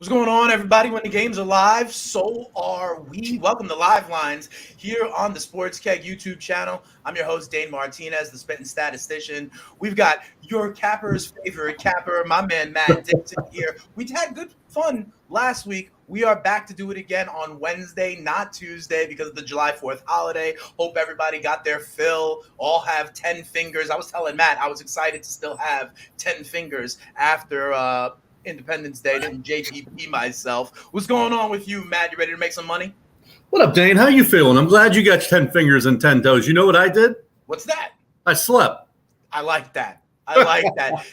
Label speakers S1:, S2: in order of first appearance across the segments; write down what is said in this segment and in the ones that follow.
S1: What's going on, everybody? When the games are live, so are we. Welcome to Live Lines here on the Sports Keg YouTube channel. I'm your host, Dane Martinez, the spitting statistician. We've got your capper's favorite capper, my man, Matt Dickson here. We had good fun last week. We are back to do it again on Wednesday, not Tuesday, because of the July 4th holiday. Hope everybody got their fill, all have 10 fingers. I was telling Matt I was excited to still have 10 fingers after Independence Day. Didn't JPP myself. What's going on with you, Matt? You ready to make some money?
S2: What up, Dane? How you feeling? I'm glad you got 10 fingers and 10 toes. You know what I did?
S1: What's that?
S2: I slept.
S1: I like that. I like that.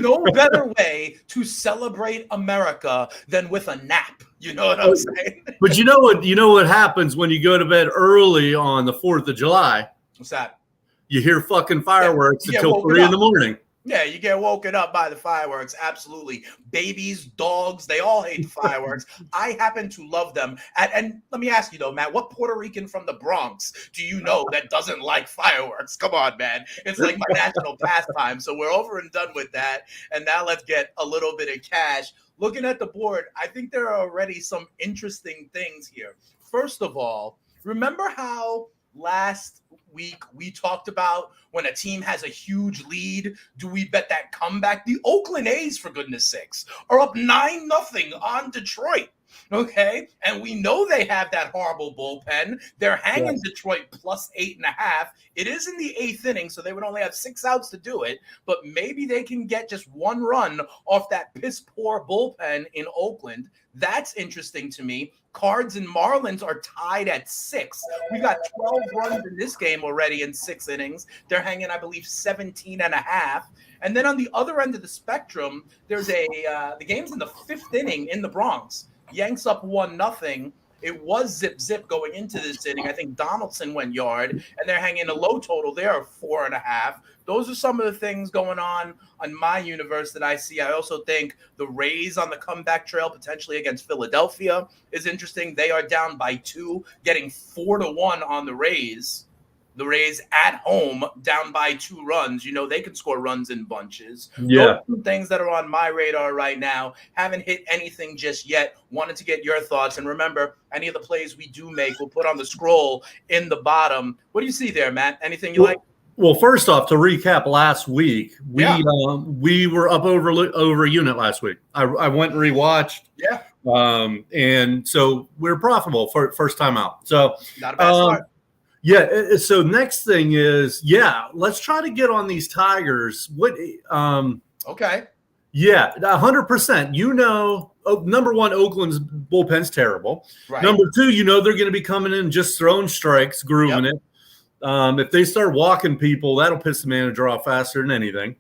S1: No better way to celebrate America than with a nap. You know what I'm saying?
S2: But you know what happens when you go to bed early on the 4th of July?
S1: What's that?
S2: You hear fucking fireworks until 3 in the morning.
S1: Yeah, you get woken up by the fireworks. Absolutely. Babies, dogs, they all hate fireworks. I happen to love them. And let me ask you, though, Matt, what Puerto Rican from the Bronx do you know that doesn't like fireworks? Come on, man. It's like my national pastime. So we're over and done with that. And now let's get a little bit of cash. Looking at the board, I think there are already some interesting things here. First of all, remember how last week we talked about when a team has a huge lead, do we bet that comeback? The Oakland A's, for goodness sakes, are up 9-0 on Detroit. Okay, and we know they have that horrible bullpen. They're hanging Detroit plus 8.5. It is in the 8th inning, so they would only have 6 outs to do it. But maybe they can get just one run off that piss poor bullpen in Oakland. That's interesting to me. Cards and Marlins are tied at 6. We got 12 runs in this game already in 6 innings. They're hanging, I believe, 17.5. And then on the other end of the spectrum, there's the game's in the 5th inning in the Bronx. Yanks up 1-0. It was zip going into this inning. I think Donaldson went yard, and they're hanging a low total there of 4.5. Those are some of the things going on my universe that I see. I also think the Rays on the comeback trail, potentially against Philadelphia, is interesting. They are down by 2, getting 4-1 on the Rays. The Rays at home down by 2 runs. You know, they can score runs in bunches.
S2: Yeah.
S1: Those are some things that are on my radar right now. Haven't hit anything just yet. Wanted to get your thoughts. And remember, any of the plays we do make, we'll put on the scroll in the bottom. What do you see there, Matt? Anything you like?
S2: Well, first off, to recap last week, we were up over a unit last week. I went and rewatched.
S1: Yeah.
S2: And so we're profitable for first time out. So
S1: not a bad start.
S2: Yeah. So next thing is, let's try to get on these Tigers.
S1: Okay.
S2: Yeah, 100%. You know, number one, Oakland's bullpen's terrible.
S1: Right.
S2: Number 2, you know they're going to be coming in just throwing strikes, grooving it. If they start walking people, that'll piss the manager off faster than anything.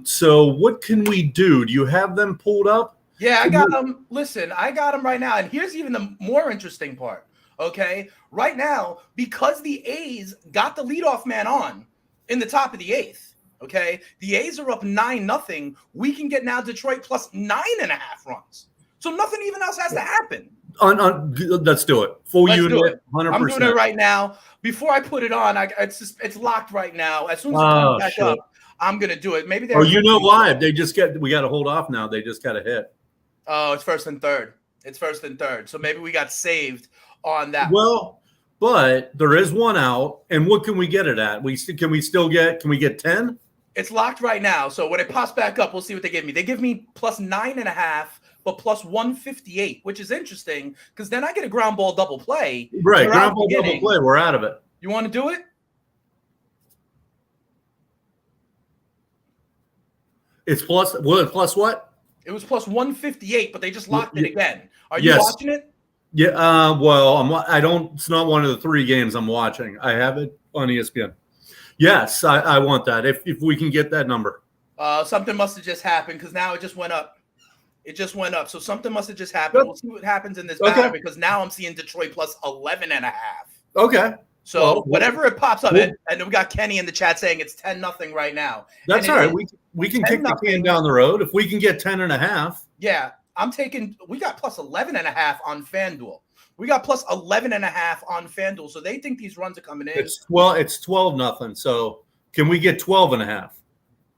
S2: So what can we do? Do you have them pulled up?
S1: Yeah, I got them. Listen, I got them right now. And here's even the more interesting part. Okay, right now, because the A's got the leadoff man on in the top of the 8th, okay, the A's are up 9-0. We can get now Detroit plus 9.5 runs. So nothing even else has to happen.
S2: Let's do it. Full unit, 100%.
S1: I'm doing it right now. Before I put it on, it's locked right now. As soon as it comes back up, I'm gonna do it. Maybe.
S2: You know why? We got to hold off now. They just got a hit.
S1: Oh, it's first and third. So maybe we got saved on that.
S2: Well, but there is 1 out, and what can we get it at? Can we get 10?
S1: It's locked right now. So when it pops back up, we'll see what they give me. They give me plus 9.5, but plus 158, which is interesting because then I get a ground ball double play.
S2: Right, ground ball double play. We're out of it.
S1: You want to do it?
S2: It's plus. Well, plus what?
S1: It was plus 158, but they just locked it again. Are you watching it?
S2: Yeah. Well, I don't. It's not one of the 3 games I'm watching. I have it on ESPN. Yes, I want that. If we can get that number.
S1: Something must have just happened because now it just went up. So something must have just happened. We'll see what happens in this battle because now I'm seeing Detroit plus 11.5.
S2: Okay.
S1: So whatever it pops up, and we got Kenny in the chat saying it's 10-0 right now.
S2: That's all right. We can kick the can down the road if we can get 10.5.
S1: Yeah, we got plus 11.5 on FanDuel. We got plus 11.5 on FanDuel. So they think these runs are coming in.
S2: It's 12-0. So can we get 12.5?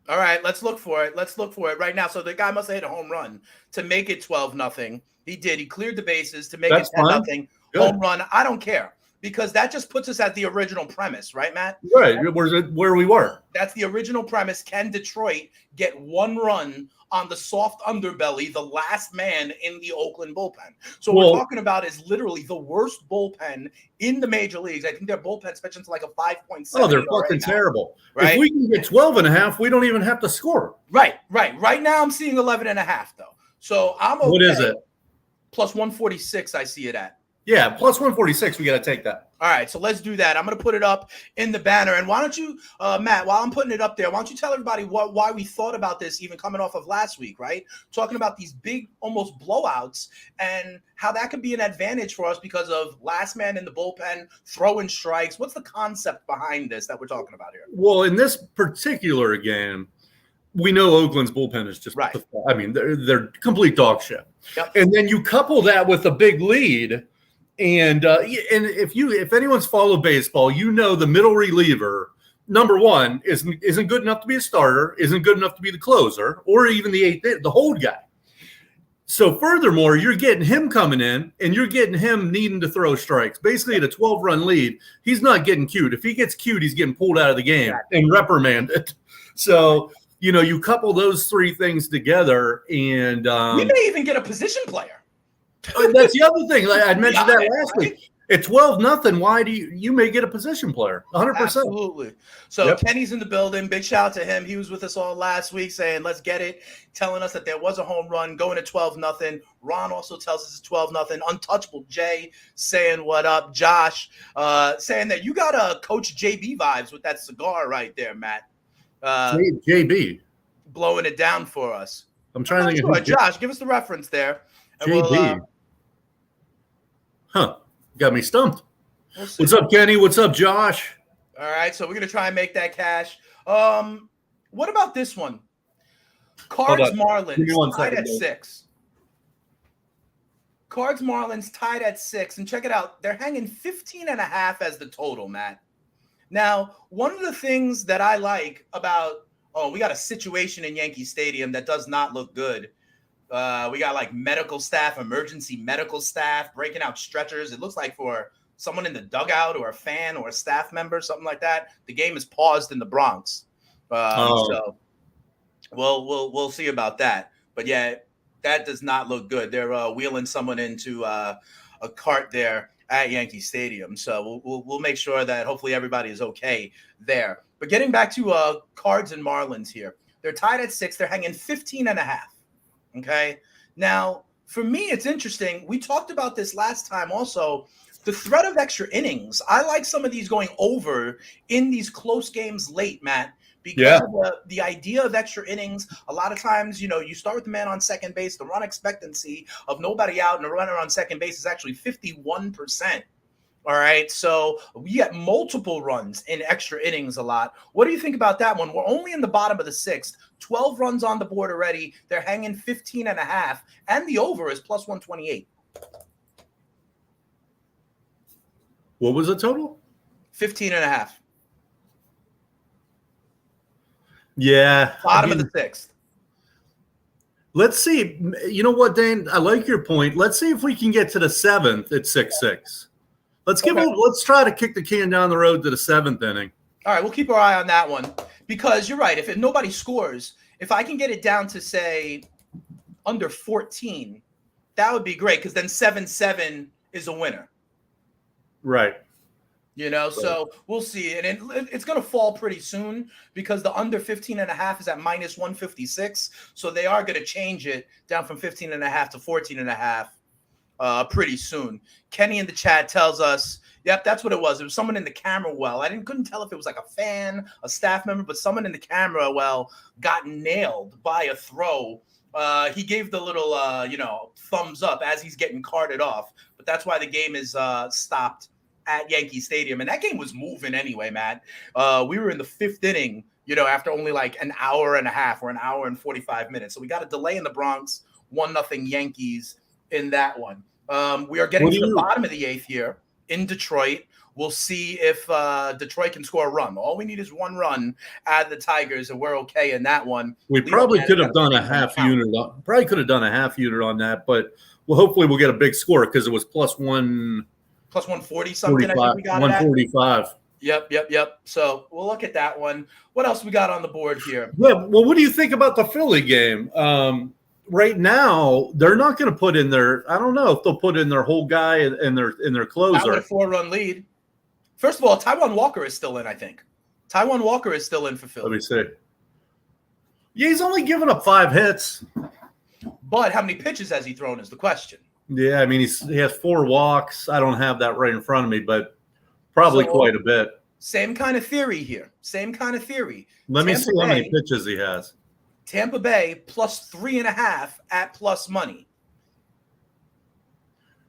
S1: All right, let's look for it. Let's look for it right now. So the guy must have hit a home run to make it 12-0. He did. He cleared the bases to make
S2: That's
S1: it 10-0.
S2: fine.
S1: Home run. I don't care because that just puts us at the original premise, right, Matt?
S2: Right, where we were.
S1: That's the original premise. Can Detroit get one run on the soft underbelly, the last man in the Oakland bullpen? So what we're talking about is literally the worst bullpen in the major leagues. I think their bullpen's pitching to like a 5.7.
S2: Oh, they're fucking terrible.
S1: Right?
S2: If we can get 12.5, we don't even have to score.
S1: Right. Right now I'm seeing 11.5 though. So I'm okay.
S2: What is it?
S1: Plus 146, I see it at.
S2: Yeah, plus 146. We got to take that.
S1: All right, so let's do that. I'm going to put it up in the banner. And why don't you, Matt, while I'm putting it up there, why don't you tell everybody why we thought about this even coming off of last week, right? Talking about these big, almost blowouts and how that could be an advantage for us because of last man in the bullpen, throwing strikes. What's the concept behind this that we're talking about here?
S2: Well, in this particular game, we know Oakland's bullpen is just
S1: right.
S2: I mean, they're complete dog shit.
S1: Yep.
S2: And then you couple that with a big lead. And if anyone's followed baseball, you know the middle reliever, number one, isn't good enough to be a starter, isn't good enough to be the closer, or even the hold guy. So furthermore, you're getting him coming in, and you're getting him needing to throw strikes. Basically, at a 12-run lead, he's not getting cued. If he gets cued, he's getting pulled out of the game and reprimanded. So you couple those three things together, and
S1: we may even get a position player.
S2: That's the other thing. I mentioned that last week. At 12-0, why do you may get a position player? 100%.
S1: Absolutely. So Kenny's in the building. Big shout out to him. He was with us all last week saying, let's get it, telling us that there was a home run going to 12-0. Ron also tells us it's 12-0. Untouchable Jay saying what up. Josh saying that you got Coach JB vibes with that cigar right there, Matt.
S2: JB.
S1: Blowing it down for us.
S2: I'm trying to think.
S1: Josh, give us the reference there.
S2: JB. Got me stumped. What's up, Kenny? What's up, Josh?
S1: All right, so we're going to try and make that cash. What about this one? Cards Marlins tied at 6. Cards Marlins tied at 6. And check it out. They're hanging 15.5 as the total, Matt. Now, one of the things that I like about, we got a situation in Yankee Stadium that does not look good. We got like medical staff, emergency medical staff breaking out stretchers. It looks like for someone in the dugout or a fan or a staff member, something like that. The game is paused in the Bronx. So we'll see about that. But yeah, that does not look good. They're wheeling someone into a cart there at Yankee Stadium. So we'll make sure that hopefully everybody is okay there. But getting back to Cards and Marlins here, they're tied at 6. They're hanging 15.5. Okay. Now, for me, it's interesting. We talked about this last time also. The threat of extra innings. I like some of these going over in these close games late, Matt, because the idea of extra innings, a lot of times, you start with the man on second base. The run expectancy of nobody out and a runner on second base is actually 51%. All right, so we get multiple runs in extra innings a lot. What do you think about that one? We're only in the bottom of the 6th. 12 runs on the board already. They're hanging 15.5, and the over is plus 128.
S2: What was the total?
S1: 15.5.
S2: Yeah.
S1: Bottom of the 6th.
S2: Let's see. You know what, Dane? I like your point. Let's see if we can get to the 7th at 6-6. Let's try to kick the can down the road to the 7th inning.
S1: All right, we'll keep our eye on that one because you're right. If nobody scores, if I can get it down to say under 14, that would be great because then 7-7 is a winner.
S2: Right.
S1: So we'll see. And it's going to fall pretty soon because the under 15.5 is at minus 156. So they are going to change it down from 15.5 to 14.5. Pretty soon. Kenny in the chat tells us, yep, that's what it was. It was someone in the camera well. I couldn't tell if it was like a fan, a staff member, but someone in the camera well got nailed by a throw. He gave the little, thumbs up as he's getting carted off. But that's why the game is stopped at Yankee Stadium. And that game was moving anyway, Matt. We were in the 5th inning, after only like an hour and a half or an hour and 45 minutes. So we got a delay in the Bronx, 1-0 Yankees in that one. We are getting to the bottom of the 8th here in Detroit. We'll see if Detroit can score a run. All we need is one run out of the Tigers, and we're okay in that one.
S2: We probably could have done a half unit. Probably could have done a half unit on that, but hopefully we'll get a big score because it was plus
S1: 140 something. I think we got
S2: 145.
S1: Yep. So we'll look at that one. What else we got on the board here?
S2: Yeah. Well, what do you think about the Philly game? Right now, they're not going to put in their. I don't know if they'll put in their whole guy in their closer.
S1: Not with a 4-run lead. First of all, Taijuan Walker is still in. I think Taijuan Walker is still in for Philly.
S2: Let me see. Yeah, he's only given up 5 hits.
S1: But how many pitches has he thrown is the question.
S2: Yeah, I mean he has 4 walks. I don't have that right in front of me, but probably quite a bit.
S1: Same kind of theory here.
S2: Let me see how many pitches he has.
S1: Tampa Bay plus 3.5 at plus money.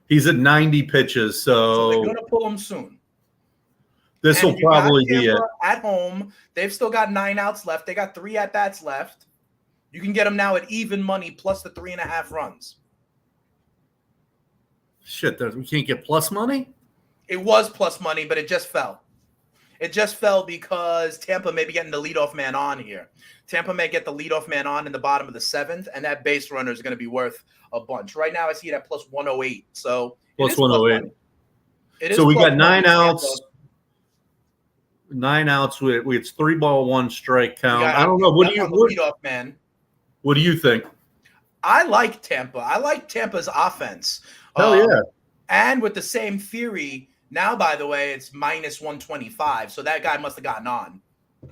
S2: He's at 90 pitches, so
S1: they're going to pull him soon.
S2: This will probably be it.
S1: At home, they've still got 9 outs left. They got 3 at-bats left. You can get them now at even money plus the 3.5 runs.
S2: Shit, we can't get plus money?
S1: It was plus money, but it just fell. It just fell because Tampa may be getting the leadoff man on here. Tampa may get the leadoff man on in the bottom of the 7th, and that base runner is going to be worth a bunch. Right now, I see it at plus 108. So
S2: plus 108.
S1: So
S2: we got 9 outs. 9 outs. It's 3 ball, 1 strike count. I don't know. What do you
S1: leadoff man?
S2: What do you think?
S1: I like Tampa. I like Tampa's offense.
S2: Hell yeah!
S1: And with the same theory, now by the way, it's minus 125. So that guy must have gotten on.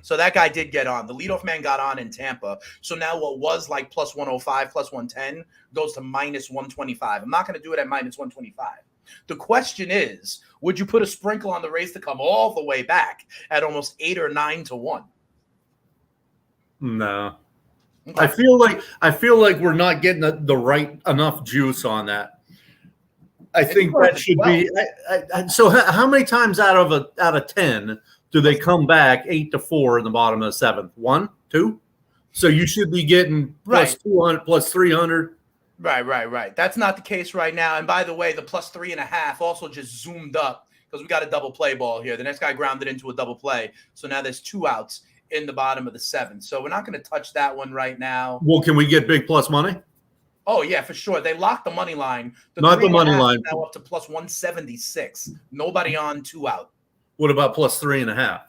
S1: So that guy did get on. The leadoff man got on in Tampa. So now what was like plus 105, plus 110 goes to minus 125. I'm not going to do it at minus 125. The question is, would you put a sprinkle on the Rays to come all the way back at almost 8 or 9 to 1?
S2: No. Okay. I feel like we're not getting the right enough juice on that. I think that should be. So how many times out of 10 do they come back 8 to 4 in the bottom of the 7th? 1, 2. So you should be getting plus 200, plus 300.
S1: Right. That's not the case right now. And by the way, the plus 3.5 also just zoomed up because we got a double play ball here. The next guy grounded into a double play. So now there's 2 outs in the bottom of the 7th. So we're not going to touch that one right now.
S2: Well, can we get big plus money?
S1: Oh, yeah, for sure. They locked the money line.
S2: Not the money line.
S1: Now up to plus 176. Nobody on, 2 out.
S2: What about plus 3.5?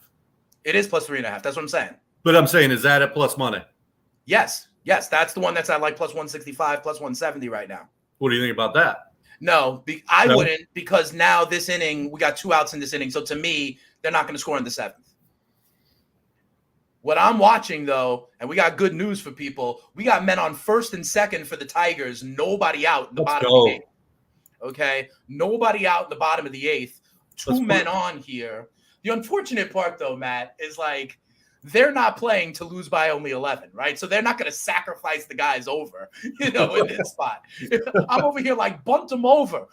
S1: It is plus 3.5. That's what I'm saying.
S2: But I'm saying, is that at plus money?
S1: Yes. That's the one that's at like plus 165, plus 170 right now.
S2: What do you think about that?
S1: No, I wouldn't, because now this inning, we got 2 outs in this inning. So to me, they're not going to score in the 7th. What I'm watching, though, and we got good news for people, we got men on first and second for the Tigers, nobody out in the bottom of the 8th. Okay? Nobody out in the bottom of the 8th. 2 men on here. The unfortunate part, though, Matt, is like they're not playing to lose by only 11, right? So they're not going to sacrifice the guys over, in this spot. I'm over here like bunt them over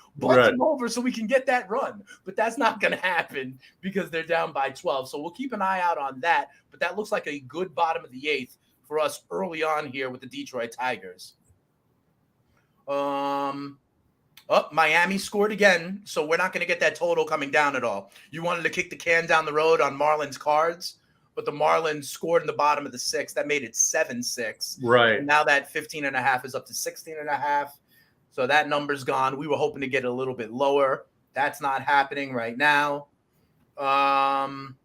S1: so we can get that run. But that's not going to happen because they're down by 12. So we'll keep an eye out on that. But that looks like a good bottom of the 8th for us early on here with the Detroit Tigers. Miami scored again, so we're not going to get that total coming down at all. You wanted to kick the can down the road on Marlins Cards, but the Marlins scored in the bottom of the 6th. That made it 7-6.
S2: Right.
S1: And now that 15.5 is up to 16.5. So that number's gone. We were hoping to get it a little bit lower. That's not happening right now. 1-0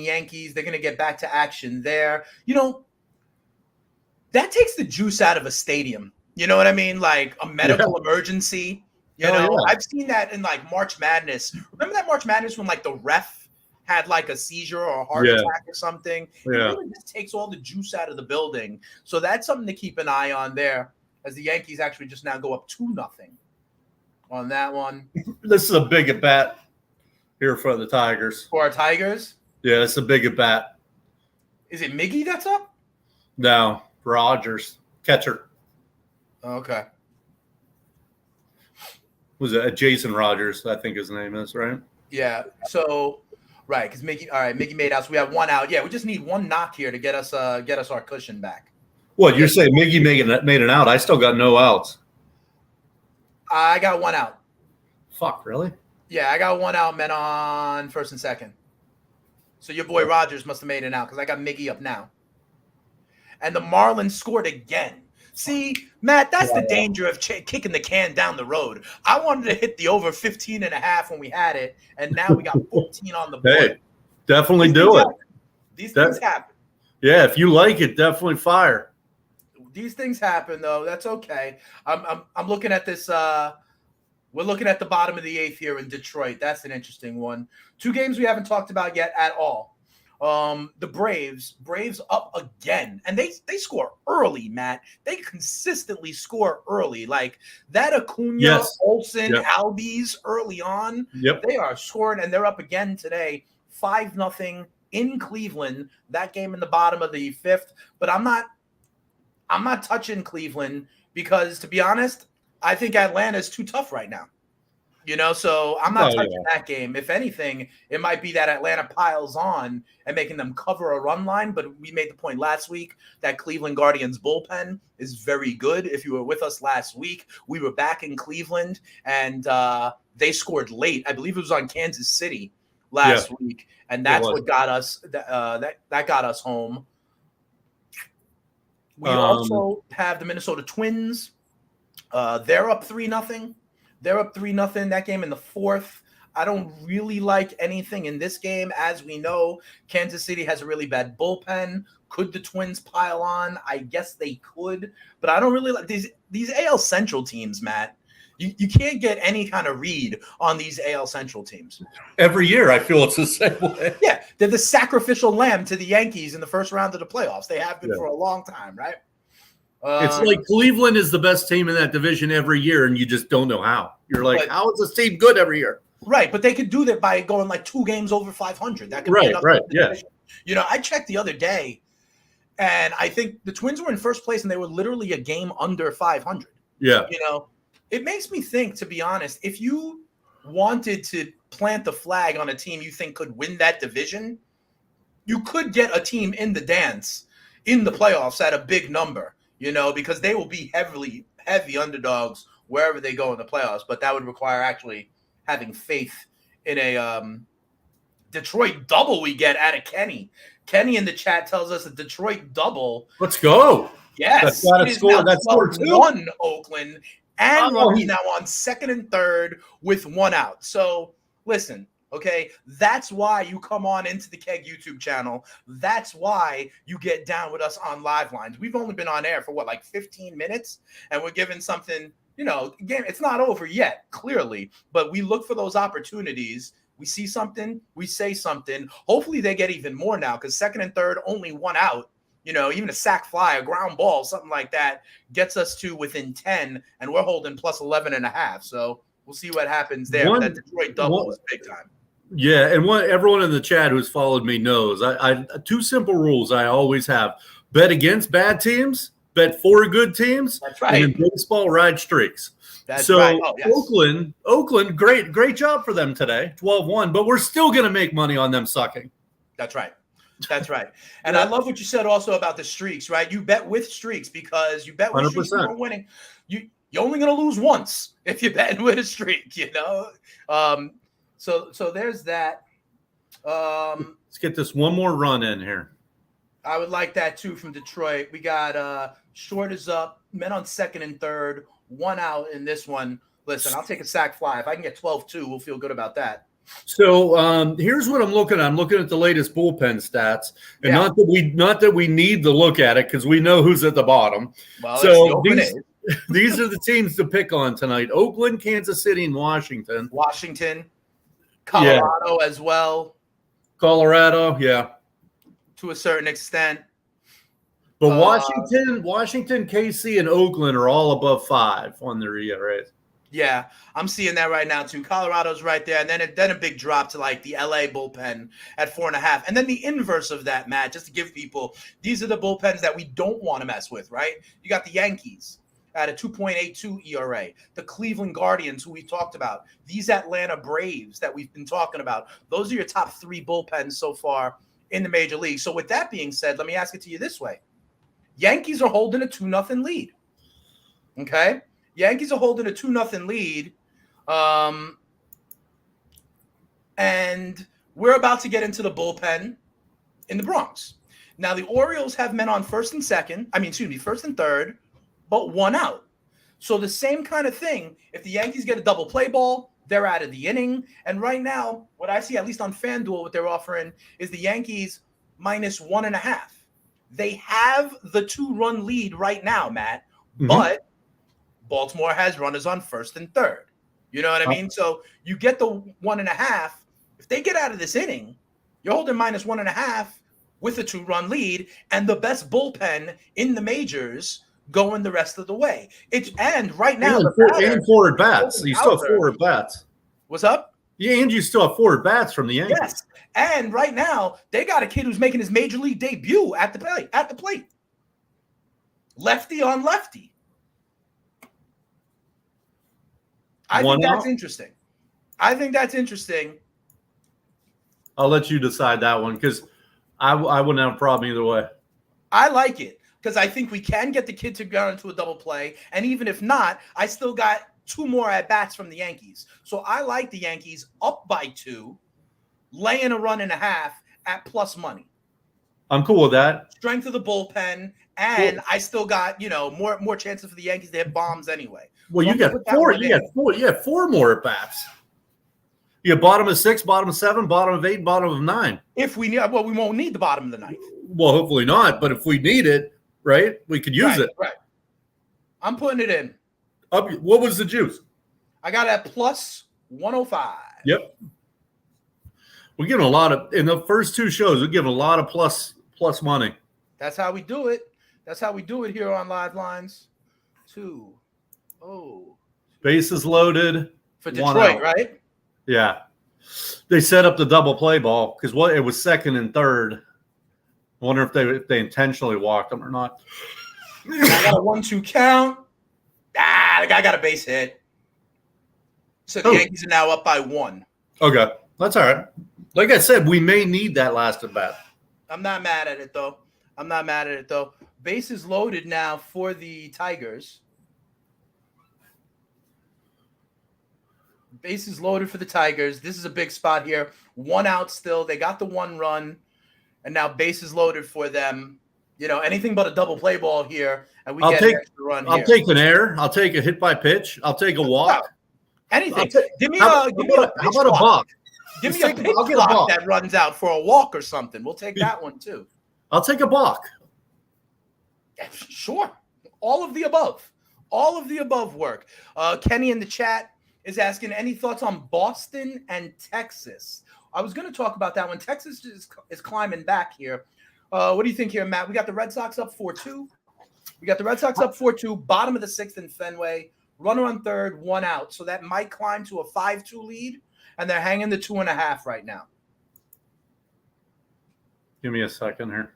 S1: Yankees. They're going to get back to action there. That takes the juice out of a stadium. You know what I mean? Like a medical emergency. I've seen that in like March Madness. Remember that March Madness when like the ref had like a seizure or a heart attack or something? Yeah. It really just takes all the juice out of the building. So that's something to keep an eye on there as the Yankees actually just now go up 2-0 on that one.
S2: This is a big at bat here for the Tigers.
S1: For our Tigers?
S2: Yeah, it's a big at bat.
S1: Is it Miggy that's up?
S2: No, Rogers, catcher.
S1: Okay.
S2: Was it Jason Rogers? I think his name is, right?
S1: Yeah. So, right, because Miggy made out. So we have 1 out. Yeah, we just need 1 knock here to get us our cushion back.
S2: What, you're saying Miggy made an out? I still got no outs.
S1: I got 1 out.
S2: Fuck, really?
S1: Yeah, I got one out, men on first and second. So your boy Rogers must have made it out because I got Miggy up now. And the Marlins scored again. See, Matt, that's the danger of kicking the can down the road. I wanted to hit the over 15.5 when we had it, and now we got 14 on the board.
S2: Hey, definitely do it.
S1: These things happen.
S2: Yeah, if you like it, definitely fire.
S1: These things happen, though. That's okay. I'm looking at this. We're looking at the bottom of the 8th here in Detroit. That's an interesting one. 2 games we haven't talked about yet at all. The Braves up again, and they score early, Matt. They consistently score early, like that Acuna, Olsen, Albies early on. They are scoring, and they're up again today, 5-0 in Cleveland. That game in the bottom of the 5th, but I'm not touching Cleveland because, to be honest, I think Atlanta is too tough right now. So I'm not touching that game. If anything, it might be that Atlanta piles on and making them cover a run line. But we made the point last week that Cleveland Guardians bullpen is very good. If you were with us last week, we were back in Cleveland, and they scored late. I believe it was on Kansas City last week, and that's what got us. That got us home. We also have the Minnesota Twins. They're up 3-0. They're up 3-0. That game in the 4th. I don't really like anything in this game. As we know, Kansas City has a really bad bullpen. Could the Twins pile on? I guess they could, but I don't really like these AL Central teams, Matt. You can't get any kind of read on these AL Central teams.
S2: Every year, I feel it's the same way.
S1: Yeah, they're the sacrificial lamb to the Yankees in the first round of the playoffs. They have been for a long time, right?
S2: It's like Cleveland is the best team in that division every year, and you just don't know how. You're like, how is this team good every year?
S1: Right, but they could do that by going like 2 games over 500. That could
S2: be
S1: enough.
S2: Right, yeah.
S1: I checked the other day, and I think the Twins were in first place, and they were literally a game under 500.
S2: Yeah.
S1: It makes me think, to be honest, if you wanted to plant the flag on a team you think could win that division, you could get a team in the dance in the playoffs at a big number. Because they will be heavy underdogs wherever they go in the playoffs. But that would require actually having faith in a Detroit double we get out of Kenny. Kenny in the chat tells us a Detroit double.
S2: Let's go.
S1: Yes.
S2: That's
S1: 12-1 Oakland. And Rocky now on 2nd and 3rd with 1 out. So, listen. Okay, that's why you come on into the Keg YouTube channel. That's why you get down with us on live lines. We've only been on air for 15 minutes, and we're giving something, again, it's not over yet, clearly, but we look for those opportunities. We see something, we say something. Hopefully they get even more now, because 2nd and 3rd, only 1 out. Even a sack fly, a ground ball, something like that gets us to within 10, and we're holding plus 11.5. So we'll see what happens there. That Detroit double was big time.
S2: Yeah, and everyone in the chat who's followed me knows I 2 simple rules I always have: bet against bad teams, bet for good teams.
S1: That's right.
S2: And in baseball, ride streaks.
S1: That's right.
S2: Oh, yes. Oakland, great job for them today, 12-1. But we're still going to make money on them sucking.
S1: That's right. And I love what you said also about the streaks. Right, you bet with streaks because you bet with 100%. Streaks you're winning. You're only going to lose once if you bet with a streak. So there's that.
S2: Let's get this one more run in here.
S1: I would like that too from Detroit. We got short is up, men on 2nd and 3rd, 1 out in this one. Listen, I'll take a sack fly. If I can get 12-2, we'll feel good about that.
S2: So here's what I'm looking at. I'm looking at the latest bullpen stats, and not that we need to look at it because we know who's at the bottom.
S1: Well,
S2: so these are the teams to pick on tonight: Oakland, Kansas City, and Washington.
S1: Colorado as well.
S2: Colorado, yeah.
S1: To a certain extent.
S2: But Washington, KC, and Oakland are all above 5 on their ERAs.
S1: Yeah, I'm seeing that right now too. Colorado's right there, and then a big drop to like the LA bullpen at 4.5. And then the inverse of that, Matt, just to give people, these are the bullpens that we don't want to mess with, right? You got the Yankees at a 2.82 ERA. The Cleveland Guardians, who we talked about. These Atlanta Braves that we've been talking about. Those are your top 3 bullpens so far in the major league. So with that being said, let me ask it to you this way. Yankees are holding a 2-0 lead. Okay? Yankees are holding a 2-0 lead. And we're about to get into the bullpen in the Bronx. Now, the Orioles have men on first and third, but one out. So the same kind of thing. If the Yankees get a double play ball, they're out of the inning. And right now, what I see, at least on FanDuel, what they're offering is the Yankees -1.5. They have the 2-run lead right now, Matt, but Baltimore has runners on first and third. You know what I mean? So you get the 1.5. If they get out of this inning, you're holding -1.5 with a 2-run lead and the best bullpen in the majors going the rest of the way. And right now,
S2: and 4 at bats. You still have 4 at bats.
S1: What's up?
S2: Yeah, and you still have 4 at bats from the Yankees.
S1: Yes. And right now, they got a kid who's making his major league debut at the plate. Lefty on lefty. I think that's interesting.
S2: I'll let you decide that one because I wouldn't have a problem either way.
S1: I like it because I think we can get the kid to go into a double play. And even if not, I still got 2 more at-bats from the Yankees. So I like the Yankees up by 2, laying a 1.5 at plus money.
S2: I'm cool with that.
S1: Strength of the bullpen, and I still got, more chances for the Yankees to hit bombs anyway.
S2: Well, so you got 4. You got 4 more at-bats. You have bottom of 6, bottom of 7, bottom of 8, bottom of 9.
S1: If we need, we won't need the bottom of the 9th.
S2: Well, hopefully not. But if we need it, right, we could use it.
S1: Right. I'm putting it in.
S2: What was the juice?
S1: I got it at plus 105.
S2: Yep. We're giving a lot of in the first 2 shows. We're giving a lot of plus money.
S1: That's how we do it. That's how we do it here on Live Lines. 2-0.
S2: Bases loaded
S1: for Detroit, right?
S2: Yeah. They set up the double play ball because it was second and third. I wonder if they intentionally walked them or not.
S1: I got a 1-2 count. The guy got a base hit. So the Yankees are now up by 1.
S2: Okay. That's all right. Like I said, we may need that last at bat.
S1: I'm not mad at it, though. Bases loaded now for the Tigers. Bases loaded for the Tigers. This is a big spot here. 1 out still. They got the 1 run. And now bases loaded for them. Anything but a double play ball here. And we get an extra run here.
S2: I'll take an error. I'll take a hit by pitch. I'll take a walk.
S1: Anything. Give me
S2: how about a balk?
S1: Give me a pitch clock that runs out for a walk or something. We'll take that one too.
S2: I'll take a balk.
S1: Yeah, sure. All of the above. All of the above work. Kenny in the chat is asking, any thoughts on Boston and Texas? I was going to talk about that one. Texas is climbing back here. What do you think here, Matt? We got the Red Sox up 4-2. Bottom of the 6th in Fenway. Runner on third, 1 out. So that might climb to a 5-2 lead, and they're hanging the 2.5 right now.
S2: Give me a second here.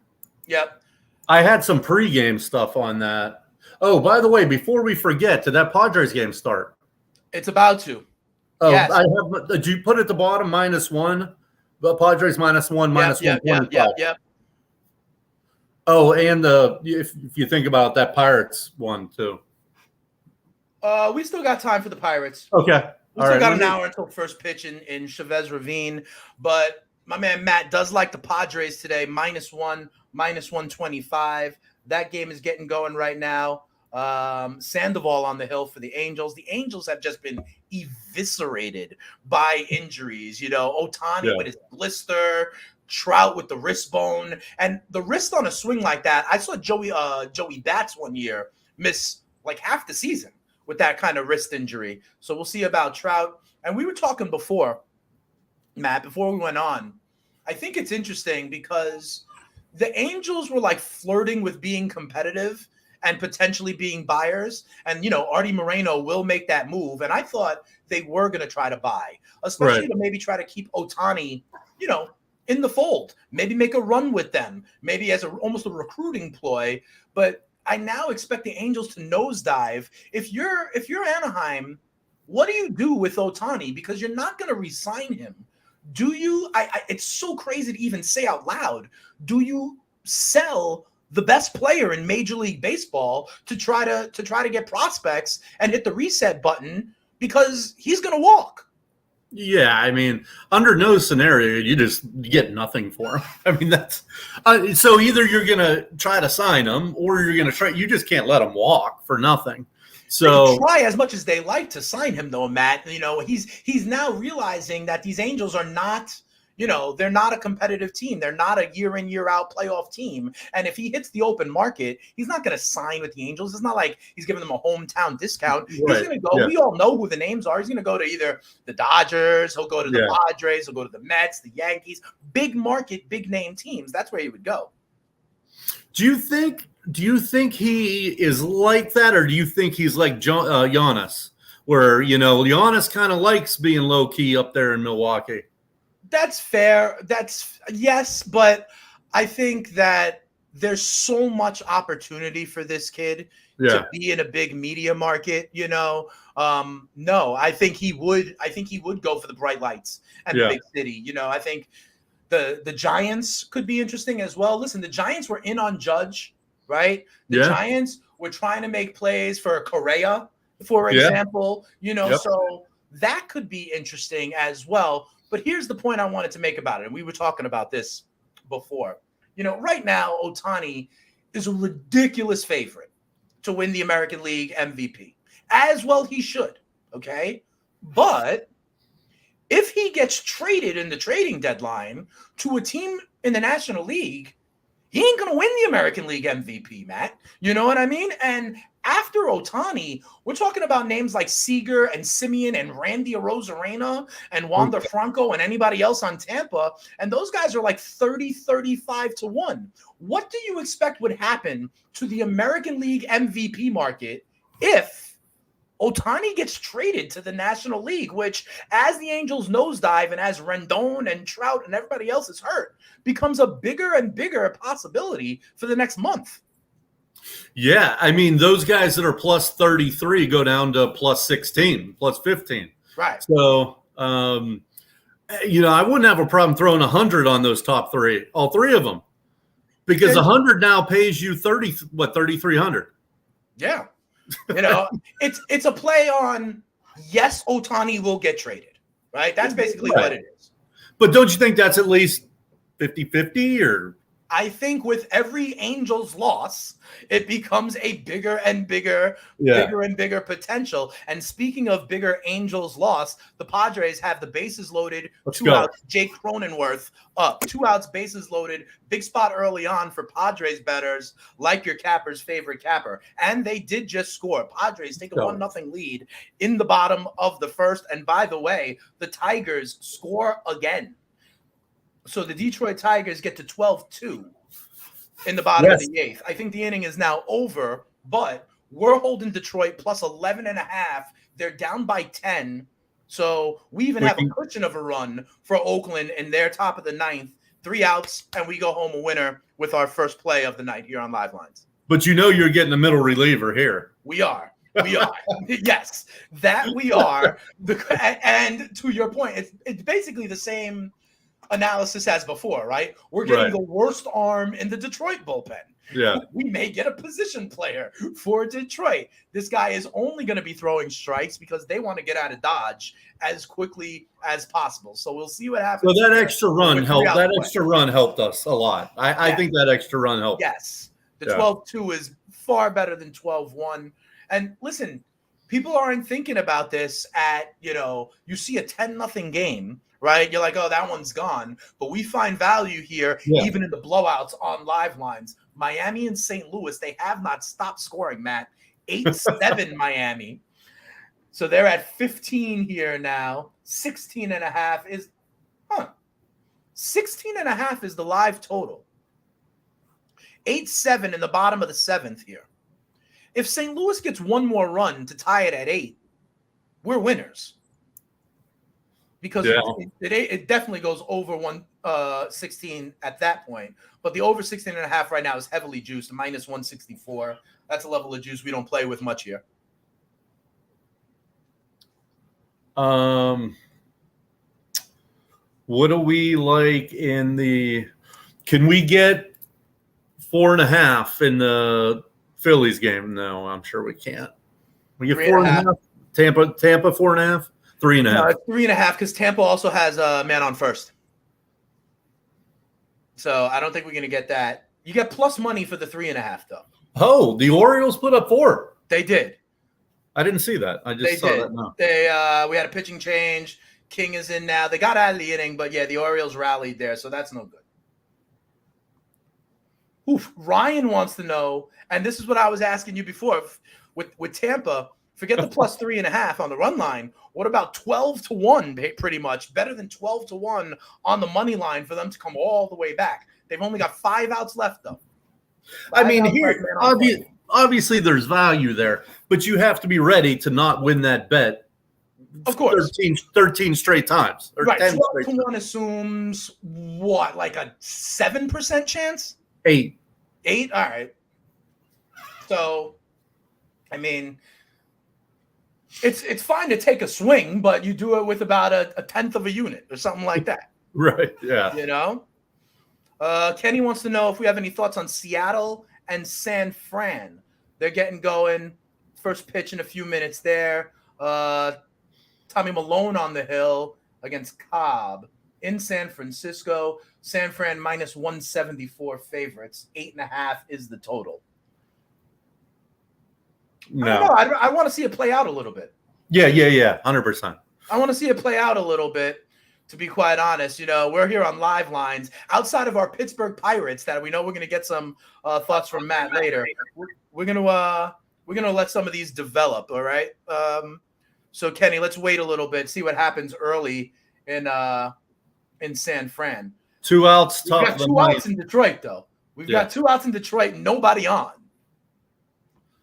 S1: Yep.
S2: I had some pregame stuff on that. Oh, by the way, before we forget, did that Padres game start?
S1: It's about to.
S2: Oh,
S1: yes.
S2: Did you put it at the bottom -1? The Padres -1, -1.
S1: Yep.
S2: Oh, and if you think about that Pirates one too.
S1: We still got time for the Pirates.
S2: Okay.
S1: We still got an hour until first pitch in Chavez Ravine. But my man Matt does like the Padres today, -1, -125. That game is getting going right now. Sandoval on the hill for the Angels. The Angels have just been eviscerated by injuries. Ohtani with his blister, Trout with the wrist bone, and the wrist on a swing like that. I saw Joey Bats one year miss like half the season with that kind of wrist injury. So we'll see about Trout. And we were talking before, Matt, before we went on. I think it's interesting because the Angels were like flirting with being competitive and potentially being buyers. And, Artie Moreno will make that move. And I thought they were going to try to buy, especially to maybe try to keep Ohtani, in the fold, maybe make a run with them, maybe as almost a recruiting ploy. But I now expect the Angels to nosedive. If you're Anaheim, what do you do with Ohtani? Because you're not going to re-sign him. Do you? It's so crazy to even say out loud. Do you sell the best player in Major League Baseball to try to get prospects and hit the reset button because he's going to walk?
S2: Yeah, I mean, under no scenario you just get nothing for him. I mean, that's so either you're gonna try to sign him or you're gonna try. You just can't let him walk for nothing.
S1: They
S2: So
S1: try as much as they like to sign him, though, Matt. He's now realizing that these Angels are not, they're not a competitive team. They're not a year in, year out playoff team. And if he hits the open market, he's not going to sign with the Angels. It's not like he's giving them a hometown discount.
S2: right,
S1: He's going to go.
S2: yeah.
S1: We all know who the names are. He's going to go to either the Dodgers, he'll go to the
S2: Yeah.
S1: Padres, he'll go to the Mets, the Yankees, big market, big name teams. That's where he would go.
S2: Do you think he is like that, or do you think he's like Giannis, where Giannis kind of likes being low key up there in Milwaukee?
S1: That's fair. Yes, but I think that there's so much opportunity for this kid to be in a big media market. No, I think he would. I think he would go for the bright lights and the big city. I think the Giants could be interesting as well. Listen, the Giants were in on Judge, right? The Giants were trying to make plays for Correa, for example. So that could be interesting as well. But here's the point I wanted to make about it, and we were talking about this before. Right now, Ohtani is a ridiculous favorite to win the American League MVP. As well he should, okay? But if he gets traded in the trading deadline to a team in the National League, he ain't going to win the American League MVP, Matt. You know what I mean? And after Ohtani, we're talking about names like Seager and Simeon and Randy Arozarena and Wander Franco and anybody else on Tampa. And those guys are like 30, 35 to 1. What do you expect would happen to the American League MVP market if Ohtani gets traded to the National League, which, as the Angels nosedive and as Rendon and Trout and everybody else is hurt, becomes a bigger and bigger possibility for the next month?
S2: Yeah, I mean, those guys that are plus 33 go down to plus 16, plus 15.
S1: Right.
S2: So, I wouldn't have a problem throwing 100 on those top three, all three of them, because 100 now pays you 3,300.
S1: Yeah. It's a play on, yes, Ohtani will get traded, right? That's basically what it is.
S2: But don't you think that's at least 50-50 or?
S1: I think with every Angels loss, it becomes a bigger and bigger potential. And speaking of bigger Angels loss, the Padres have the bases loaded, two outs, Jake Cronenworth up, 2 outs, bases loaded, big spot early on for Padres bettors, like your capper's favorite capper. And they did just score. Padres take a 1-0 lead in the bottom of the first. And by the way, the Tigers score again. So the Detroit Tigers get to 12-2 in the bottom of the 8th. I think the inning is now over, but we're holding Detroit plus 11.5. They're down by 10. So we even have a cushion of a run for Oakland in their top of the 9th. 3 outs, and we go home a winner with our first play of the night here on Live Lines.
S2: But you're getting a middle reliever here.
S1: We are. Yes, that we are. And to your point, it's basically the same analysis as before, right? We're getting the worst arm in the Detroit bullpen.
S2: Yeah.
S1: We may get a position player for Detroit. This guy is only going to be throwing strikes because they want to get out of Dodge as quickly as possible. So we'll see what happens.
S2: So that extra run helped. That extra run helped us a lot. I think that extra run helped.
S1: Yes. The 12-2 is far better than 12-1. And listen, people aren't thinking about this at, you see a 10-0 game, right? You're like, oh, that one's gone. But we find value here, even in the blowouts on Live Lines. Miami and St. Louis, they have not stopped scoring, Matt. 8-7 Miami. So they're at 15 here now. 16.5 is, 16.5 is the live total. 8-7 in the bottom of the 7th here. If St. Louis gets one more run to tie it at 8, we're winners. Because it definitely goes over 16 at that point. But the over 16.5 right now is heavily juiced, minus 164. That's a level of juice we don't play with much here.
S2: What do we like in the – can we get 4.5 in the Phillies game? No, I'm sure we can't. We get 4.5. Tampa 4.5. 3.5.
S1: No, it's 3.5 because Tampa also has a man on first. So I don't think we're going to get that. You get plus money for the 3.5, though.
S2: Oh, the Orioles put up 4.
S1: They did.
S2: I didn't see that. I just saw that now.
S1: We had a pitching change. King is in now. They got out of the inning, but yeah, the Orioles rallied there, so that's no good. Oof. Ryan wants to know, and this is what I was asking you before with Tampa. Forget the plus 3.5 on the run line. What about 12-1? Pretty much better than 12-1 on the money line for them to come all the way back. They've only got 5 outs left, though.
S2: I mean, here obviously there's value there, but you have to be ready to not win that bet.
S1: Of course,
S2: 13 straight times. Or
S1: right,
S2: 10
S1: 12-1 assumes what, like a 7% chance?
S2: 8.
S1: 8. All right. So, I mean, it's fine to take a swing, but you do it with about a tenth of a unit or something like that.
S2: Right. Yeah.
S1: You know. Kenny wants to know if we have any thoughts on Seattle and San Fran. They're getting going. First pitch in a few minutes there. Tommy Malone on the hill against Cobb in San Francisco. San Fran minus 174 favorites. 8.5 is the total.
S2: No,
S1: I want to see it play out a little bit.
S2: Yeah. 100%.
S1: I want to see it play out a little bit. To be quite honest, we're here on live lines outside of our Pittsburgh Pirates that we know we're going to get some thoughts from Matt later. We're gonna let some of these develop. All right. So Kenny, let's wait a little bit, see what happens early in San Fran.
S2: 2 outs.
S1: We've got 2 outs in Detroit, though. We've got 2 outs in Detroit, nobody on.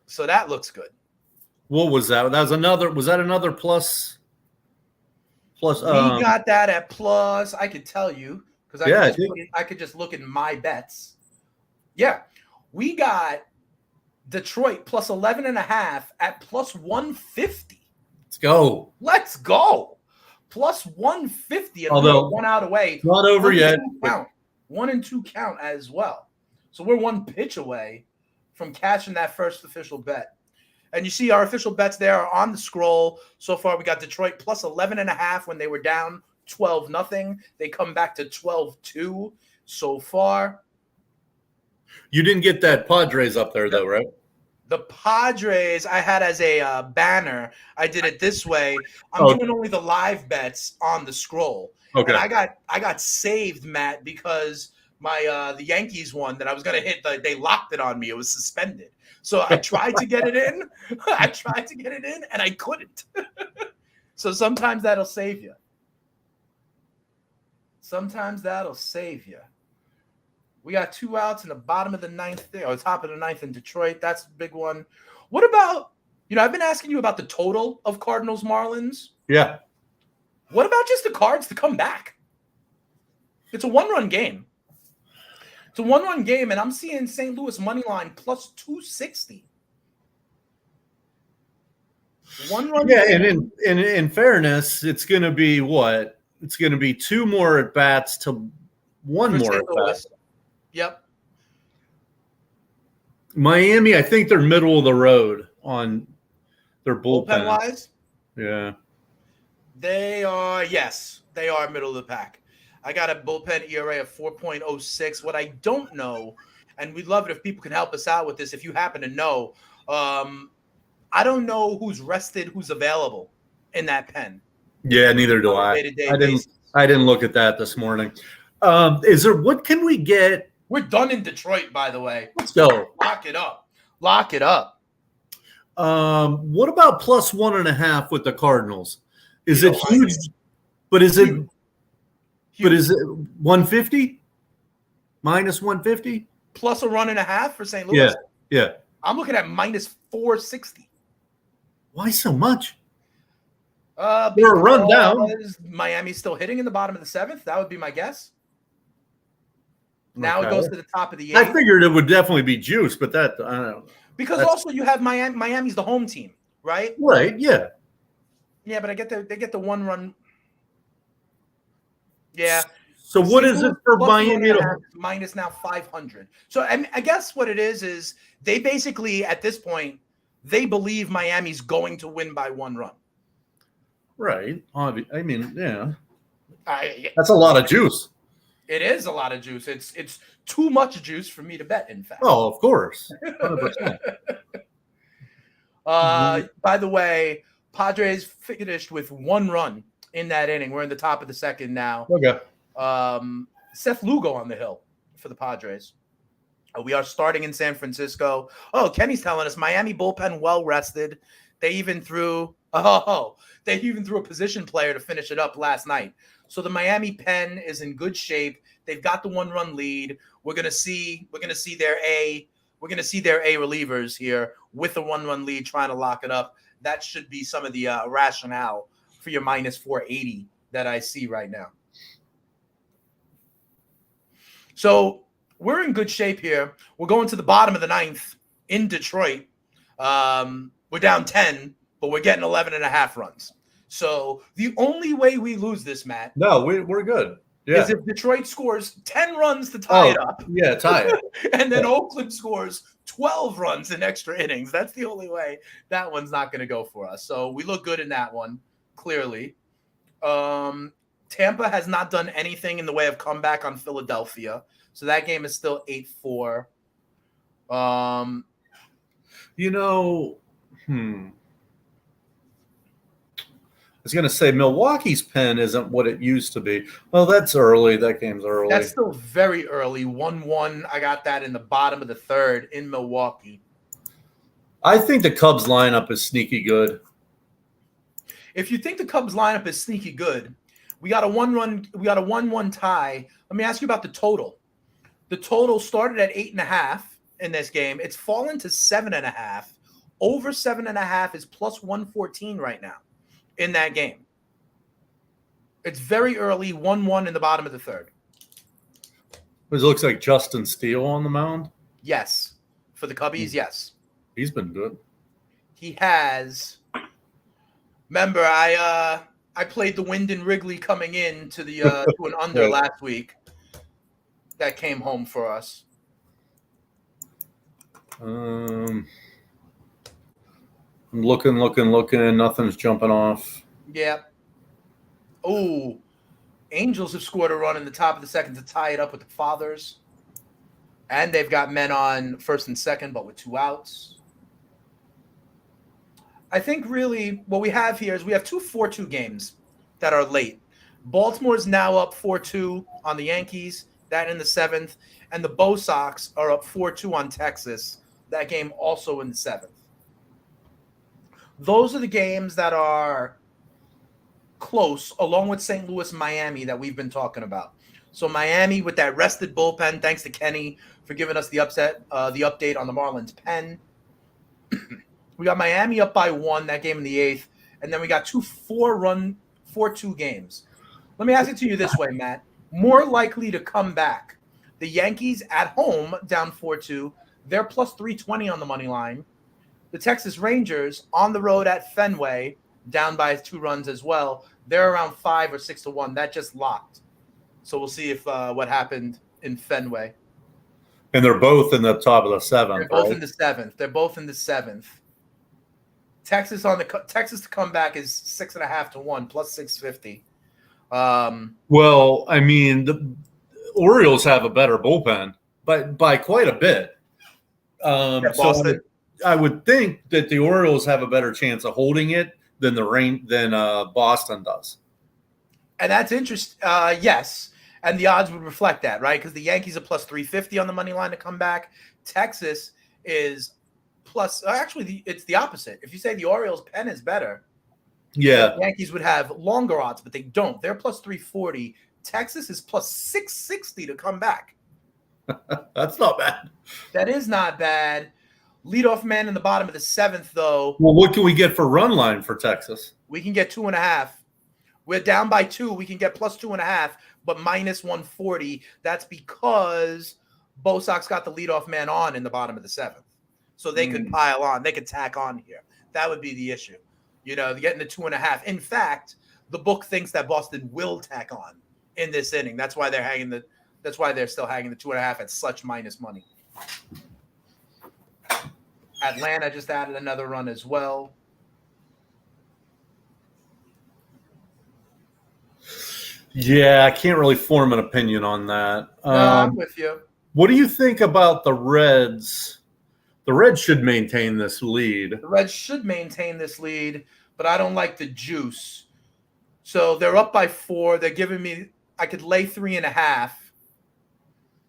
S1: So that looks good.
S2: What was that? Was that another plus? Plus,
S1: we got that at plus. I could tell you because I could just look at my bets. Yeah, we got Detroit plus 11.5 at plus 150. Let's go. Plus 150. And
S2: although
S1: 1 out away.
S2: Not over yet.
S1: 1 and 2 count as well. So we're 1 pitch away from cashing that first official bet. And you see our official bets there are on the scroll. So far, we got Detroit plus 11.5 when they were down 12-0. They come back to 12-2 so far.
S2: You didn't get that Padres up there, though, right?
S1: The Padres I had as a banner. I did it this way. I'm doing only the live bets on the scroll.
S2: Okay.
S1: And I got saved, Matt, because my the Yankees one that I was going to hit, they locked it on me. It was suspended. So I tried to get it in. And I couldn't. So sometimes that'll save you. We got 2 outs in the bottom of the 9th there, or top of the 9th in Detroit. That's a big one. What about, I've been asking you about the total of Cardinals Marlins.
S2: Yeah.
S1: What about just the Cards to come back? It's a 1-run game. It's a 1-run game, and I'm seeing St. Louis money line plus 260. 1-run game.
S2: And in fairness, it's going to be what? It's going to be 2 more at bats to 1 more at bats.
S1: Yep.
S2: Miami, I think they're middle of the road on their bullpen.
S1: Bullpen-wise?
S2: Yeah.
S1: They are middle of the pack. I got a bullpen ERA of 4.06. What I don't know, and we'd love it if people can help us out with this, if you happen to know, I don't know who's rested, who's available in that pen.
S2: Yeah, neither do I. I didn't look at that this morning. What can we get?
S1: We're done in Detroit, by the way.
S2: Let's go.
S1: Lock it up.
S2: What about plus 1.5 with the Cardinals? Is it huge? But is it? But is it 150? Minus 150?
S1: Plus a 1.5 for St. Louis?
S2: Yeah.
S1: I'm looking at minus 460.
S2: Why so much?
S1: They're
S2: a run down.
S1: Miami's still hitting in the bottom of the 7th. That would be my guess. Now it goes to the top of the 8th.
S2: I figured it would definitely be juice, but I don't know.
S1: Because also you have Miami. Miami's the home team, right?
S2: Right. Yeah.
S1: Yeah, but they get the 1-run. Yeah.
S2: So what is it for Miami?
S1: Minus now 500. So I guess what it is they basically at this point they believe Miami's going to win by 1 run.
S2: Right. I mean, yeah.
S1: I,
S2: That's a lot of juice.
S1: It is a lot of juice. It's too much juice for me to bet, in fact.
S2: Oh, of course. 100%.
S1: By the way, Padres finished with 1 run in that inning. We're in the top of the second now.
S2: Okay.
S1: Seth Lugo on the hill for the Padres. We are starting in San Francisco. Oh, Kenny's telling us Miami bullpen well rested. They even threw a position player to finish it up last night. So the Miami pen is in good shape. They've got the 1-run lead. We're gonna see their A relievers here with a 1-run lead trying to lock it up. That should be some of the rationale for your minus 480 that I see right now. So we're in good shape here. We're going to the bottom of the 9th in Detroit. We're down 10, but we're getting 11.5 runs. So the only way we lose this, Matt.
S2: No, we're good. Yeah.
S1: Is if Detroit scores 10 runs to tie it up.
S2: Yeah, tie it.
S1: And then Oakland scores 12 runs in extra innings. That's the only way that one's not going to go for us. So we look good in that one, clearly. Tampa has not done anything in the way of comeback on Philadelphia. So that game is still 8-4.
S2: I was going to say Milwaukee's pen isn't what it used to be. Well, that's early. That game's early.
S1: That's still very early. 1-1. I got that in the bottom of the 3rd in Milwaukee.
S2: I think the Cubs lineup is sneaky good.
S1: If you think the Cubs lineup is sneaky good, we got a 1-1 tie. Let me ask you about the total. The total started at 8.5 in this game. It's fallen to 7.5. Over 7.5 is plus 114 right now in that game. It's very early, 1-1 in the bottom of the 3rd.
S2: It looks like Justin Steele on the mound.
S1: Yes. For the Cubbies, yes.
S2: He's been good.
S1: He has. Remember, I played the wind in Wrigley coming in to the to an under last week. That came home for us.
S2: I'm looking. Nothing's jumping off.
S1: Yeah. Oh, Angels have scored a run in the top of the 2nd to tie it up with the Fathers. And they've got men on 1st and 2nd, but with 2 outs. I think really what we have here is we have 2 4-2 games that are late. Baltimore's now up 4-2 on the Yankees, that in the 7th. And the Bo Sox are up 4-2 on Texas, that game also in the 7th. Those are the games that are close, along with St. Louis, Miami, that we've been talking about. So Miami with that rested bullpen, thanks to Kenny for giving us the update on the Marlins pen. We got Miami up by 1, that game in the 8th, and then we got 2 4-2 games. Let me ask it to you this way, Matt. More likely to come back. The Yankees at home down 4-2. They're plus 320 on the money line. The Texas Rangers on the road at Fenway, down by 2 runs as well. They're around 5 or 6-1. That just locked. So we'll see if what happened in Fenway.
S2: And they're both in the top of the 7th.
S1: They're both in the 7th. They're both in the 7th. Texas to come back is 6.5 to 1 plus 650.
S2: Well, I mean, the Orioles have a better bullpen, but by quite a bit. So I would think that the Orioles have a better chance of holding it than Boston does.
S1: And that's interesting. Yes. And the odds would reflect that, right? Because the Yankees are plus 350 on the money line to come back. Texas is plus. Actually, it's the opposite. If you say the Orioles' pen is better,
S2: yeah,
S1: the Yankees would have longer odds, but they don't. They're plus 340. Texas is plus 660 to come back.
S2: That's not bad.
S1: That is not bad. Leadoff man in the bottom of the 7th, though.
S2: Well, what can we get for run line for Texas?
S1: We can get 2.5. We're down by 2. We can get plus 2.5, but minus 140. That's because Bo Sox got the leadoff man on in the bottom of the 7th. So they could pile on. They could tack on here. That would be the issue. Getting the 2.5. In fact, the book thinks that Boston will tack on in this inning. That's why they're still hanging the 2.5 at such minus money. Atlanta just added another run as well.
S2: Yeah, I can't really form an opinion on that.
S1: No, I'm with you.
S2: What do you think about the Reds? The Reds should maintain this lead.
S1: The Reds should maintain this lead, but I don't like the juice. So they're up by 4. They're giving me I could lay 3.5,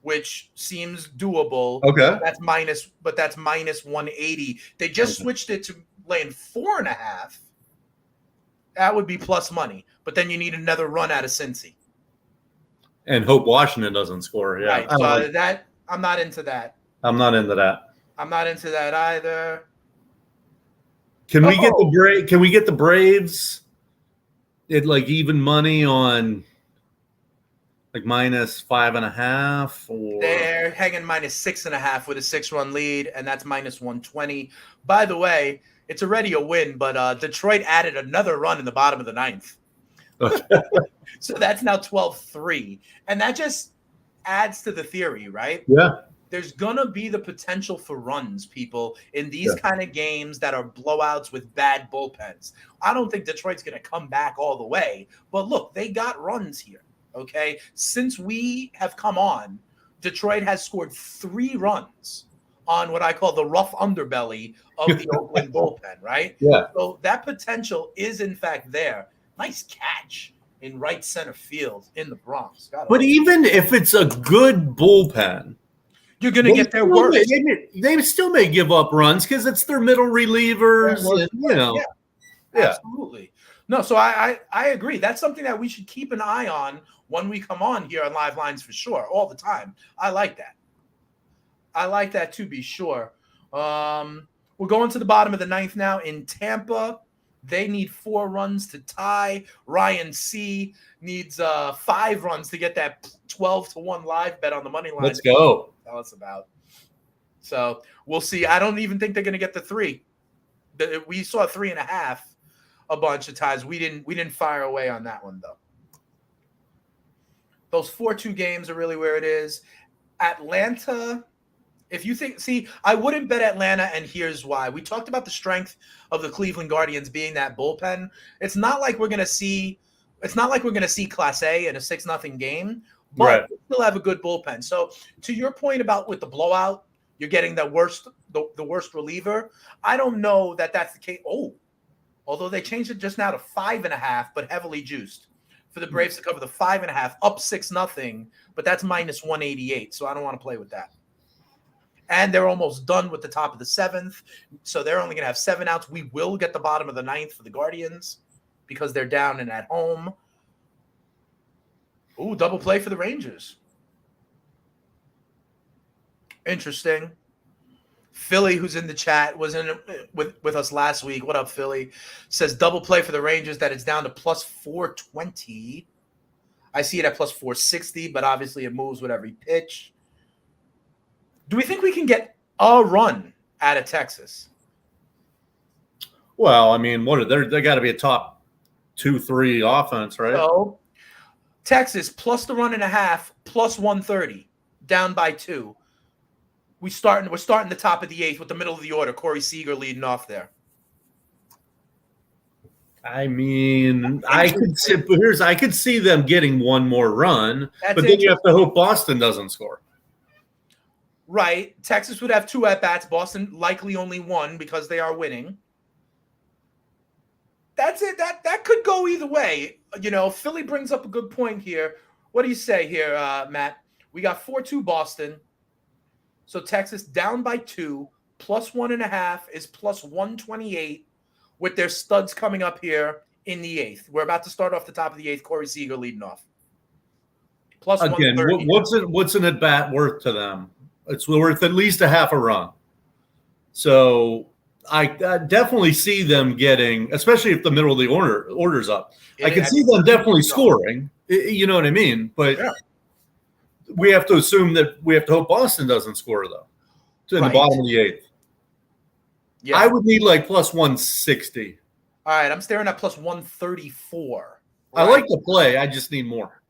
S1: which seems doable.
S2: Okay.
S1: That's minus 180. They just switched it to laying 4.5. That would be plus money. But then you need another run out of Cincy.
S2: And hope Washington doesn't score. Yeah.
S1: Right. So that I'm not into that.
S2: I'm not into that.
S1: I'm not into that either.
S2: Can we get the Braves at like even money on like minus 5.5? Or
S1: they're hanging minus 6.5 with a 6-run lead, and that's minus 120. By the way, it's already a win, but Detroit added another run in the bottom of the 9th. So that's now 12-3. And that just adds to the theory, right?
S2: Yeah.
S1: There's going to be the potential for runs, people, in these kind of games that are blowouts with bad bullpens. I don't think Detroit's going to come back all the way. But look, they got runs here, okay? Since we have come on, Detroit has scored 3 runs on what I call the rough underbelly of the Oakland bullpen, right?
S2: Yeah.
S1: So that potential is, in fact, there. Nice catch in right center field in the Bronx.
S2: But even if it's a good bullpen,
S1: you're going to get their worst.
S2: They still may give up runs because it's their middle relievers. And,
S1: Absolutely. No, so I agree. That's something that we should keep an eye on when we come on here on Live Lines for sure, all the time. I like that. I like that to be sure. We're going to the bottom of the 9th now in Tampa. They need 4 runs to tie. Ryan C. needs 5 runs to get that 12-1 live bet on the money line.
S2: Let's go.
S1: Tell us about. So we'll see. I don't even think they're going to get the 3. We saw 3.5 a bunch of times. We didn't fire away on that one though. Those 4-2 games are really where it is. Atlanta. If you think, I wouldn't bet Atlanta, and here's why. We talked about the strength of the Cleveland Guardians being that bullpen. It's not like we're going to see Class A in a 6-0 game, but we still have a good bullpen. So to your point about with the blowout, you're getting the worst reliever. I don't know that that's the case. Although they changed it just now to 5.5, but heavily juiced for the Braves to cover the 5.5, up 6-0, but that's minus 188. So I don't want to play with that. And they're almost done with the top of the 7th. So they're only going to have 7 outs. We will get the bottom of the 9th for the Guardians because they're down and at home. Ooh, double play for the Rangers. Interesting. Philly, who's in the chat, was in with us last week. What up, Philly? Says double play for the Rangers that it's down to plus 420. I see it at plus 460, but obviously it moves with every pitch. Do we think we can get a run out of Texas?
S2: Well, I mean, they got to be a top 2-3 offense, right?
S1: So Texas plus the 1.5, plus 130, down by 2. We're starting the top of the 8th with the middle of the order. Corey Seager leading off there.
S2: I mean, I could see them getting one more run, but then you have to hope Boston doesn't score.
S1: Right. Texas would have 2 at-bats. Boston likely only 1 because they are winning. That's it. That could go either way. You know, Philly brings up a good point here. What do you say here, Matt? We got 4-2 Boston. So Texas down by 2, plus 1.5 is plus 128 with their studs coming up here in the 8th. We're about to start off the top of the 8th. Corey Seager leading off. Plus
S2: again, what's an at-bat worth to them? It's worth at least a half a run. So I definitely see them getting, especially if the middle of the order's up. I can see them definitely scoring. You know what I mean? But we have to assume that we have to hope Boston doesn't score, though, in the bottom of the 8th. Yeah. I would need like plus 160.
S1: All right, I'm staring at plus 134.
S2: Right? I like the play. I just need more.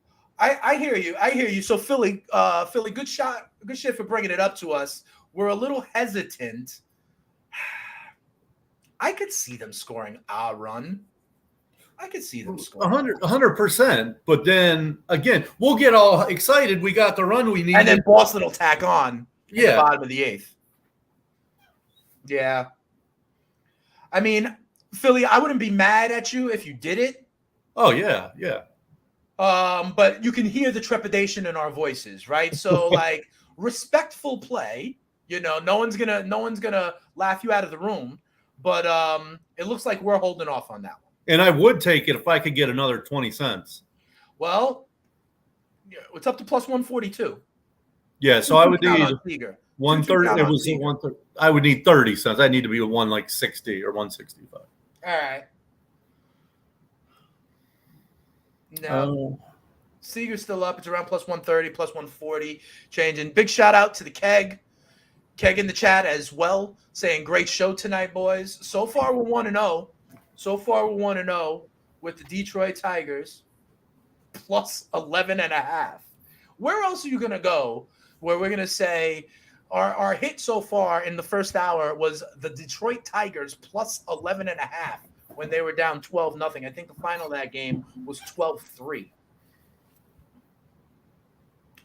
S1: I hear you. So Philly, good shit for bringing it up to us. We're a little hesitant. I could see them scoring a run. I could see them scoring
S2: 100%. But then again, we'll get all excited. We got the run we need,
S1: and then Boston will tack on in the bottom of the 8th. Yeah, I mean, Philly, I wouldn't be mad at you if you did it.
S2: Oh yeah, yeah.
S1: But you can hear the trepidation in our voices, right? So like respectful play, no one's gonna laugh you out of the room, but it looks like we're holding off on that one.
S2: And I would take it if I could get another 20 cents.
S1: Well, it's up to plus 142.
S2: Yeah, so I would need
S1: 130.
S2: It was 130. I would need 30 cents. I need to be 160 or 165.
S1: All right. No. Seager's still up. It's around plus 130, plus 140 changing. Big shout out to the Keg in the chat as well, saying great show tonight, boys. So far we're 1-0. So far we're 1-0 with the Detroit Tigers plus 11.5. Where else are you gonna go where we're gonna say our hit so far in the first hour was the Detroit Tigers plus 11.5 when they were down 12-0. I think the final of that game was 12-3.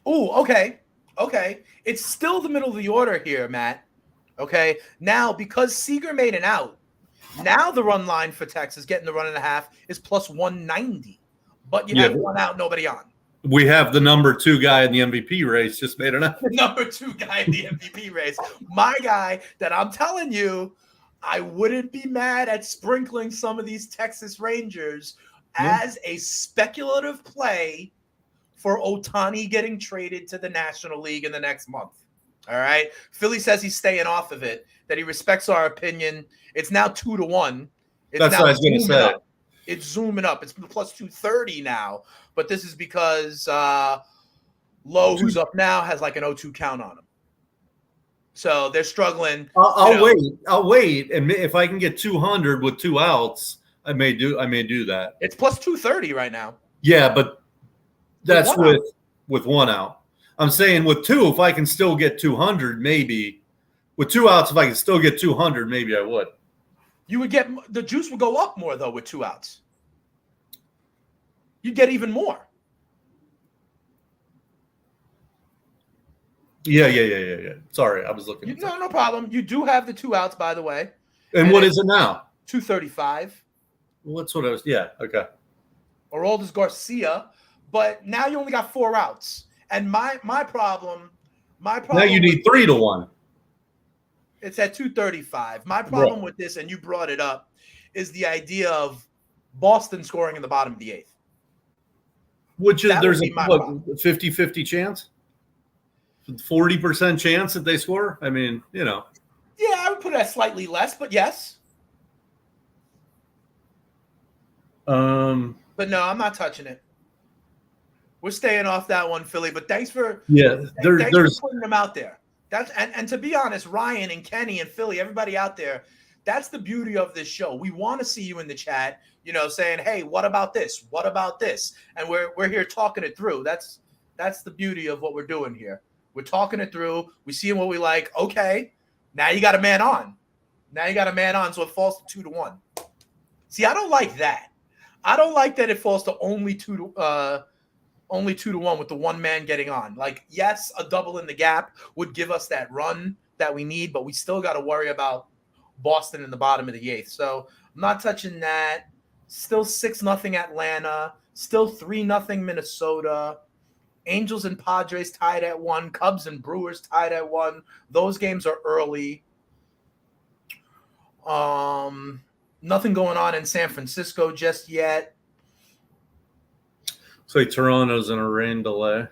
S1: Ooh, okay. It's still the middle of the order here, Matt. Okay. Now, because Seager made an out, now the run line for Texas getting the 1.5 is plus 190. But you have one out, nobody on.
S2: We have the number 2 guy in the MVP race just made an out.
S1: The number 2 guy in the MVP race. My guy that I'm telling you, I wouldn't be mad at sprinkling some of these Texas Rangers as a speculative play for Ohtani getting traded to the National League in the next month. All right. Philly says he's staying off of it, that he respects our opinion. It's now 2-1.
S2: That's what I was going to say.
S1: It's zooming up. It's plus 230 now. But this is because Lowe, who's up now, has like an 0-2 count on him. So they're struggling.
S2: I'll wait. And if I can get 200 with 2 outs, I may do that.
S1: It's plus 230 right now.
S2: Yeah, but that's with 1 out. I'm saying with 2, if I can still get 200, maybe. With 2 outs, if I can still get 200, maybe I would.
S1: You would get – the juice would go up more, though, with 2 outs. You'd get even more.
S2: Yeah. Sorry, I was looking.
S1: No problem. You do have the 2 outs, by the way.
S2: And what is it now?
S1: 235.
S2: Well, that's what I was – yeah, okay.
S1: Aroldis Garcia. But now you only got 4 outs. And my problem – now
S2: you need 3-1.
S1: It's at 235. My problem with this, and you brought it up, is the idea of Boston scoring in the bottom of the 8th.
S2: Which is there's a 50-50 chance? 40% chance that they score? I mean, Yeah,
S1: I would put it at slightly less, but yes. But no, I'm not touching it. We're staying off that one, Philly. But thanks for putting them out there. And to be honest, Ryan and Kenny and Philly, everybody out there, that's the beauty of this show. We want to see you in the chat, saying, "Hey, what about this? What about this?" And we're here talking it through. That's the beauty of what we're doing here. We're talking it through. We see what we like. Okay, now you got a man on. So it falls to 2-1. See, I don't like that. I don't like that it falls to only 2-1 with the one man getting on. Like, yes, a double in the gap would give us that run that we need, but we still got to worry about Boston in the bottom of the 8th. So I'm not touching that. Still 6-0 Atlanta. Still 3-0 Minnesota. Angels and Padres tied at 1. Cubs and Brewers tied at 1. Those games are early. Nothing going on in San Francisco just yet.
S2: So Toronto's in a rain delay.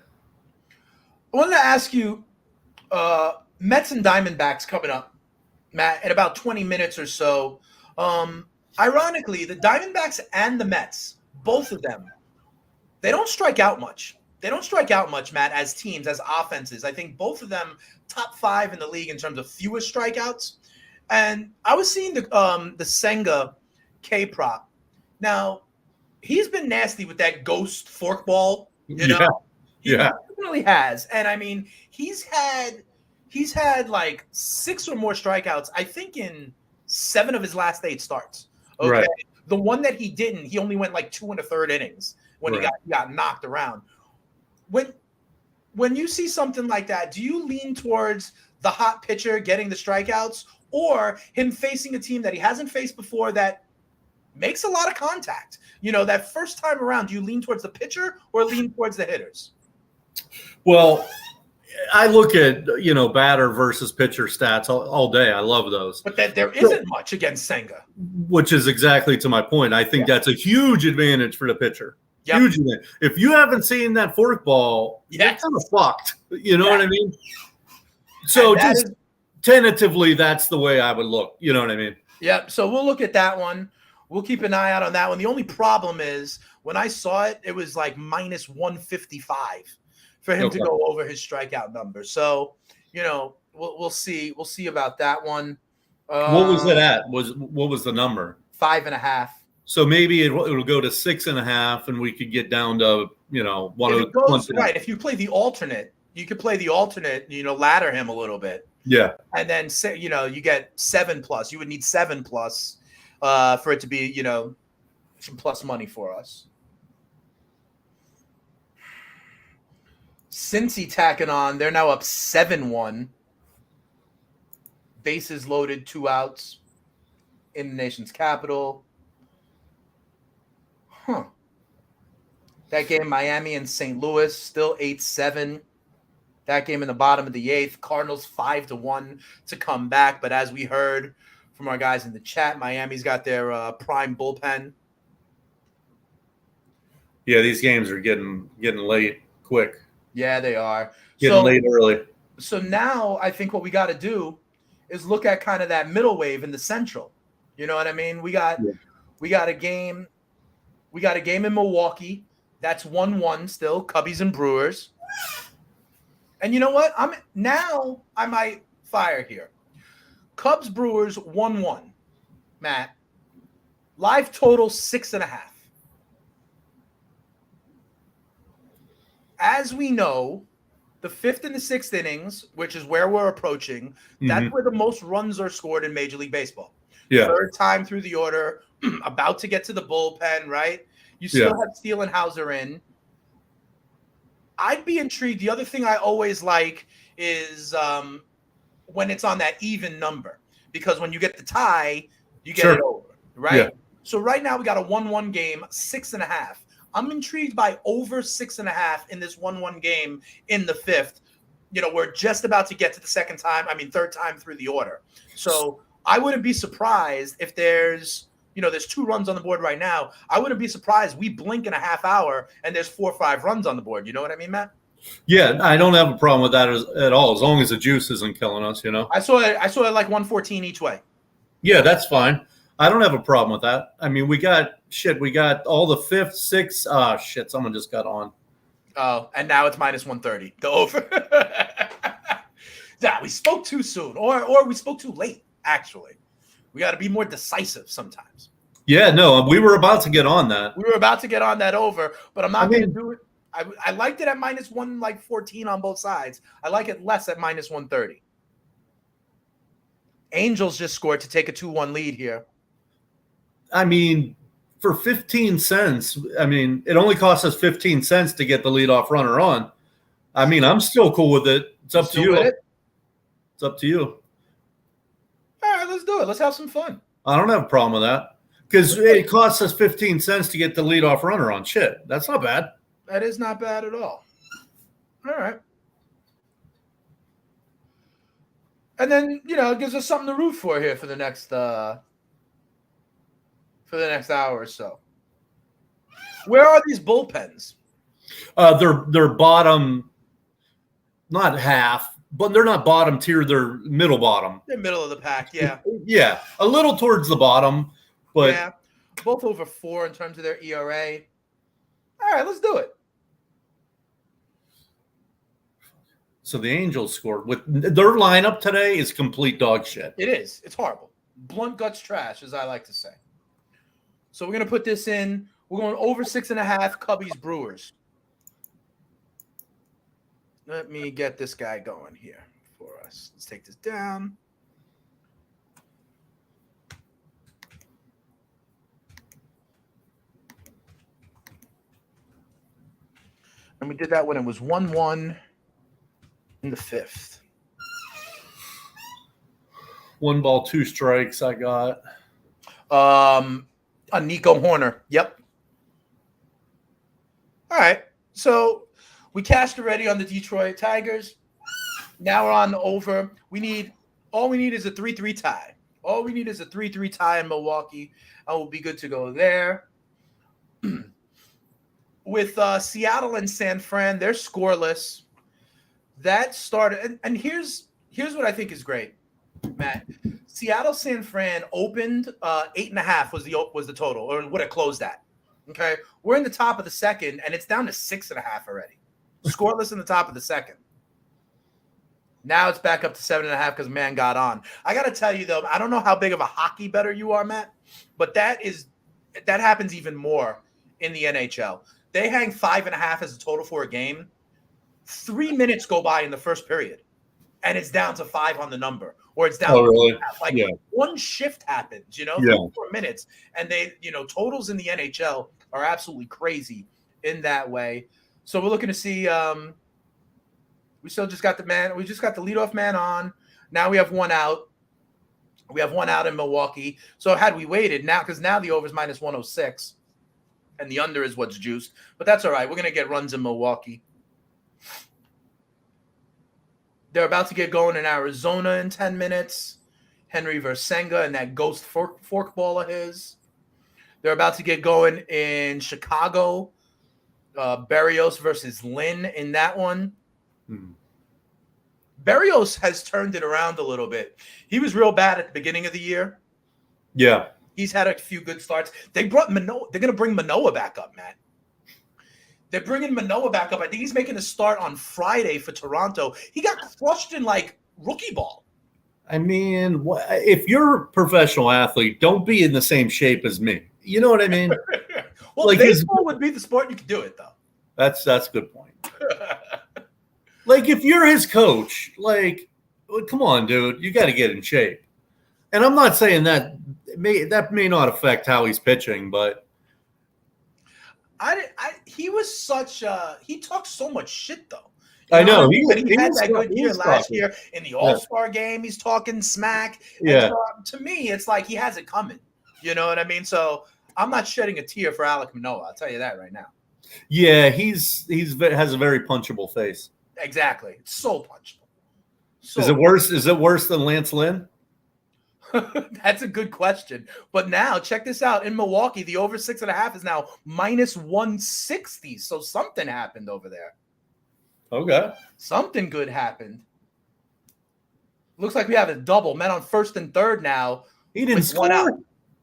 S1: I wanted to ask you, Mets and Diamondbacks coming up, Matt, in about 20 minutes or so. Ironically, the Diamondbacks and the Mets, both of them, they don't strike out much. Matt, as teams, as offenses. I think both of them top 5 in the league in terms of fewest strikeouts. And I was seeing the Senga K prop. Now, he's been nasty with that ghost forkball. He really has. And I mean, he's had like 6 or more strikeouts, I think, in 7 of his last 8 starts. Okay. Right. The one that he didn't, he only went like 2 1/3 innings when
S2: Right.
S1: he got knocked around. When you see something like that, do you lean towards the hot pitcher getting the strikeouts or him facing a team that he hasn't faced before that makes a lot of contact? That first time around, do you lean towards the pitcher or lean towards the hitters?
S2: Well, I look at, batter versus pitcher stats all day. I love those.
S1: But that there isn't much against Senga.
S2: Which is exactly to my point. I think that's a huge advantage for the pitcher.
S1: Yep.
S2: Huge advantage. If you haven't seen that forkball, you're kind of fucked. You know what I mean? So just tentatively, that's the way I would look. You know what I mean?
S1: Yep. So we'll look at that one. We'll keep an eye out on that one. The only problem is when I saw it, it was like minus 155 for him to go over his strikeout number. So, we'll see. We'll see about that one.
S2: What was it at? What was the number?
S1: 5.5.
S2: So maybe it'll go to 6.5, and we could get down to one.
S1: If it goes, right. If you play the alternate, you could play the alternate. Ladder him a little bit.
S2: Yeah.
S1: And then say you get 7+. You would need 7+ for it to be some plus money for us. Cincy tacking on. They're now up 7-1. Bases loaded, 2 outs in the nation's capital. That game, Miami and St. Louis, still 8-7. That game in the bottom of the 8th. Cardinals 5-1 to come back. But as we heard from our guys in the chat, Miami's got their prime bullpen.
S2: Yeah, these games are getting late quick.
S1: Yeah, they are.
S2: Getting late early.
S1: So now I think what we got to do is look at kind of that middle wave in the Central. You know what I mean? We got a game. We got a game in Milwaukee. That's 1-1 still, Cubbies and Brewers. And you know what? I might fire here. Cubs Brewers 1-1. Matt. Live total 6.5. As we know, the 5th and the 6th innings, which is where we're approaching, that's where the most runs are scored in Major League Baseball.
S2: Yeah.
S1: 3rd time through the order, about to get to the bullpen, right? You still have Steele and Hauser in. I'd be intrigued. The other thing I always like is when it's on that even number, because when you get the tie, you get it over, right? Yeah. So right now we got a 1-1 game, 6.5. I'm intrigued by over 6.5 in this 1-1 game in the 5th. We're just about to get to the 3rd time through the order. So I wouldn't be surprised if there's 2 runs on the board right now. I wouldn't be surprised we blink in a half hour and there's 4 or 5 runs on the board. You know what I mean, Matt?
S2: Yeah, I don't have a problem with that at all, as long as the juice isn't killing us,
S1: I saw it like 114 each way.
S2: Yeah, that's fine. I don't have a problem with that. I mean, we got all the 5th, 6th. Someone just got on.
S1: Oh, and now it's minus 130. The over. Yeah, we spoke too soon, or we spoke too late, actually. We got to be more decisive sometimes.
S2: Yeah, no, we were about to get on that.
S1: We were about to get on that over, but I'm not going to do it. I liked it at minus 114 on both sides. I like it less at minus 130. Angels just scored to take a 2-1 lead here.
S2: I mean, for 15 cents, it only costs us 15 cents to get the leadoff runner on. I'm still cool with it. It's up to you. It's up to you.
S1: All right, let's do it. Let's have some fun.
S2: I don't have a problem with that because it costs us 15 cents to get the leadoff runner on. Shit, that's not bad.
S1: That is not bad at all. All right. And then, it gives us something to root for here for the next hour or so. Where are these bullpens?
S2: They're bottom, not half, but they're not bottom tier. They're middle bottom.
S1: They're middle of the pack, yeah.
S2: Yeah, a little towards the bottom, but
S1: yeah, both over 4 in terms of their ERA. All right, let's do it.
S2: So the Angels scored. With their lineup today is complete dog shit.
S1: It is. It's horrible. Blunt guts trash, as I like to say. So we're going to put this in. We're going over 6.5 Cubbies Brewers. Let me get this guy going here for us. Let's take this down. And we did that when it was 1-1 in the 5th.
S2: 1 ball, 2 strikes. I got
S1: a Nico Horner. Yep. All right. So we cashed already on the Detroit Tigers. Now we're on the over. All we need is a 3-3 tie. All we need is a 3-3 tie in Milwaukee. And we'll be good to go there. With Seattle and San Fran, they're scoreless. That started, and here's what I think is great, Matt. Seattle San Fran opened 8.5 was the total, or what it closed at. Okay, we're in the top of the second, and it's down to 6.5 already. Scoreless in the top of the second. Now it's back up to 7.5 because man got on. I got to tell you though, I don't know how big of a hockey bettor you are, Matt, but that happens even more in the NHL. They hang 5.5 as a total for a game. 3 minutes go by in the first period, and it's down to 5 on the number, or it's down.
S2: Oh, really?
S1: One shift happens, 3 or 4 minutes, and they, totals in the NHL are absolutely crazy in that way. So we're looking to see. We still just got the man. We just got the leadoff man on. Now we have one out. We have one out in Milwaukee. So had we waited now, because now the over is minus 106. And the under is what's juiced. But that's all right. We're going to get runs in Milwaukee. They're about to get going in Arizona in 10 minutes. Henry versus Senga and that ghost forkball of his. They're about to get going in Chicago. Berrios versus Lynn in that one. Berrios has turned it around a little bit. He was real bad at the beginning of the year.
S2: Yeah.
S1: He's had a few good starts. They brought Manoah. They're going to bring Manoah back up, Matt. They're bringing Manoah back up. I think he's making a start on Friday for Toronto. He got crushed in like rookie ball.
S2: I mean, if you're a professional athlete, don't be in the same shape as me. You know what I mean?
S1: Well, like baseball would be the sport you could do it, though.
S2: That's a good point. Like, if you're his coach, like, come on, dude, you got to get in shape. And I'm not saying that may not affect how he's pitching, but
S1: he was such he talked so much shit though.
S2: I know
S1: he had that good year last year in the All-Star game. He's talking smack.
S2: Yeah.
S1: So, to me, it's like he has it coming. You know what I mean? So I'm not shedding a tear for Alek Manoah. I'll tell you that right now.
S2: Yeah, has a very punchable face.
S1: Exactly. It's so punchable.
S2: Is it worse? Is it worse than Lance Lynn?
S1: That's a good question. But now, check this out. In Milwaukee, the over 6.5 is now minus 160. So something happened over there.
S2: Okay.
S1: Something good happened. Looks like we have a double. Men on first and third now.
S2: He didn't score.
S1: One out.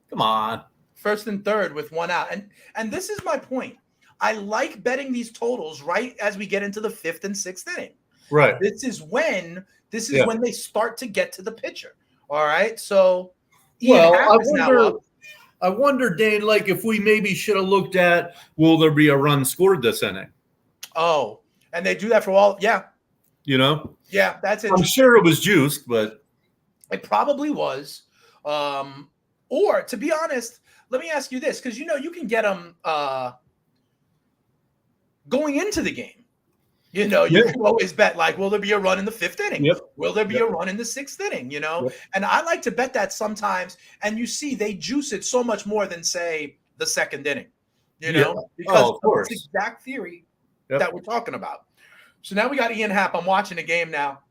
S2: Come on.
S1: First and third with one out. And this is my point. I like betting these totals right as we get into the 5th and 6th inning.
S2: Right.
S1: This is when they start to get to the pitcher. All right. So
S2: I wonder, Dane, like if we maybe should have looked at, will there be a run scored this inning?
S1: Oh, and they do that for all. Yeah.
S2: Yeah,
S1: that's it.
S2: I'm sure it was juiced, but
S1: it probably was. Or to be honest, let me ask you this, because you can get them going into the game. You can always bet, like, will there be a run in the 5th inning?
S2: Yep.
S1: Will there be a run in the 6th inning?
S2: Yep.
S1: And I like to bet that sometimes. And you see, they juice it so much more than, say, the 2nd inning. Because
S2: of course.
S1: It's the exact theory that we're talking about. So now we got Ian Happ. I'm watching the game now.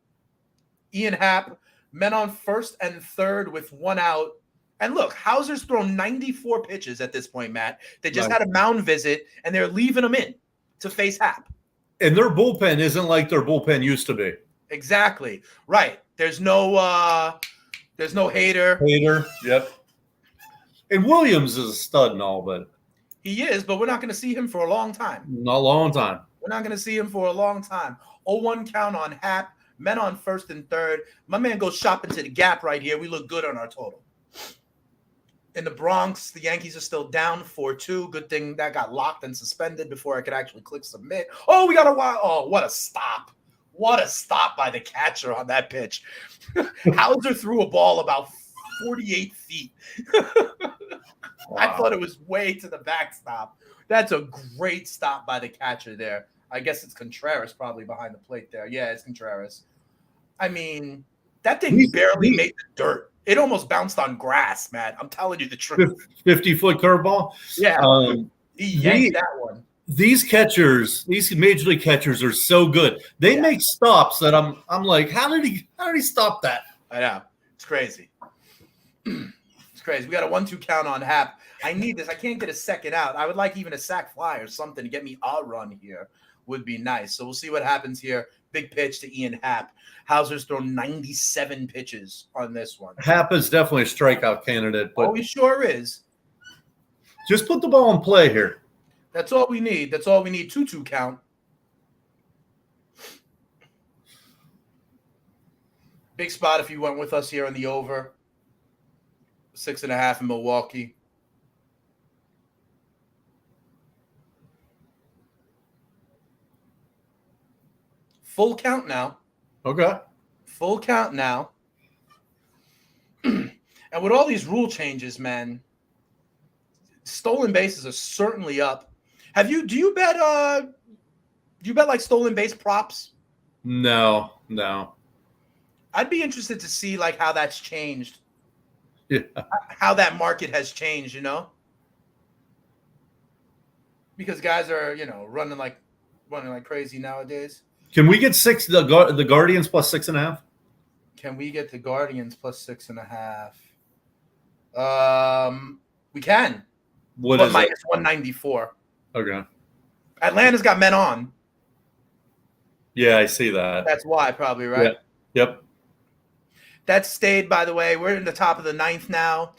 S1: Ian Happ, men on first and third with one out. And look, Hauser's thrown 94 pitches at this point, Matt. They just had a mound visit, and they're leaving them in to face Happ.
S2: And their bullpen isn't like their bullpen used to be.
S1: Exactly. Right. There's no Hader.
S2: Yep. And Williams is a stud and all, but
S1: he is, but we're not going to see him for a long time.
S2: Not a long time.
S1: We're not going to see him for a long time. 0-1 count on Happ. Men on first and third. My man goes shopping to the gap right here. We look good on our total. In the Bronx, the Yankees are still down 4-2. Good thing that got locked and suspended before I could actually click submit. Oh, we got a wild. Oh, what a stop. What a stop by the catcher on that pitch. Hauser threw a ball about 48 feet. Wow. I thought it was way to the backstop. That's a great stop by the catcher there. I guess it's Contreras probably behind the plate there. Yeah, it's Contreras. I mean, that thing barely made the dirt. It almost bounced on grass, man. I'm telling you the truth.
S2: 50-foot curveball.
S1: Yeah, he yanked that one.
S2: These catchers, these major league catchers, are so good. They make stops that I'm like, how did he stop that?
S1: I know, it's crazy. It's crazy. We got a 1-2 count on Hap. I need this. I can't get a second out. I would like even a sac fly or something to get me a run here. Would be nice. So we'll see what happens here. Big pitch to Ian Happ. Hauser's thrown 97 pitches on this one.
S2: Happ is definitely a strikeout candidate. But
S1: he sure is.
S2: Just put the ball in play here.
S1: That's all we need. That's all we need. 2-2 count. Big spot if you went with us here on the over. 6.5 in Milwaukee. Full count now.
S2: Okay.
S1: Full count now. And with all these rule changes, man, stolen bases are certainly up. Do you bet like stolen base props?
S2: No.
S1: I'd be interested to see like how that's changed.
S2: Yeah.
S1: How that market has changed, you know? Because guys are, running like crazy nowadays.
S2: Can we get the Guardians plus 6.5?
S1: Can we get the Guardians plus 6.5? We can.
S2: What is
S1: minus 194.
S2: Okay.
S1: Atlanta's got men on.
S2: Yeah, I see that.
S1: That's why, probably, right?
S2: Yeah. Yep.
S1: That stayed, by the way. We're in the top of the 9th now.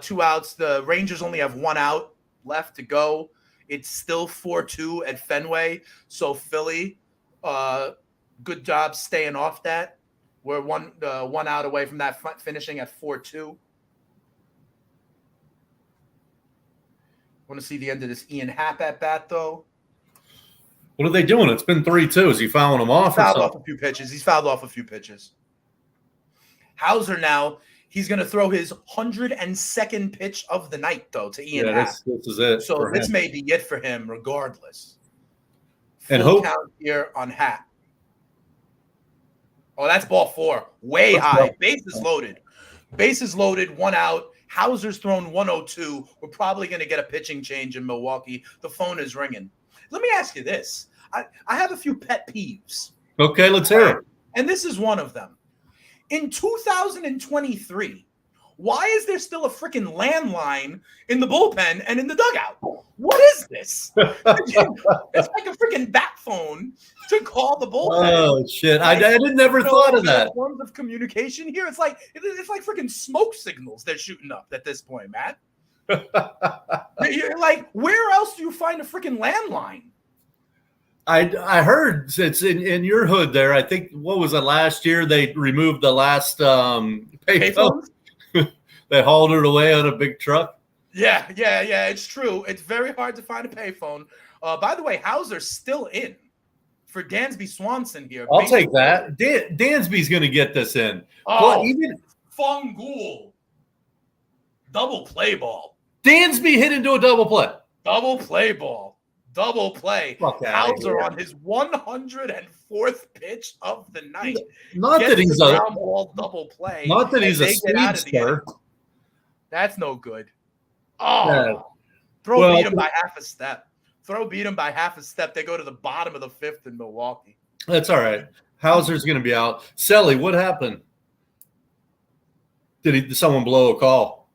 S1: 2 outs. The Rangers only have 1 out left to go. It's still 4-2 at Fenway. So Philly, good job staying off that. We're one out away from that finishing at 4-2. Want to see the end of this Ian Happ at bat, though.
S2: What are they doing? It's been 3-2. Is he fouling them off?
S1: He's fouled off a few pitches. Hauser now, he's going to throw his 102nd pitch of the night, though, to Ian Happ.
S2: This is it.
S1: So this may be it for him regardless.
S2: And
S1: Full count here on Happ. Oh, that's ball 4. Way high. Bases loaded. 1 out. Hauser's thrown 102. We're probably going to get a pitching change in Milwaukee. The phone is ringing. Let me ask you this. I have a few pet peeves.
S2: Okay, let's hear it.
S1: And this is one of them. In 2023, why is there still a freaking landline in the bullpen and in the dugout? What is this? It's like a freaking bat phone to call the bullpen.
S2: Oh shit! I never thought of that.
S1: Forms of communication here. It's like freaking smoke signals they're shooting up at this point, Matt. You're like, where else do you find a freaking landline?
S2: I heard it's in your hood there. I think what was it last year? They removed the last payphone. They hauled it away on a big truck.
S1: Yeah. It's true. It's very hard to find a payphone. By the way, Hauser's still in for Dansby Swanson here.
S2: I'll take that. Dansby's going to get this in.
S1: Oh, even Fungool. Double play ball.
S2: Dansby hit into a double play.
S1: Double play ball. Double play. Hauser on his 104th pitch of the night.
S2: Not that he's a
S1: ground ball double play.
S2: Not that he's a speedster.
S1: That's no good. Oh, yeah. Beat him by half a step. Beat him by half a step. They go to the bottom of the 5th in Milwaukee.
S2: That's all right. Hauser's going to be out. Selly, what happened? Did someone blow a call?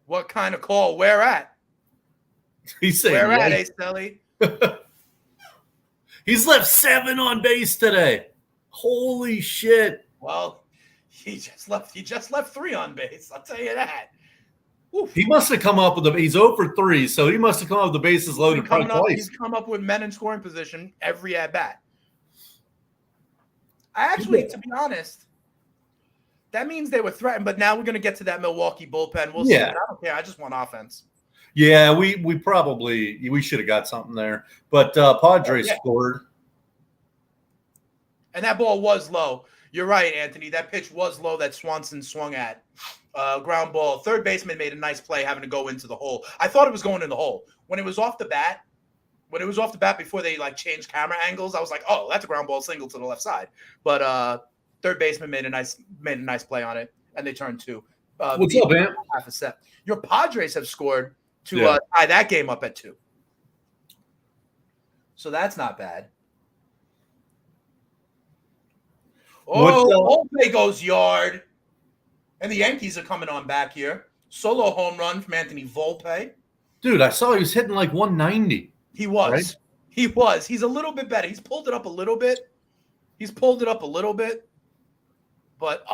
S1: What kind of call? Where at?
S2: He's saying,
S1: where at, Selly?
S2: He's left 7 on base today. Holy shit.
S1: Well, he just left 3 on base. I'll tell you that. Oof.
S2: He must have come up with he's 0 for 3, so he must have come up with the bases loaded twice.
S1: He's come up with men in scoring position every at bat. To be honest, that means they were threatened, but now we're going to get to that Milwaukee bullpen. We'll see. I don't care. I just want offense.
S2: Yeah, we should have got something there. But Padres scored.
S1: And that ball was low. You're right, Anthony. That pitch was low that Swanson swung at. Ground ball. Third baseman made a nice play having to go into the hole. I thought it was going in the hole. When it was off the bat, when it was off the bat before they like changed camera angles, I was like, oh, that's a ground ball single to the left side. But third baseman made a nice play on it, and they turned 2.
S2: What's up, man?
S1: Half a set. Your Padres have scored to
S2: Yeah.
S1: tie that game up at 2. So that's not bad. Oh, Volpe goes yard. And the Yankees are coming on back here. Solo home run from Anthony Volpe.
S2: Dude, I saw he was hitting like 190.
S1: He was.
S2: Right?
S1: He was. He's a little bit better. He's pulled it up a little bit. But,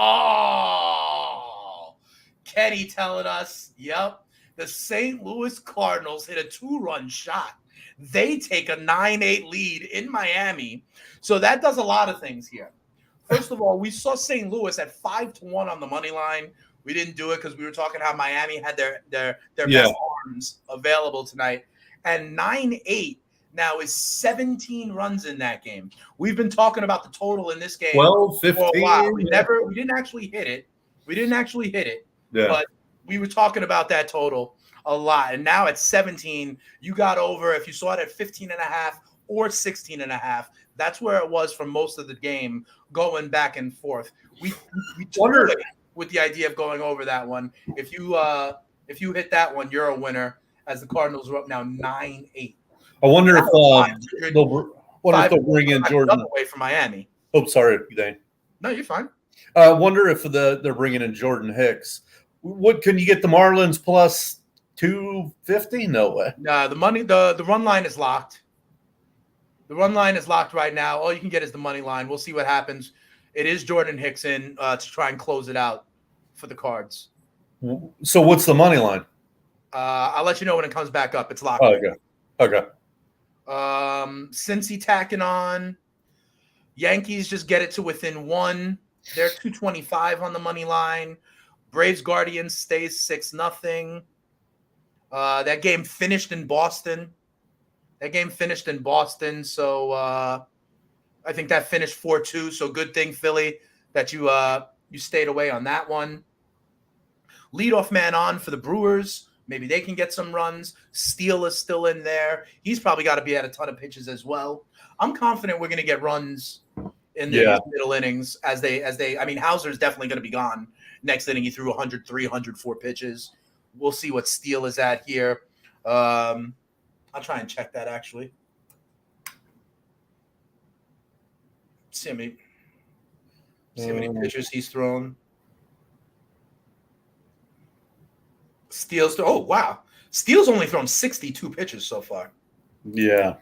S1: Kenny telling us, yep, the St. Louis Cardinals hit a 2-run shot. They take a 9-8 lead in Miami. So that does a lot of things here. First of all, we saw St. Louis at 5-1 on the money line. We didn't do it because we were talking how Miami had their best arms available tonight. And 9-8 now is 17 runs in that game. We've been talking about the total in this game
S2: 12, 15.
S1: for a while. We didn't actually hit it.
S2: Yeah.
S1: But we were talking about that total a lot. And now at 17, you got over, if you saw it at 15.5 or 16.5, that's where it was for most of the game, going back and forth. We toyed with the idea of going over that one. If you hit that one, you're a winner, as the Cardinals are up now 9-8.
S2: I wonder if they'll bring in Jordan
S1: away from Miami.
S2: Oh, sorry, Dane.
S1: No, you're fine.
S2: I wonder if they're bringing in Jordan Hicks. What can you get the Marlins plus 250? No way.
S1: No, the run line is locked. The run line is locked right now. All you can get is the money line. We'll see what happens. It is Jordan Hicks in to try and close it out for the Cards.
S2: So what's the money line?
S1: I'll let you know when it comes back up. It's locked.
S2: Oh, okay.
S1: Cincy tacking on. Yankees just get it to within 1. They're 225 on the money line. Braves Guardians stays 6-0. That game finished in Boston. So I think that finished 4-2. So good thing, Philly, that you stayed away on that one. Leadoff man on for the Brewers. Maybe they can get some runs. Steele is still in there. He's probably got to be at a ton of pitches as well. I'm confident we're going to get runs in the middle innings as they. I mean, Hauser's definitely going to be gone next inning. He threw 103, 104 pitches. We'll see what Steele is at here. I'll try and check that actually. See how many pitches he's thrown. Steele's wow. Steele's only thrown 62 pitches so far.
S2: Yeah.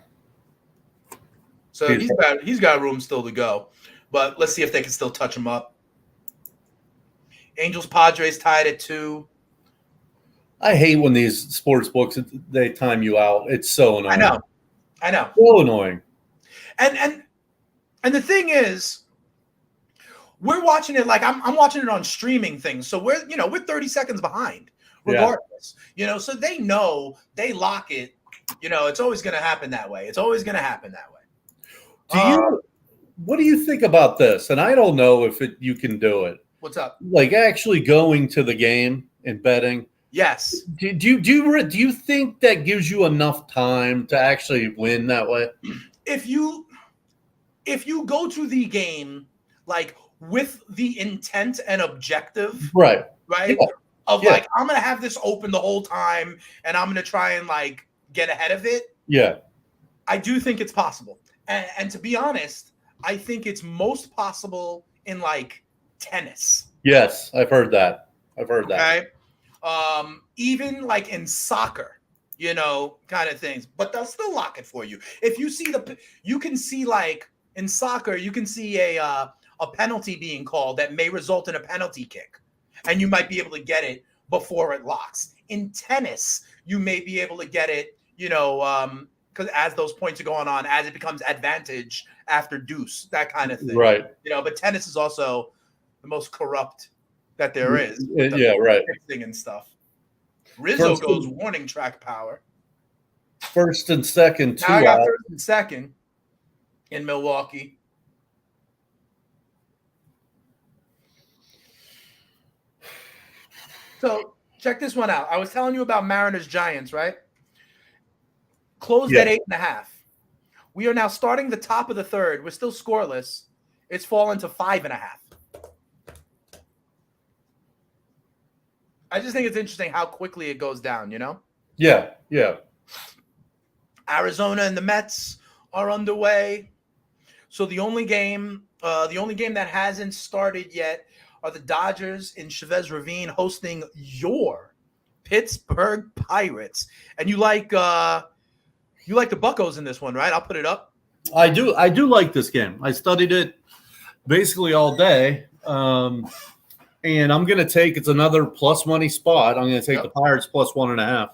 S1: So he's got room still to go. But let's see if they can still touch him up. Angels Padres tied at 2.
S2: I hate when these sports books they time you out. It's so annoying.
S1: I know.
S2: So annoying.
S1: And the thing is, we're watching it like I'm watching it on streaming things. So we're 30 seconds behind regardless. So they know, they lock it. It's always going to happen that way.
S2: What do you think about this? And I don't know if you can do it.
S1: What's up?
S2: Like actually going to the game and betting.
S1: Yes.
S2: Do you think that gives you enough time to actually win that way?
S1: If you go to the game like with the intent and objective,
S2: right?
S1: Yeah. Like, I'm gonna have this open the whole time and I'm gonna try and like get ahead of it.
S2: Yeah. I
S1: do think it's possible. And to be honest, I think it's most possible in like tennis.
S2: Yes, I've heard that. Okay.
S1: Even like in soccer, kind of things, but they'll still lock it for you. If you see you can see like in soccer, you can see a penalty being called that may result in a penalty kick, and you might be able to get it before it locks. In tennis, you may be able to get it, because as those points are going on, as it becomes advantage after deuce, that kind of thing.
S2: Right.
S1: But tennis is also the most corrupt that there is.
S2: Right.
S1: Thing and stuff. Rizzo goes warning track power.
S2: First and second, 2
S1: now I got
S2: out.
S1: First and second in Milwaukee. So check this one out. I was telling you about Mariners Giants, right? Closed at 8.5. We are now starting the top of the third. We're still scoreless. It's fallen to 5.5. I just think it's interesting how quickly it goes down, you know?
S2: Yeah.
S1: Arizona and the Mets are underway. So the only game that hasn't started yet are the Dodgers in Chavez Ravine hosting your Pittsburgh Pirates. And you like the Buccos in this one, right? I'll put it up.
S2: I do like this game. I studied it basically all day. And I'm going to take, it's another plus money spot. I'm going to take the Pirates plus 1.5.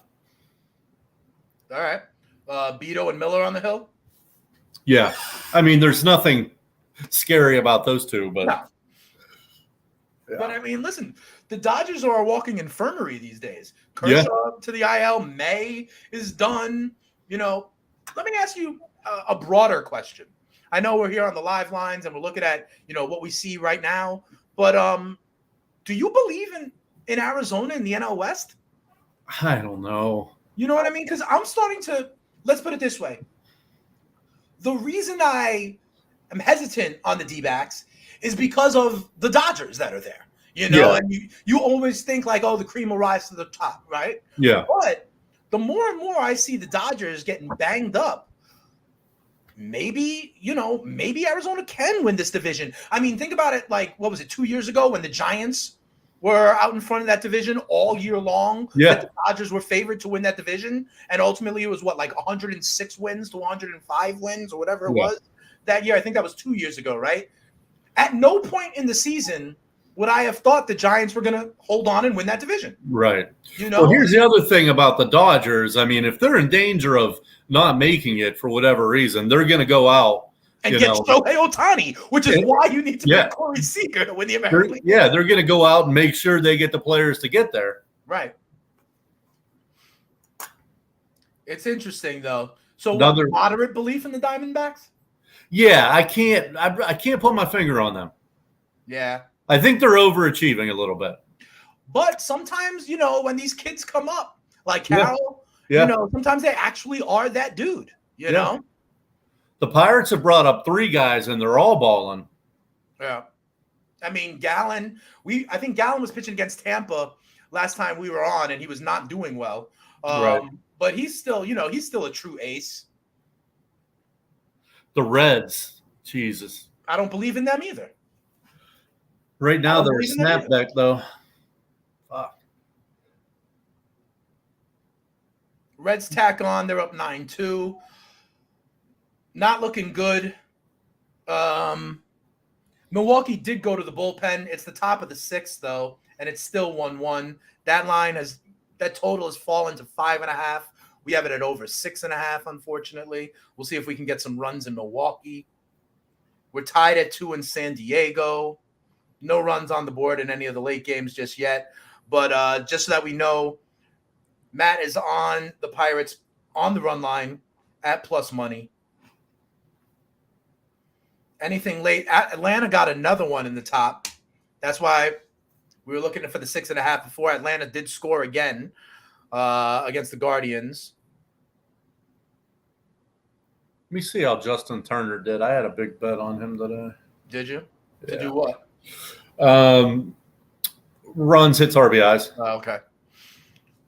S1: All right. Beto and Miller on the hill?
S2: Yeah. I mean, there's nothing scary about those two, but.
S1: No.
S2: Yeah.
S1: But, I mean, listen, the Dodgers are a walking infirmary these days. Kershaw to the IL. May is done. You know, let me ask you a broader question. I know we're here on the live lines and we're looking at, you know, what we see right now. But do you believe in Arizona in the NL West?
S2: I don't know.
S1: You know what I mean? Because I'm starting to, let's put it this way. The reason I am hesitant on the D-backs is because of the Dodgers that are there. You know, and you always think like, oh, the cream will rise to the top, right?
S2: Yeah.
S1: But the more and more I see the Dodgers getting banged up, maybe Arizona can win this division. I mean, think about it. Like, what was it, 2 years ago when the Giants were out in front of that division all year long?
S2: Yeah.
S1: The Dodgers were favored to win that division. And ultimately it was like 106 wins to 105 wins or whatever it was that year. I think that was 2 years ago, right? At no point in the season would I have thought the Giants were going to hold on and win that division.
S2: Right.
S1: You know,
S2: well, here's the other thing about the Dodgers. I mean, if they're in danger of not making it for whatever reason, they're going to go out
S1: and get Shohei Ohtani, which is why you need to get Corey Seager to win the American League.
S2: Yeah, they're going to go out and make sure they get the players to get there.
S1: Right. It's interesting, though. So, moderate belief in the Diamondbacks?
S2: Yeah, I can't put my finger on them.
S1: Yeah.
S2: I think they're overachieving a little bit.
S1: But sometimes, you know, when these kids come up, like Carroll, you know, sometimes they actually are that dude, you know?
S2: The Pirates have brought up 3 guys, and they're all balling.
S1: Yeah. I mean, Gallen, I think Gallen was pitching against Tampa last time we were on, and he was not doing well.
S2: Right.
S1: But he's still, you know, he's still a true ace.
S2: The Reds, Jesus.
S1: I don't believe in them either.
S2: Right now, they're a snapback, though. Fuck.
S1: Reds tack on. They're up 9-2. Not looking good. Milwaukee did go to the bullpen. It's the top of the 6th, though, and it's still 1-1. That total has fallen to 5.5. We have it at over 6.5, unfortunately. We'll see if we can get some runs in Milwaukee. We're tied at 2 in San Diego. No runs on the board in any of the late games just yet. But just so that we know, Matt is on the Pirates on the run line at plus money. Anything late? Atlanta got another one in the top. That's why we were looking for the 6.5 before. Atlanta did score again against the Guardians.
S2: Let me see how Justin Turner did. I had a big bet on him today.
S1: Did you? To do what?
S2: Runs, hits, RBIs.
S1: Oh, okay.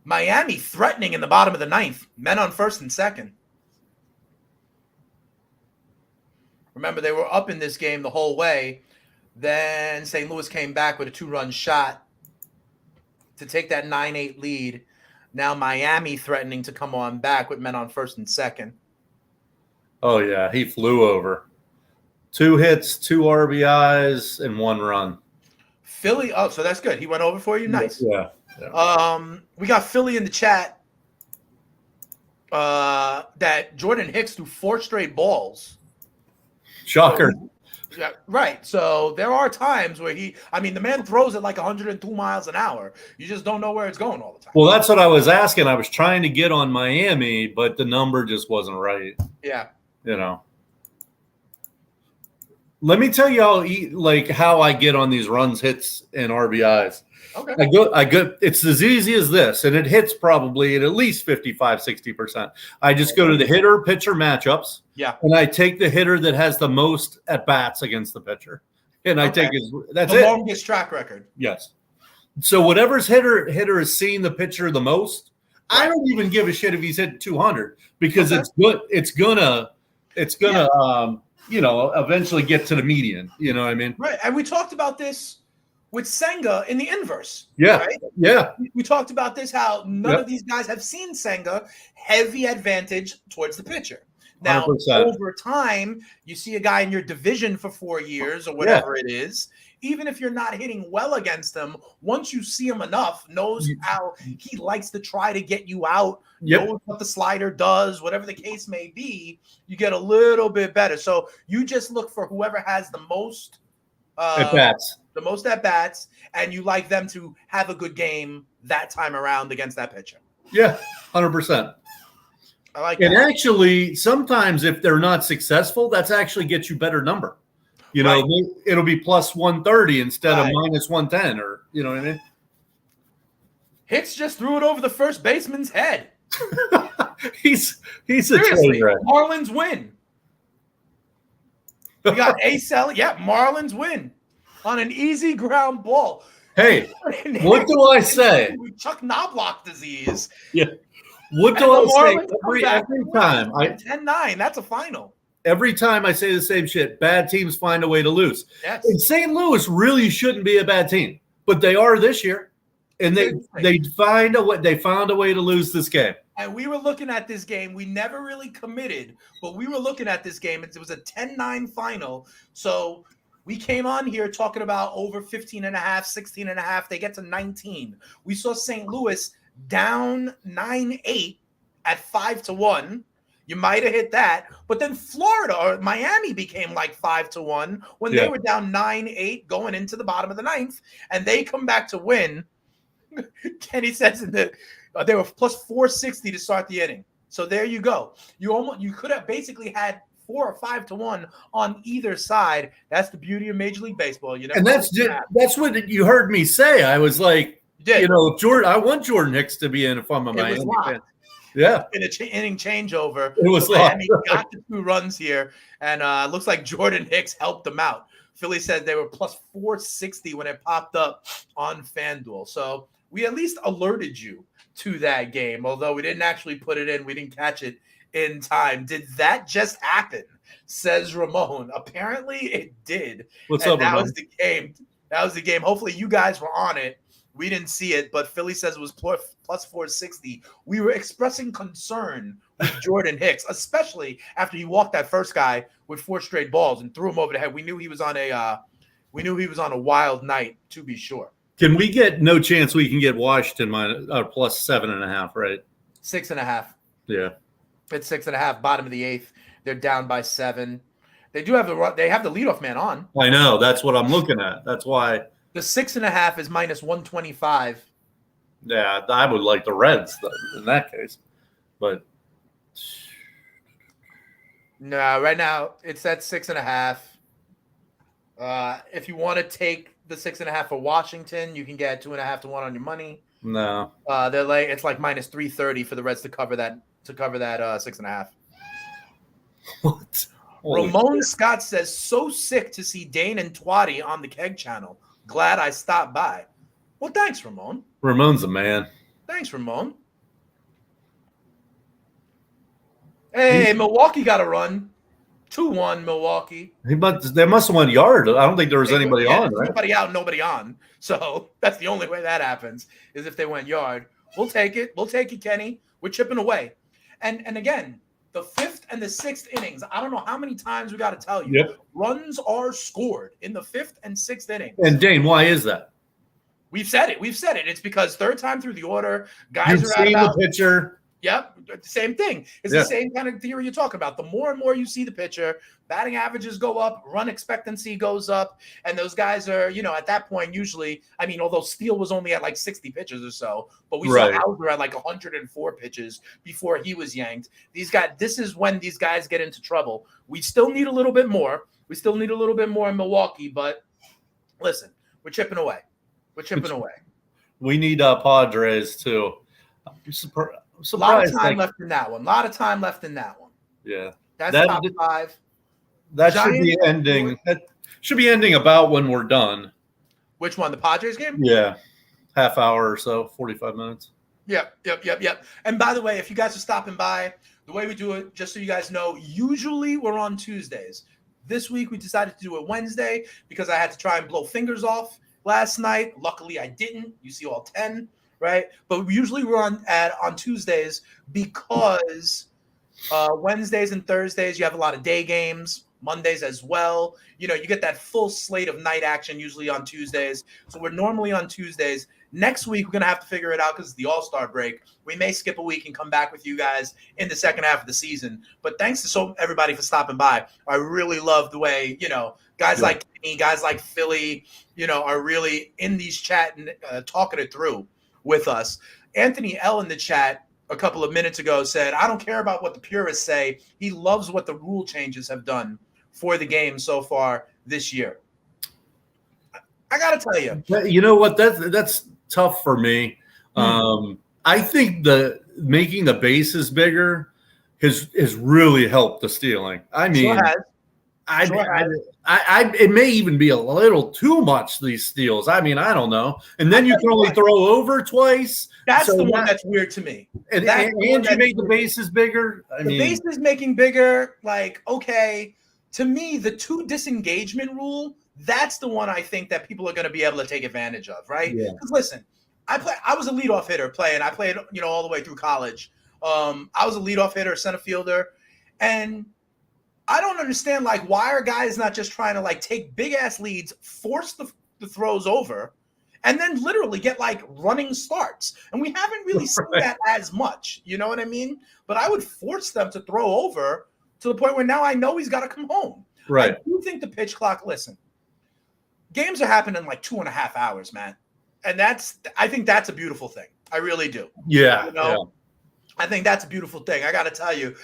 S1: Miami threatening in the bottom of the 9th. Men on 1st and 2nd. Remember, they were up in this game the whole way. Then St. Louis came back with a 2-run shot to take that 9-8 lead. Now Miami threatening to come on back with men on 1st and 2nd.
S2: Oh, yeah. He flew over. 2 hits, 2 RBIs, and 1 run.
S1: Philly. Oh, so that's good. He went over for you? Nice.
S2: Yeah.
S1: We got Philly in the chat that Jordan Hicks threw 4 straight balls.
S2: Shocker.
S1: Yeah, right. So there are times where the man throws at like 102 miles an hour. You just don't know where it's going all the time.
S2: Well, that's what I was asking. I was trying to get on Miami, but the number just wasn't right.
S1: Yeah.
S2: You know. Let me tell you how I get on these runs, hits, and RBIs.
S1: Okay.
S2: I go. It's as easy as this, and it hits probably at least 55, 60%. I just go to the hitter pitcher matchups.
S1: Yeah.
S2: And I take the hitter that has the most at bats against the pitcher, and I take that's
S1: the
S2: it.
S1: longest track record.
S2: Yes. So whatever's hitter is seeing the pitcher the most. Right. I don't even give a shit if he's hit 200 because it's good. It's gonna eventually get to the median. You know what I mean?
S1: Right. And we talked about this with Senga in the inverse.
S2: Yeah.
S1: Right?
S2: Yeah.
S1: We talked about this, how none of these guys have seen Senga. Heavy advantage towards the pitcher. Now,
S2: 100%.
S1: over time, you see a guy in your division for 4 years or whatever it is. Even if you're not hitting well against him, once you see him enough, knows how he likes to try to get you out, knows what the slider does, whatever the case may be, you get a little bit better. So you just look for whoever has the most
S2: at-bats.
S1: The most at-bats, and you like them to have a good game that time around against that pitcher.
S2: Yeah, 100%.
S1: I like
S2: that. And actually, sometimes if they're not successful, that's actually gets you better number. You know, it'll be plus 130 instead of minus 110, or you know what I mean?
S1: Hicks just threw it over the first baseman's head.
S2: he's
S1: seriously, a Marlins win. We got Acel. Yeah, Marlins win on an easy ground ball.
S2: Hey, what do I say?
S1: Chuck Knobloch disease.
S2: Yeah. What do I say every time?
S1: 10-9. That's a final.
S2: Every time I say the same shit, bad teams find a way to lose.
S1: Yes.
S2: And St. Louis really shouldn't be a bad team, but they are this year. And they found a way to lose this game.
S1: And we were looking at this game. We never really committed, but we were looking at this game. It was a 10-9 final. So we came on here talking about over 15.5, 16.5. They get to 19. We saw St. Louis down 9-8 at 5-1. You might have hit that, but then Florida or Miami became like 5-1 when they were down 9-8 going into the bottom of the ninth, and they come back to win. Kenny says they were plus 460 to start the inning. So there you go. You could have basically had 4 or 5-1 on either side. That's the beauty of Major League Baseball. You know,
S2: and that's what you heard me say. I was like, I want Jordan Hicks to be in if I'm a Miami fan. Yeah,
S1: in an inning changeover,
S2: it was
S1: Miami got the 2 runs here, and looks like Jordan Hicks helped them out. Philly said they were plus 460 when it popped up on FanDuel. So we at least alerted you to that game, although we didn't actually put it in. We didn't catch it in time. Did that just happen? Says Ramon. Apparently it did.
S2: What's up,
S1: Ramon?
S2: Was
S1: the game. That was the game. Hopefully you guys were on it. We didn't see it, but Philly says it was plus 460. We were expressing concern with Jordan Hicks, especially after he walked that first guy with 4 straight balls and threw him over the head. We knew he was on a wild night, to be sure.
S2: Can we get no chance we can get Washington plus 7.5, right?
S1: 6.5.
S2: Yeah.
S1: It's 6.5, bottom of the 8th. They're down by 7. They do have the leadoff man on.
S2: I know. That's what I'm looking at. That's why.
S1: The 6.5 is minus 125.
S2: Yeah, I would like the Reds in that case. But
S1: no, right now it's at 6.5. If you want to take the 6.5 for Washington, you can get 2.5 to 1 on your money.
S2: No,
S1: it's like minus 330 for the Reds to cover that 6.5.
S2: What?
S1: Ramon Scott says, so sick to see Dane and Twatty on the Keg channel. Glad I stopped by. Well, thanks, Ramon.
S2: Ramon's a man.
S1: Thanks, Ramon. Hey, Milwaukee got a run. 2-1 Milwaukee.
S2: They must have went yard. I don't think there was anybody on, right?
S1: Nobody out, nobody on. So that's the only way that happens is if they went yard. We'll take it. We'll take it, Kenny. We're chipping away. And again, the 5th and the 6th innings, I don't know how many times we got to tell you, runs are scored in the 5th and 6th innings.
S2: And Dane, why is that?
S1: We've said it. It's because third time through the order, guys
S2: You've
S1: are
S2: seen the pitcher.
S1: Yep, same thing. It's the same kind of theory you're talking about. The more and more you see the pitcher, batting averages go up, run expectancy goes up, and those guys are, at that point usually, I mean, although Steele was only at like 60 pitches or so, but we saw Hauser at like 104 pitches before he was yanked. This is when these guys get into trouble. We still need a little bit more. We still need a little bit more in Milwaukee, but listen, we're chipping away.
S2: We need Padres too.
S1: A lot of time left in that one.
S2: Yeah.
S1: That's top 5.
S2: That should be ending. That should be ending about when we're done.
S1: Which one? The Padres game?
S2: Yeah. Half hour or so, 45 minutes.
S1: Yep. And by the way, if you guys are stopping by, the way we do it, just so you guys know, usually we're on Tuesdays. This week we decided to do it Wednesday because I had to try and blow fingers off last night. Luckily I didn't. You see all 10. Right, but usually we're on Tuesdays because Wednesdays and Thursdays you have a lot of day games. Mondays as well. You get that full slate of night action usually on Tuesdays. So we're normally on Tuesdays. Next week we're gonna have to figure it out because it's the All-Star break. We may skip a week and come back with you guys in the second half of the season. But thanks to everybody for stopping by. I really love the way guys like me, guys like Philly, are really in these chat and talking it through with us. Anthony L in the chat a couple of minutes ago said, I don't care about what the purists say. He loves what the rule changes have done for the game so far this year. I got to tell you.
S2: You know what? That's tough for me. I think making the bases bigger has really helped the stealing. I mean, it may even be a little too much, these steals. I mean, I don't know. And then you can only throw over twice.
S1: That's the one that's weird to me.
S2: And you made the bases bigger.
S1: The bases making bigger, okay. To me, the 2 disengagement rule, that's the one I think that people are going to be able to take advantage of, right? Because listen, I was a leadoff hitter playing. I played, all the way through college. I was a leadoff hitter, center fielder, and I don't understand, why are guys not just trying to, take big-ass leads, force the throws over, and then literally get, running starts? And we haven't really seen that as much, you know what I mean? But I would force them to throw over to the point where now I know he's got to come home.
S2: Right.
S1: I do think the pitch clock, listen, games are happening in 2.5 hours, man. And I think that's a beautiful thing. I really do.
S2: Yeah.
S1: I think that's a beautiful thing. I got to tell you,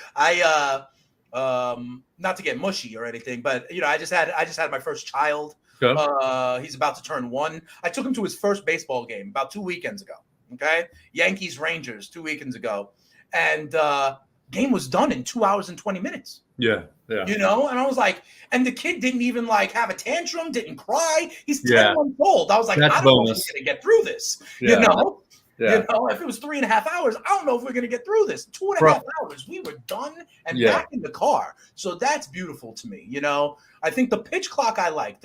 S1: not to get mushy or anything, but I just had my first child. Okay. He's about to turn 1. I took him to his first baseball game about 2 weekends ago. Okay, Yankees Rangers 2 weekends ago, and game was done in 2 hours and 20 minutes.
S2: Yeah.
S1: And I was like, and the kid didn't even have a tantrum, didn't cry. He's 10 months old. I was like, I don't know if we're gonna get through this. Yeah. If it was 3.5 hours, I don't know if we're going to get through this. 2.5 hours, we were done and back in the car. So that's beautiful to me. I think the pitch clock I like.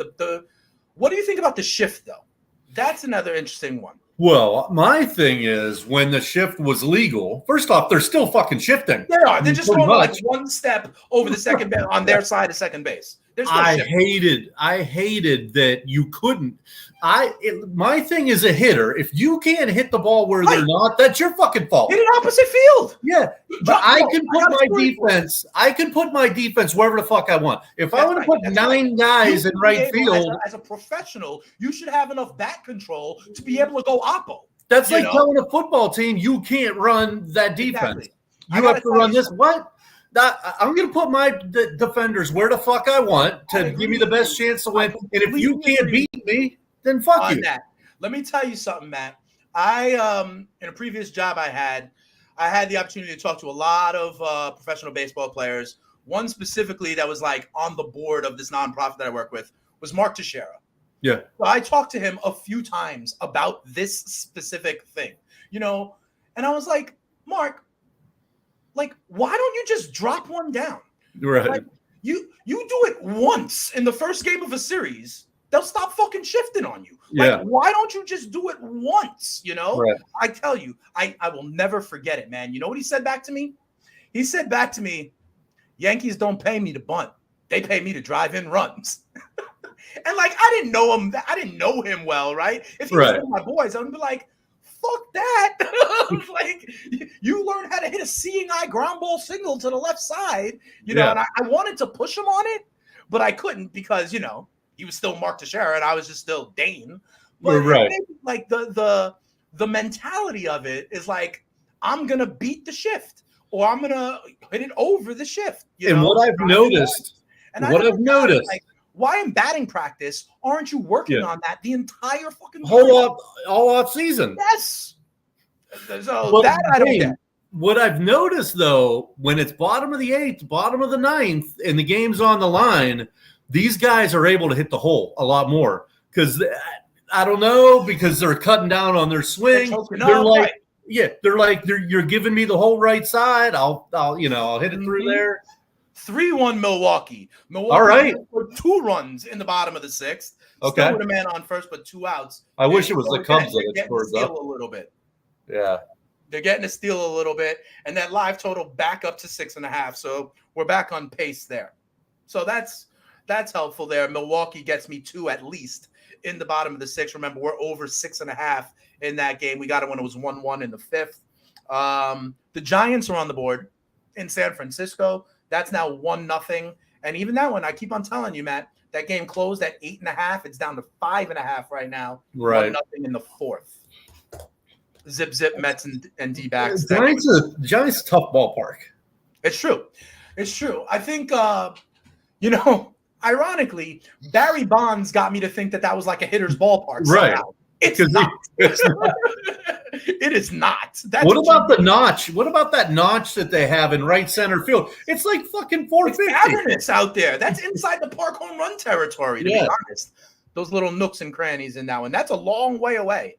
S1: What do you think about the shift, though? That's another interesting one.
S2: Well, my thing is, when the shift was legal, first off, they're still fucking shifting.
S1: They are. They're just going one step over the second base on their side of second base.
S2: I hated that you couldn't. My thing is a hitter. If you can't hit the ball where they're not, that's your fucking fault.
S1: Hit it opposite field.
S2: Yeah, but I can put my defense wherever the fuck I want. If I want to put 9 guys in right field,
S1: as a professional, you should have enough bat control to be able to go oppo.
S2: That's like telling a football team you can't run that defense. You have to run this. What? I'm going to put my defenders where the fuck I want to give me the best chance to win. And if you can't beat me, then fuck you.
S1: Let me tell you something, Matt. In a previous job I had the opportunity to talk to a lot of professional baseball players. One specifically that was on the board of this nonprofit that I work with was Mark Teixeira.
S2: Yeah.
S1: So I talked to him a few times about this specific thing, and I was like, Mark, why don't you just drop one down?
S2: Right.
S1: You do it once in the first game of a series, they'll stop fucking shifting on you. Why don't you just do it once?
S2: Right.
S1: I tell you, I will never forget it, man. You know what he said back to me? He said back to me, Yankees don't pay me to bunt. They pay me to drive in runs. And I didn't know him. I didn't know him well, right? If he was one of my boys, I would be like, fuck that. Like, you learn how to hit a seeing eye ground ball single to the left side, and I wanted to push him on it, but I couldn't because, he was still Mark Teixeira and I was just still Dane. But
S2: right.
S1: Like the mentality of it is like, I'm going to beat the shift or I'm going to hit it over the shift.
S2: And what I've noticed,
S1: like, why in batting practice aren't you working on that the entire fucking
S2: all off season?
S1: Yes. So that I don't get.
S2: What I've noticed though, when it's bottom of the 8th, bottom of the 9th, and the game's on the line, these guys are able to hit the hole a lot more because I don't know, because they're cutting down on their swing. They're like, you're giving me the whole right side. I'll hit it through there.
S1: 3-1 Milwaukee.
S2: All right.
S1: Scored 2 runs in the bottom of the 6th.
S2: Okay.
S1: Still with a man on first, but 2 outs.
S2: I wish it was the Cubs that had scored
S1: a little bit.
S2: Yeah.
S1: They're getting a steal a little bit, and that live total back up to 6.5. So we're back on pace there. So that's helpful there. Milwaukee gets me 2 at least in the bottom of the 6th. Remember, we're over 6.5 in that game. We got it when it was 1-1 in the 5th. The Giants are on the board in San Francisco. That's now 1-0. And even that one, I keep on telling you, Matt, that game closed at 8.5. It's down to 5.5 right now.
S2: Right.
S1: 1-0 in the 4th. Zip, Mets and D-backs.
S2: Giants tough ballpark.
S1: It's true. I think, ironically, Barry Bonds got me to think that was like a hitter's ballpark.
S2: Right.
S1: Somehow. It's not. It is not.
S2: What about the notch? What about that notch that they have in right center field? It's like fucking 450.
S1: It's cavernous out there. That's inside the park home run territory, to be honest. Those little nooks and crannies in that one. That's a long way away.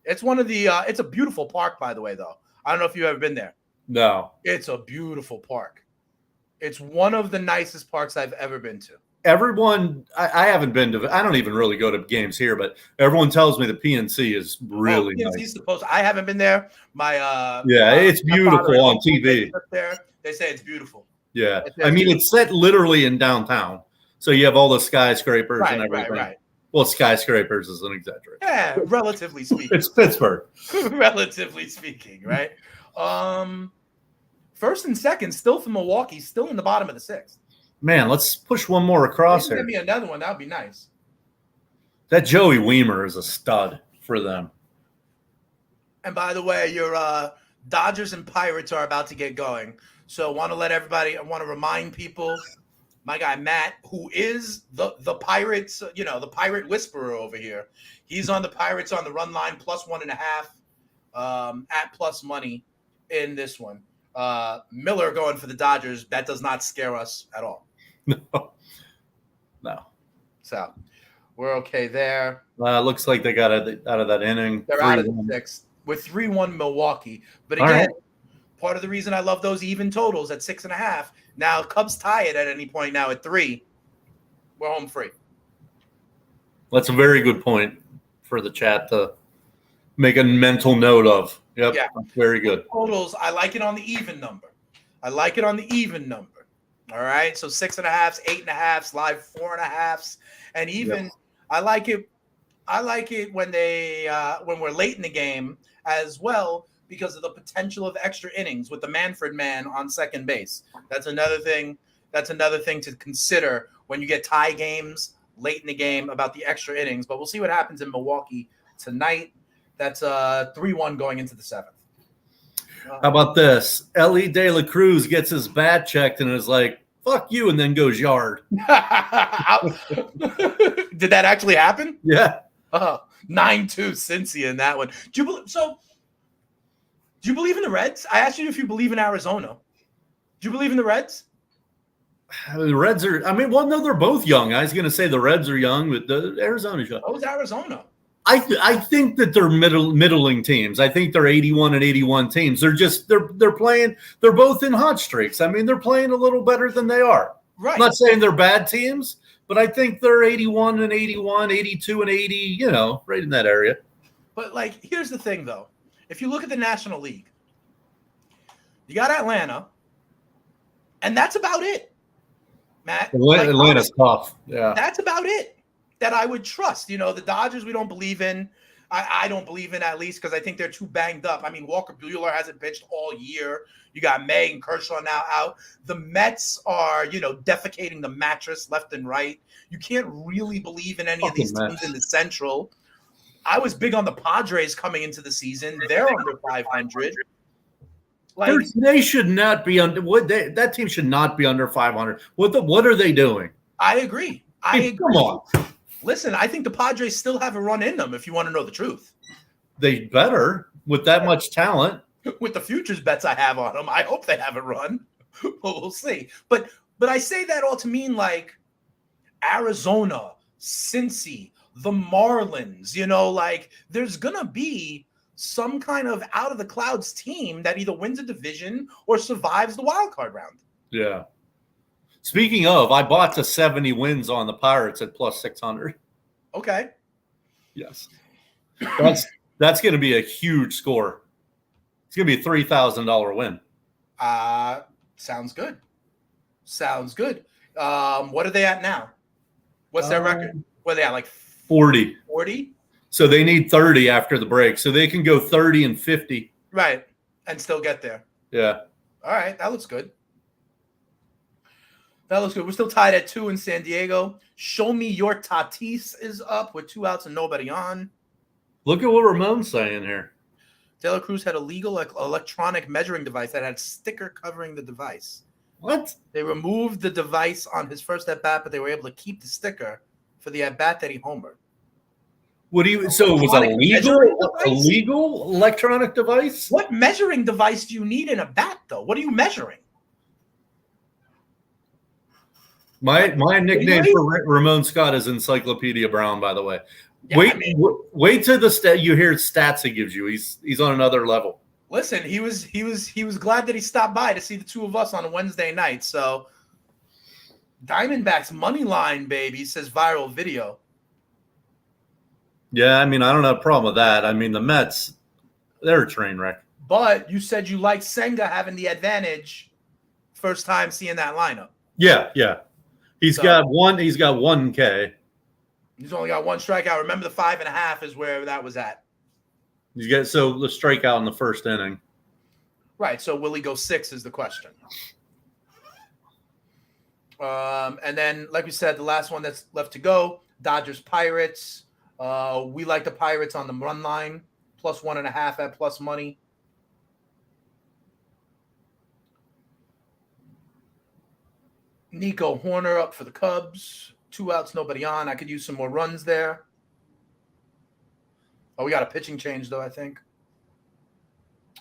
S1: It's one of the it's a beautiful park, by the way, though. I don't know if you've ever been there.
S2: No.
S1: It's a beautiful park. It's one of the nicest parks I've ever been to.
S2: Everyone, I haven't been to. I don't even really go to games here, but everyone tells me the PNC is really nice.
S1: I haven't been there.
S2: It's beautiful on TV.
S1: There, they say it's beautiful.
S2: Yeah, I mean it's set literally in downtown, so you have all the skyscrapers and everything.
S1: Right.
S2: Well, skyscrapers is an exaggeration.
S1: Yeah, relatively speaking.
S2: It's Pittsburgh.
S1: Relatively speaking, right? First and second, still for Milwaukee, still in the bottom of the 6th.
S2: Man, let's push one more across here.
S1: Give me another one. That would be nice.
S2: That Joey Weimer is a stud for them.
S1: And by the way, your Dodgers and Pirates are about to get going. So I want to remind people, my guy Matt, who is the Pirates, the Pirate Whisperer over here. He's on the Pirates on the run line, +1.5 at plus money in this one. Miller going for the Dodgers. That does not scare us at all.
S2: No.
S1: So we're okay there.
S2: Looks like they got out of that inning.
S1: They're out of the 6th with 3-1 Milwaukee. But again, part of the reason I love those even totals at 6.5. Now Cubs tie it at any point now at 3. We're home free.
S2: That's a very good point for the chat to make a mental note of. Yep. Yeah. Very good.
S1: Totals. I like it on the even number. All right. So 6.5s, 8.5s, live 4.5s, and even. Yep. I like it when when we're late in the game as well because of the potential of extra innings with the Manfred man on second base. That's another thing. To consider when you get tie games late in the game about the extra innings. But we'll see what happens in Milwaukee tonight. That's 3-1 going into the 7th.
S2: How about this? Ellie De La Cruz gets his bat checked and is like, fuck you, and then goes yard.
S1: Did that actually happen?
S2: Yeah.
S1: 9-2 Cincy in that one. Do you believe in the Reds? I asked you if you believe in Arizona. Do you believe in the Reds?
S2: The Reds are, they're both young. I was going to say the Reds are young, but the Arizona's young.
S1: What was Arizona?
S2: I think that they're middling teams. I think they're 81 and 81 teams. They're playing. They're both in hot streaks. They're playing a little better than they are.
S1: Right.
S2: I'm not saying they're bad teams, but I think they're 81 and 81, 82 and 80. Right in that area.
S1: But here's the thing, though. If you look at the National League, you got Atlanta, and that's about it, Matt.
S2: Atlanta's tough. Yeah,
S1: that's about it. That I would trust. The Dodgers we don't believe in. I don't believe in, at least, because I think they're too banged up. I mean, Walker Buehler hasn't pitched all year. You got May and Kershaw now out. The Mets are, defecating the mattress left and right. You can't really believe in any of these teams in the Central. I was big on the Padres coming into the season. They're under 500.
S2: They should not be under. That team should not be under 500. What are they doing?
S1: I agree. I agree.
S2: Come on.
S1: Listen, I think the Padres still have a run in them, if you want to know the truth.
S2: They better, with that much talent.
S1: With the futures bets I have on them, I hope they have a run. We'll see. But I say that all to mean like Arizona, Cincy, the Marlins, there's going to be some kind of out of the clouds team that either wins a division or survives the wild card round.
S2: Yeah. Speaking of, I bought to 70 wins on the Pirates at plus 600.
S1: Okay.
S2: Yes. That's going to be a huge score. It's going to be a $3,000 win.
S1: Sounds good. Sounds good. What are they at now? What's their record? What are they at, like
S2: 40?
S1: 40? So
S2: they need 30 after the break. So they can go 30 and 50.
S1: Right. And still get there.
S2: Yeah.
S1: All right. That looks good. We're still tied at 2 in San Diego. Show me your Tatis is up with 2 outs and nobody on.
S2: Look at what Ramon's saying here.
S1: De La Cruz had a legal electronic measuring device that had a sticker covering the device.
S2: What?
S1: They removed the device on his first at-bat, but they were able to keep the sticker for the at-bat that he homered.
S2: So it was a legal electronic device?
S1: What measuring device do you need in a bat, though? What are you measuring?
S2: My nickname for Ramon Scott is Encyclopedia Brown, by the way. Yeah, wait till you hear stats he gives you. He's on another level.
S1: Listen, he was glad that he stopped by to see the two of us on a Wednesday night. So Diamondbacks money line, baby, says viral video.
S2: Yeah, I mean, I don't have a problem with that. I mean, the Mets, they're a train wreck.
S1: But you said you liked Senga having the advantage first time seeing that lineup.
S2: Yeah. He's got 1K.
S1: He's only got 1 strikeout. Remember, the 5.5 is where that was at.
S2: The strikeout in the first inning.
S1: Right. So will he go 6 is the question. And then, like we said, the last one that's left to go, Dodgers Pirates. We like the Pirates on the run line, plus 1.5 at plus money. Nico Horner up for the Cubs. 2 outs, nobody on. I could use some more runs there. Oh, we got a pitching change, though, I think.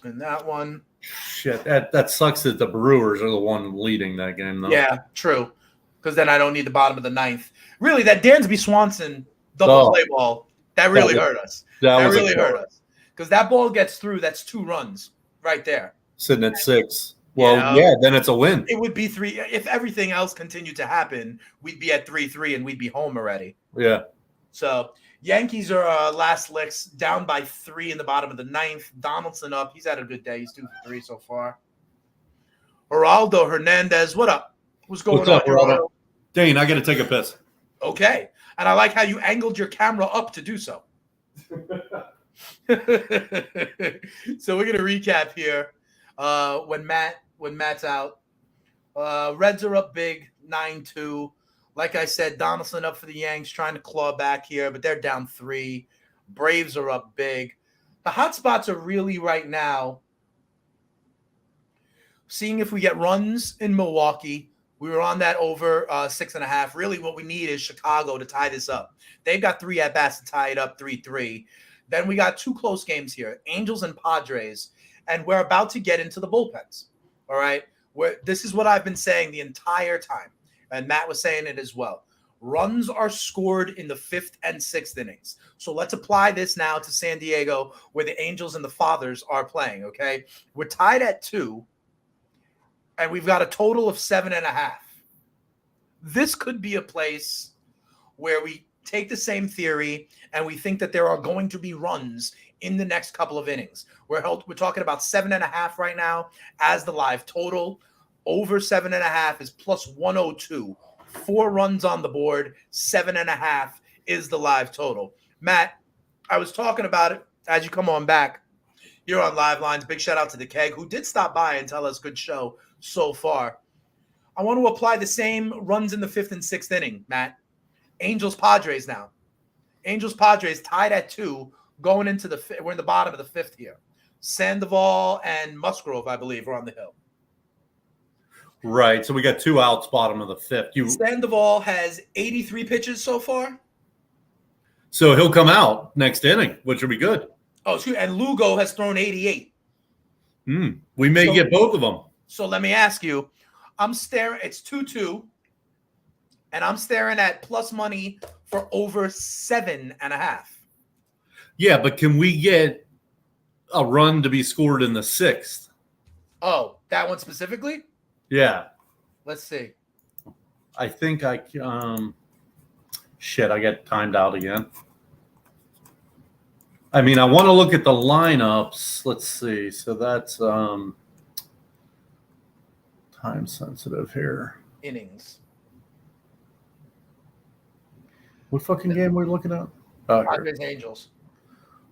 S1: In that one.
S2: Shit, that sucks that the Brewers are the one leading that game, though.
S1: Yeah, true. Because then I don't need the bottom of the 9th. Really, that Dansby Swanson double play ball, that really hurt us. That really hurt us. Because that ball gets through, that's 2 runs right there.
S2: Sitting at 6. Well, yeah, then it's a win.
S1: It would be 3. If everything else continued to happen, we'd be at 3-3 and we'd be home already.
S2: Yeah.
S1: So Yankees are last licks, down by 3 in the bottom of the 9th. Donaldson up. He's had a good day. He's 2 for 3 so far. Geraldo Hernandez, what up? What's going on,
S2: Geraldo? Dane, I got to take a piss.
S1: Okay. And I like how you angled your camera up to do so. So we're going to recap here. When Matt's out, Reds are up big, 9-2. Like I said, Donaldson up for the Yanks, trying to claw back here, but they're down 3. Braves are up big. The hot spots are really right now seeing if we get runs in Milwaukee. We were on that over 6.5. Really what we need is Chicago to tie this up. They've got 3 at-bats to tie it up 3-3. Then we got 2 close games here, Angels and Padres. And we're about to get into the bullpens, all right? This is what I've been saying the entire time, and Matt was saying it as well. Runs are scored in the 5th and 6th innings. So let's apply this now to San Diego, where the Angels and the Fathers are playing, okay? We're tied at 2, and we've got a total of 7.5. This could be a place where we take the same theory, and we think that there are going to be runs in the next couple of innings. We're talking about 7.5 right now as the live total. Over 7.5 is plus 102. 4 runs on the board. 7.5 is the live total. Matt, I was talking about it as you come on back. You're on Live Lines. Big shout out to the Keg, who did stop by and tell us good show so far. I want to apply the same runs in the 5th and 6th inning, Matt. Angels Padres now. Angels Padres tied at 2 going into we're in the bottom of the 5th here. Sandoval and Musgrove, I believe, are on the hill.
S2: Right. So we got 2 outs, bottom of the 5th.
S1: Sandoval has 83 pitches so far.
S2: So he'll come out next inning, which will be good.
S1: Oh, excuse me. And Lugo has thrown 88.
S2: We may get both of them.
S1: So let me ask you, I'm staring, it's 2-2, and I'm staring at plus money for over 7.5.
S2: Yeah, but can we get a run to be scored in the 6th?
S1: Oh, that one specifically?
S2: Yeah.
S1: Let's see.
S2: I think I shit, I got timed out again. I mean, I want to look at the lineups. Let's see. So that's time sensitive here.
S1: Innings.
S2: What fucking game are we looking at?
S1: Padres Angels.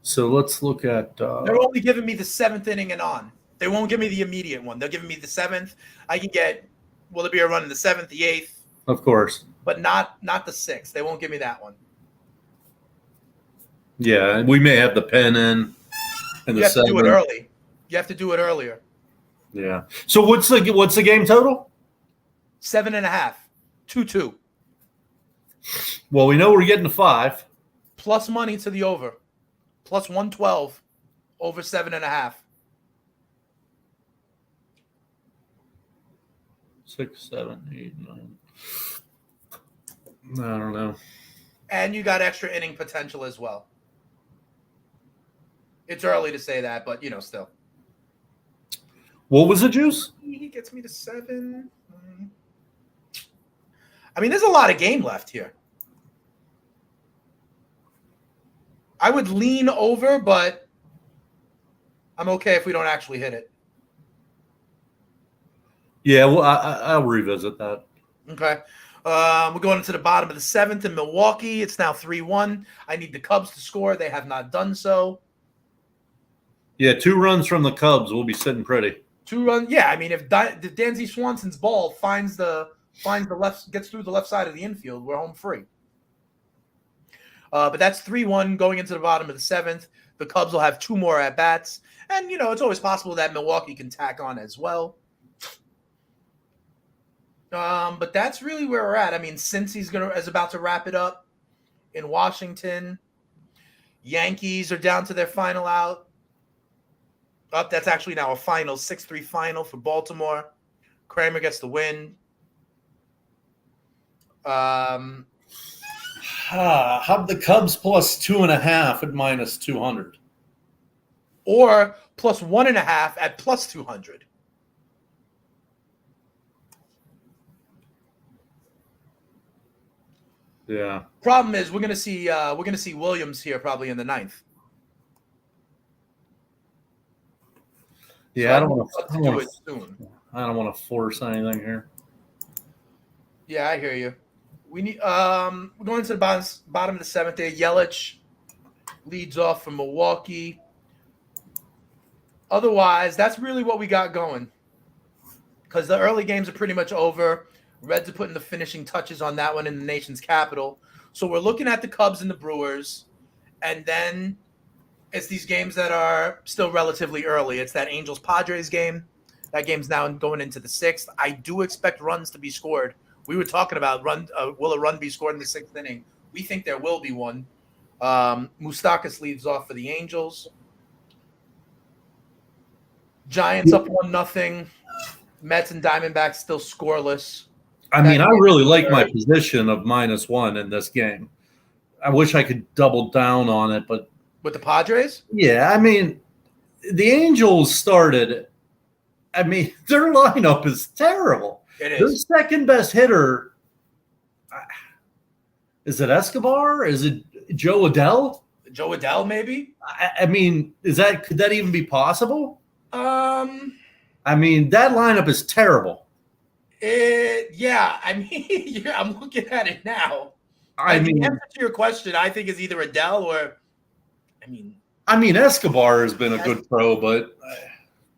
S2: So let's look at.
S1: They're only giving me the 7th inning and on. They won't give me the immediate one. They're giving me the 7th. I can get. Will there be a run in the 7th, the 8th?
S2: Of course.
S1: But not the 6th. They won't give me that one.
S2: Yeah, we may have the pen in. And
S1: you have to do it early. You have to do it earlier.
S2: Yeah. So what's the game total?
S1: 7.5. 2-2.
S2: Well, we know we're getting to 5.
S1: Plus money to the over. Plus 112 over 7.5.
S2: 6, 7, 8, 9. I don't know.
S1: And you got extra inning potential as well. It's early to say that, but still.
S2: What was the juice?
S1: He gets me to 7. I mean, there's a lot of game left here. I would lean over, but I'm okay if we don't actually hit it.
S2: Yeah, well, I'll revisit that.
S1: Okay. We're going into the bottom of the 7th in Milwaukee. It's now 3-1. I need the Cubs to score. They have not done so.
S2: Yeah, 2 runs from the Cubs. We'll be sitting pretty.
S1: 2 runs. Yeah, I mean, if Dansby Swanson's ball finds the left, gets through the left side of the infield, we're home free. But that's 3-1 going into the bottom of the 7th. The Cubs will have 2 more at bats, and it's always possible that Milwaukee can tack on as well. But that's really where we're at. I mean, since is about to wrap it up in Washington, Yankees are down to their final out. That's actually now a final, 6-3 final for Baltimore. Kramer gets the win.
S2: How the Cubs plus 2.5 at minus 200,
S1: or plus 1.5 at plus 200.
S2: Yeah.
S1: Problem is, we're gonna see Williams here probably in the 9th.
S2: Yeah,
S1: So
S2: I don't want to force anything here.
S1: Yeah, I hear you. We need we're going to the bottom of the 7th there. Yelich leads off from Milwaukee. Otherwise, that's really what we got going. Because the early games are pretty much over. Reds are putting the finishing touches on that one in the nation's capital. So we're looking at the Cubs and the Brewers. And then it's these games that are still relatively early. It's that Angels-Padres game. That game's now going into the 6th. I do expect runs to be scored. We were talking about will a run be scored in the 6th inning? We think there will be one. Moustakas leads off for the Angels. Giants up 1-0. Mets and Diamondbacks still scoreless.
S2: I mean, I really like my position of -1 in this game. I wish I could double down on it, but
S1: with the Padres?
S2: Yeah, I mean, the Angels started. I mean, their lineup is terrible.
S1: It is.
S2: Their second best hitter. Is it Escobar? Is it Joe Adell?
S1: Joe Adell, maybe.
S2: I mean, could that even be possible?
S1: I
S2: mean, that lineup is terrible.
S1: Yeah. I mean, I'm looking at it now.
S2: I mean,
S1: the answer to your question, I think, is either Adell or
S2: I mean, Escobar has been a good pro, but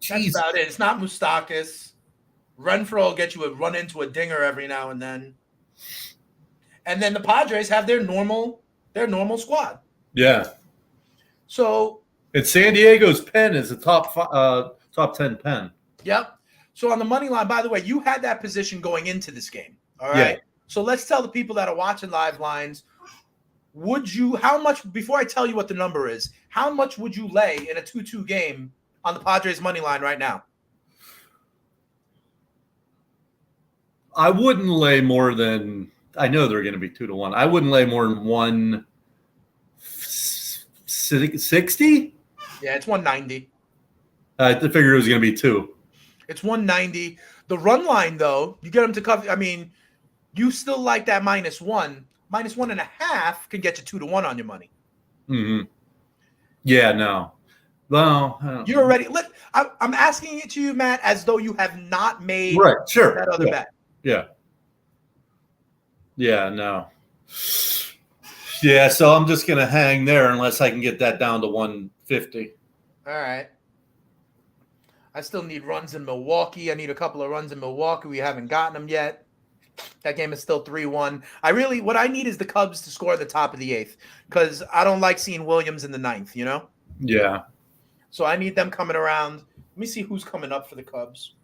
S1: that's about it. It's not Moustakas. Renfroe will get you a run into a dinger every now and then. And then the Padres have their normal squad.
S2: Yeah.
S1: So
S2: and San Diego's pen is a top 10 pen.
S1: Yep. So on the money line, by the way, you had that position going into this game. All right. Yeah. So let's tell the people that are watching live lines, how much, before I tell you what the number is, how much would you lay in a 2-2 game on the Padres money line right now?
S2: I wouldn't lay more than, I know they're going to be 2-1. I wouldn't lay more than 160.
S1: Yeah, it's 190.
S2: I figured it was going to be 2.
S1: It's 190. The run line, though, you get them to cover. I mean, you still like that -1. -1.5 can get you 2-1 on your money.
S2: Mm-hmm. Yeah, no. Well,
S1: you're already. I'm asking it to you, Matt, as though you have not made that other bet.
S2: Yeah. Yeah, no. Yeah, so I'm just going to hang there unless I can get that down to 150.
S1: All right. I still need runs in Milwaukee. I need a couple of runs in Milwaukee. We haven't gotten them yet. That game is still 3-1. What I need is the Cubs to score at the top of the 8th because I don't like seeing Williams in the 9th, you know?
S2: Yeah.
S1: So I need them coming around. Let me see who's coming up for the Cubs.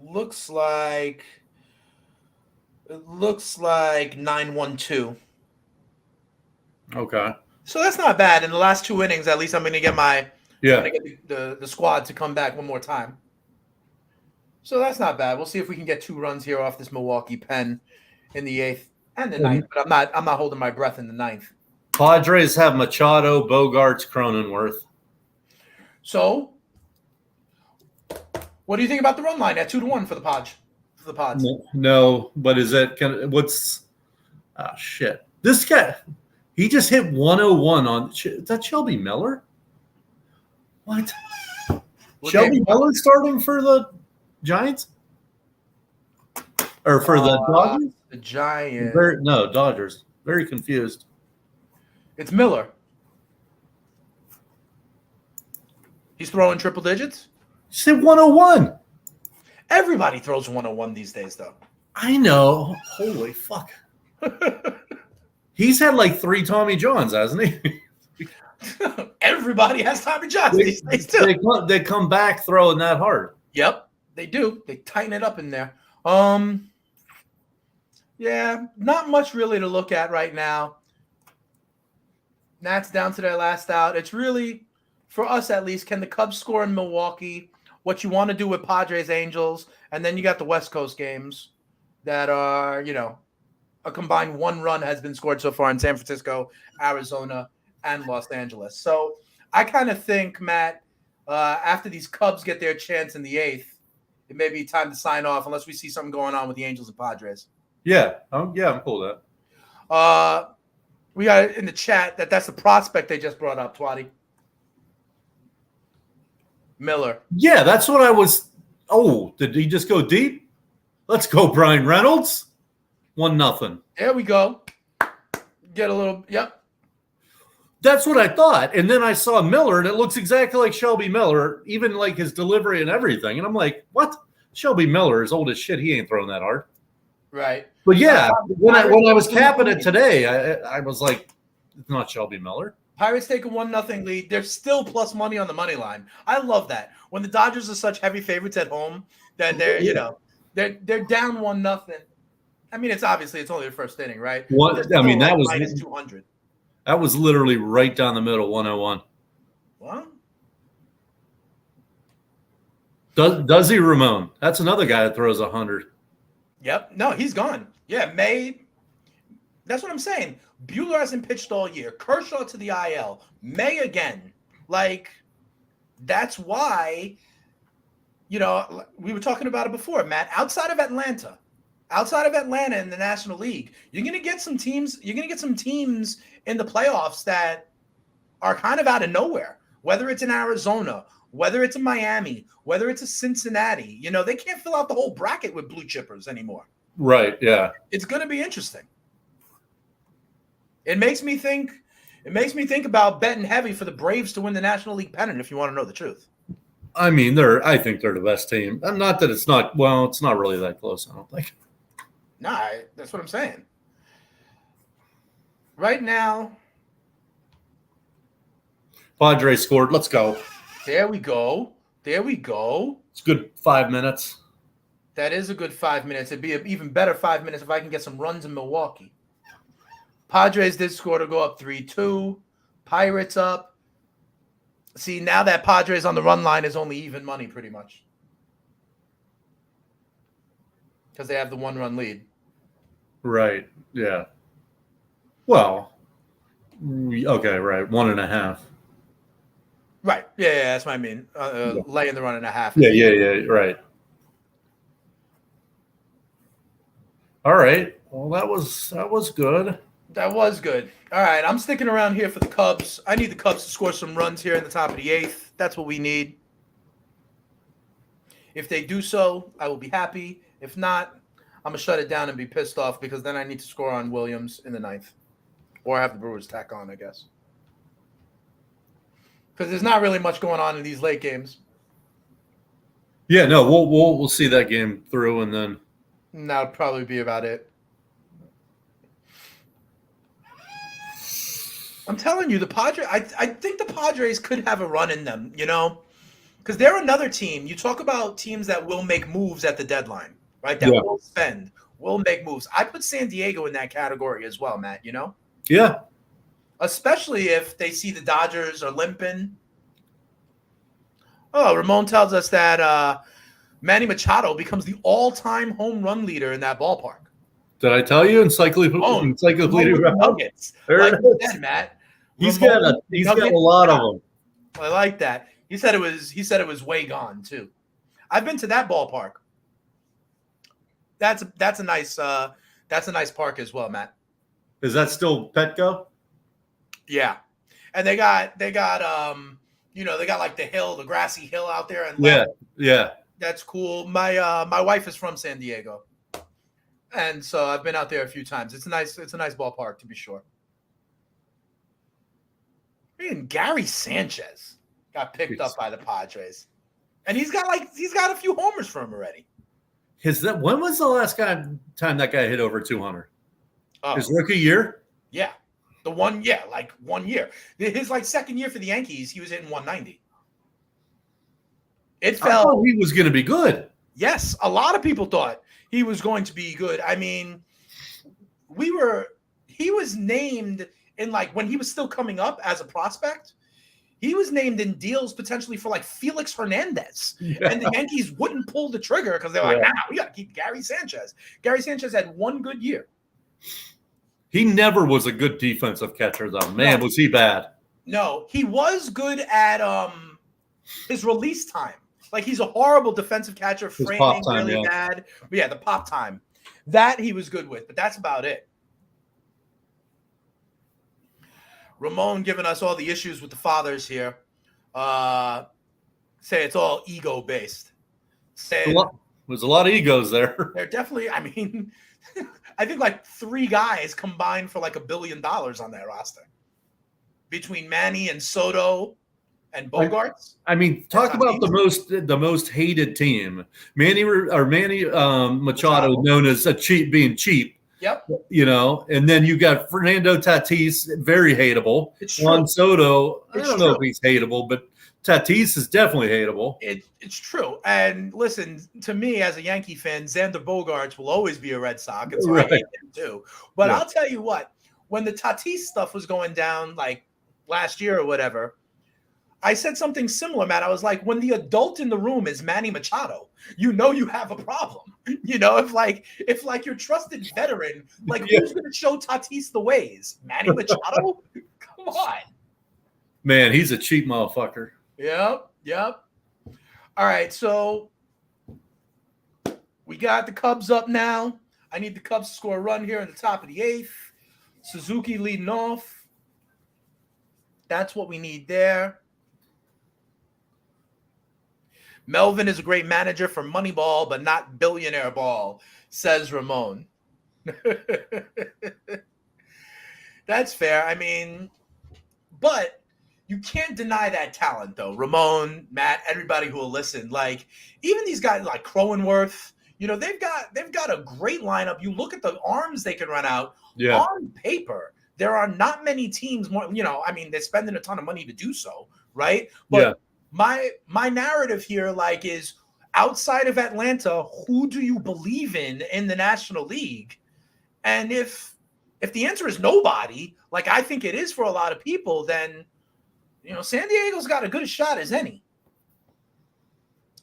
S1: Looks like 9-1-2.
S2: Okay.
S1: So that's not bad. In the last 2 innings, at least I'm going to get the squad to come back one more time. So that's not bad. We'll see if we can get 2 runs here off this Milwaukee pen in the 8th and the 9th. But I'm not holding my breath in the 9th.
S2: Padres have Machado, Bogarts, Cronenworth.
S1: So what do you think about the run line at 2-1 for the Pods?
S2: No, but is that what's? Oh shit! This guy, he just hit 101 on. Is that Shelby Miller? What? Shelby Miller starting for the Giants or for the Dodgers?
S1: The Giants.
S2: Dodgers. Very confused.
S1: It's Miller. He's throwing triple digits.
S2: You said 101.
S1: Everybody throws 101 these days, though.
S2: I know. Holy fuck. He's had like 3 Tommy Johns, hasn't he?
S1: Everybody has Tommy Johns these days, too.
S2: They come back throwing that hard.
S1: Yep, they do. They tighten it up in there. Yeah, not much really to look at right now. Nats down to their last out. It's really, for us at least, can the Cubs score in Milwaukee? What you want to do with Padres, Angels, and then you got the West Coast games that are, a combined 1 run has been scored so far in San Francisco, Arizona, and Los Angeles. So I kind of think, Matt, after these Cubs get their chance in the 8th, it may be time to sign off unless we see something going on with the Angels and Padres.
S2: Yeah, I'm cool with that.
S1: We got in the chat that's the prospect they just brought up, Twatty. Miller.
S2: Yeah, that's what I was. Oh, did he just go deep? Let's go, Brian Reynolds. 1-0.
S1: There we go. Get a little. Yep.
S2: That's what I thought. And then I saw Miller, and it looks exactly like Shelby Miller, even like his delivery and everything. And I'm like, what? Shelby Miller is old as shit. He ain't throwing that hard.
S1: Right.
S2: But yeah, when I was capping it today, I was like, it's not Shelby Miller.
S1: Pirates take a 1-0 lead. They're still plus money on the money line. I love that. When the Dodgers are such heavy favorites at home, that they're they're down 1-0. I mean, it's only the first inning, right?
S2: That was
S1: minus 200.
S2: That was literally right down the middle, 101.
S1: What?
S2: Does he Ramon? That's another guy that throws 100.
S1: Yep. No, he's gone. Yeah, May. That's what I'm saying. Buehler hasn't pitched all year. Kershaw to the IL. May again. That's why, we were talking about it before, Matt. Outside of Atlanta in the National League, you're going to get some teams. You're going to get some teams in the playoffs that are kind of out of nowhere. Whether it's in Arizona, whether it's a Miami, whether it's a Cincinnati, they can't fill out the whole bracket with blue chippers anymore.
S2: Right. Yeah.
S1: It's going to be interesting. It makes me think about betting heavy for the Braves to win the National League pennant, if you want to know the truth.
S2: I mean, I think they're the best team. Not that it's not. Well, it's not really that close, I don't think.
S1: Nah, that's what I'm saying. Right now,
S2: Padres scored. Let's go.
S1: There we go.
S2: It's a good 5 minutes.
S1: That is a good 5 minutes. It'd be an even better 5 minutes if I can get some runs in Milwaukee. Padres did score to go up 3-2. Pirates up. See, now that Padres on the run line is only even money pretty much. Because they have the 1-run lead.
S2: Right. Yeah. Well, okay, right. 1.5.
S1: Right. Yeah, that's what I mean. Laying the 1.5.
S2: Yeah. Right. All right. Well, that was good.
S1: That was good. All right, I'm sticking around here for the Cubs. I need the Cubs to score some runs here in the top of the 8th. That's what we need. If they do so, I will be happy. If not, I'm going to shut it down and be pissed off because then I need to score on Williams in the 9th. Or have the Brewers tack on, I guess. Because there's not really much going on in these late games.
S2: Yeah, no, we'll see that game through, and then
S1: that'll probably be about it. I'm telling you, the Padres. I think the Padres could have a run in them. Because they're another team. You talk about teams that will make moves at the deadline, right? That will spend, will make moves. I put San Diego in that category as well, Matt.
S2: Yeah.
S1: Especially if they see the Dodgers are limping. Oh, Ramon tells us that Manny Machado becomes the all-time home run leader in that ballpark.
S2: Did I tell you? Encyclopedia
S1: Nuggets. Like you said, Matt.
S2: He's got a lot of them.
S1: I like that. He said it was way gone too. I've been to that ballpark. That's a nice park as well, Matt.
S2: Is that still Petco?
S1: Yeah. And they got like the hill, the grassy hill out there, and
S2: yeah.
S1: That's cool. My wife is from San Diego. And so I've been out there a few times. It's a nice ballpark to be sure. And Gary Sanchez got picked up by the Padres. And he's got a few homers for him already.
S2: When was the last time that guy hit over 200? His rookie year?
S1: Yeah. Like 1 year. His second year for the Yankees, he was hitting 190.
S2: I thought he was going to be good.
S1: Yes, a lot of people thought he was going to be good. I mean, he was named in when he was still coming up as a prospect, he was named in deals potentially for Felix Hernandez. Yeah. And the Yankees wouldn't pull the trigger because they're nah, we got to keep Gary Sanchez. Gary Sanchez had one good year.
S2: He never was a good defensive catcher, though. Man, was he bad.
S1: No, he was good at his release time. He's a horrible defensive catcher, framing really bad. But yeah, the pop time. That he was good with, but that's about it. Ramon giving us all the issues with the fathers here. Say it's all ego-based.
S2: There's a lot of egos there.
S1: They're definitely, I think 3 guys combined for $1 billion on that roster. Between Manny and Soto and Bogarts.
S2: Talk about the most hated team. Manny Machado, known as being cheap.
S1: Yep.
S2: And then you got Fernando Tatis, very hateable.
S1: It's
S2: Juan Soto, I don't know if he's hateable, but Tatis is definitely hateable.
S1: It's true. And listen, to me as a Yankee fan, Xander Bogaerts will always be a Red Sox, and so I hate him too. But I'll tell you what, when the Tatis stuff was going down last year or whatever, I said something similar, Matt. I was like, when the adult in the room is Manny Machado, you have a problem. If your trusted veteran, who's going to show Tatis the ways? Manny Machado? Come on.
S2: Man, he's a cheap motherfucker.
S1: Yep. All right, so we got the Cubs up now. I need the Cubs to score a run here in the top of the 8th. Suzuki leading off. That's what we need there. Melvin is a great manager for Moneyball, but not billionaire ball, says Ramon. That's fair. I mean, but you can't deny that talent, though. Ramon, Matt, everybody who will listen, like even these guys like Cronenworth, they've got a great lineup. You look at the arms they can run out.
S2: Yeah.
S1: On paper, there are not many teams more. I mean, they're spending a ton of money to do so, right? But my narrative here, like, is outside of Atlanta, who do you believe in the National League? And if the answer is nobody, like I think it is for a lot of people, then San Diego's got a good shot as any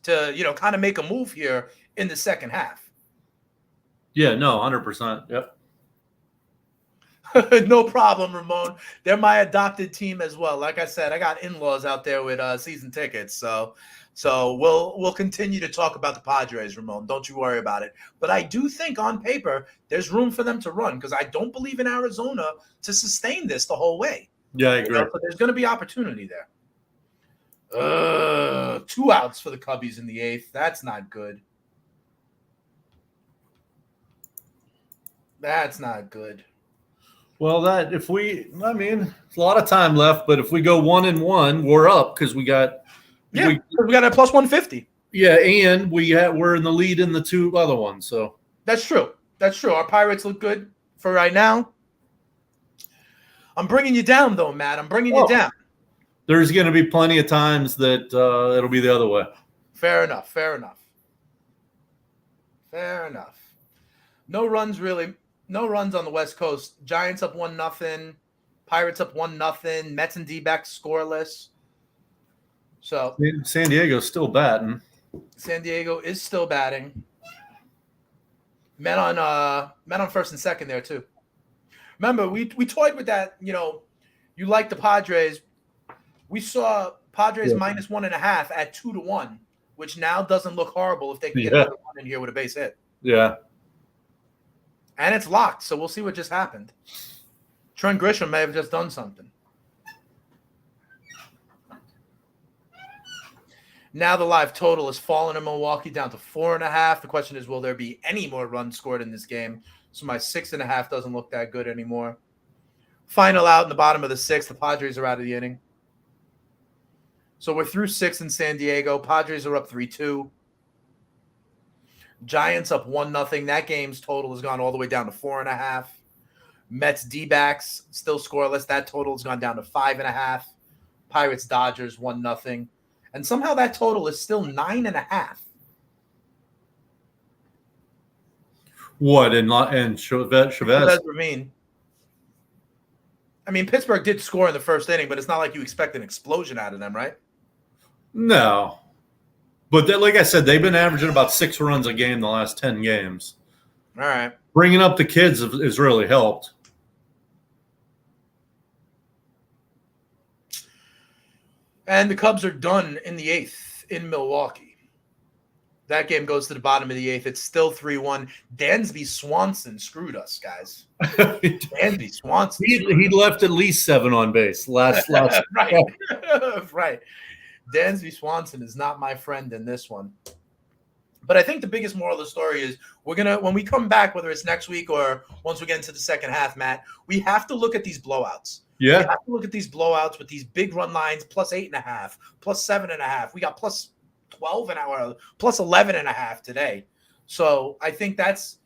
S1: to kind of make a move here in the second half.
S2: Yeah, no, 100%. Yep.
S1: No problem, Ramon. They're my adopted team as well. Like I said, I got in-laws out there with season tickets, so we'll continue to talk about the Padres, Ramon. Don't you worry about it. But I do think on paper there's room for them to run because I don't believe in Arizona to sustain this the whole way.
S2: Yeah, I agree.
S1: So there's going to be opportunity there. 2 outs for the Cubbies in the 8th. That's not good. That's not good.
S2: Well, there's a lot of time left, but if we go 1-1, we're up because we got
S1: we got a plus 150.
S2: Yeah, and we're in the lead in the 2 other ones. So
S1: that's true. Our Pirates look good for right now. I'm bringing you down, though, Matt. I'm bringing you down.
S2: There's going to be plenty of times that it'll be the other way.
S1: Fair enough. No runs on the West Coast. Giants up 1-0. Pirates up 1-0. Mets and D-backs scoreless. So
S2: San Diego's still batting.
S1: San Diego is still batting. Men on first and second there too. Remember, we toyed with that. You like the Padres. We saw Padres minus 1.5 at 2-1, which now doesn't look horrible if they can get another one in here with a base hit.
S2: Yeah.
S1: And it's locked, so we'll see what just happened. Trent Grisham may have just done something. Now the live total has fallen in Milwaukee down to 4.5. The question is, will there be any more runs scored in this game? So my 6.5 doesn't look that good anymore. Final out in the bottom of the 6th. The Padres are out of the inning. So we're through 6 in San Diego. Padres are up 3-2. Giants up 1-0. That game's total has gone all the way down to 4.5. Mets D-backs still scoreless. That total has gone down to 5.5. Pirates Dodgers 1-0. And somehow that total is still 9.5.
S2: What and Chavez
S1: Ravine. I mean, Pittsburgh did score in the first inning, but it's not like you expect an explosion out of them, right?
S2: No. But like I said, they've been averaging about 6 runs a game the last 10 games.
S1: All right.
S2: Bringing up the kids has really helped.
S1: And the Cubs are done in the 8th in Milwaukee. That game goes to the bottom of the 8th. It's still 3-1. Dansby Swanson screwed us, guys. Dansby Swanson.
S2: He left at least 7 on base last
S1: right. Right. Dansby Swanson is not my friend in this one. But I think the biggest moral of the story is when we come back, whether it's next week or once we get into the second half, Matt, we have to look at these blowouts.
S2: Yeah.
S1: We have to look at these blowouts with these big run lines, plus 8.5, plus 7.5. We got plus 12 an hour, plus 11.5 today. So I think that's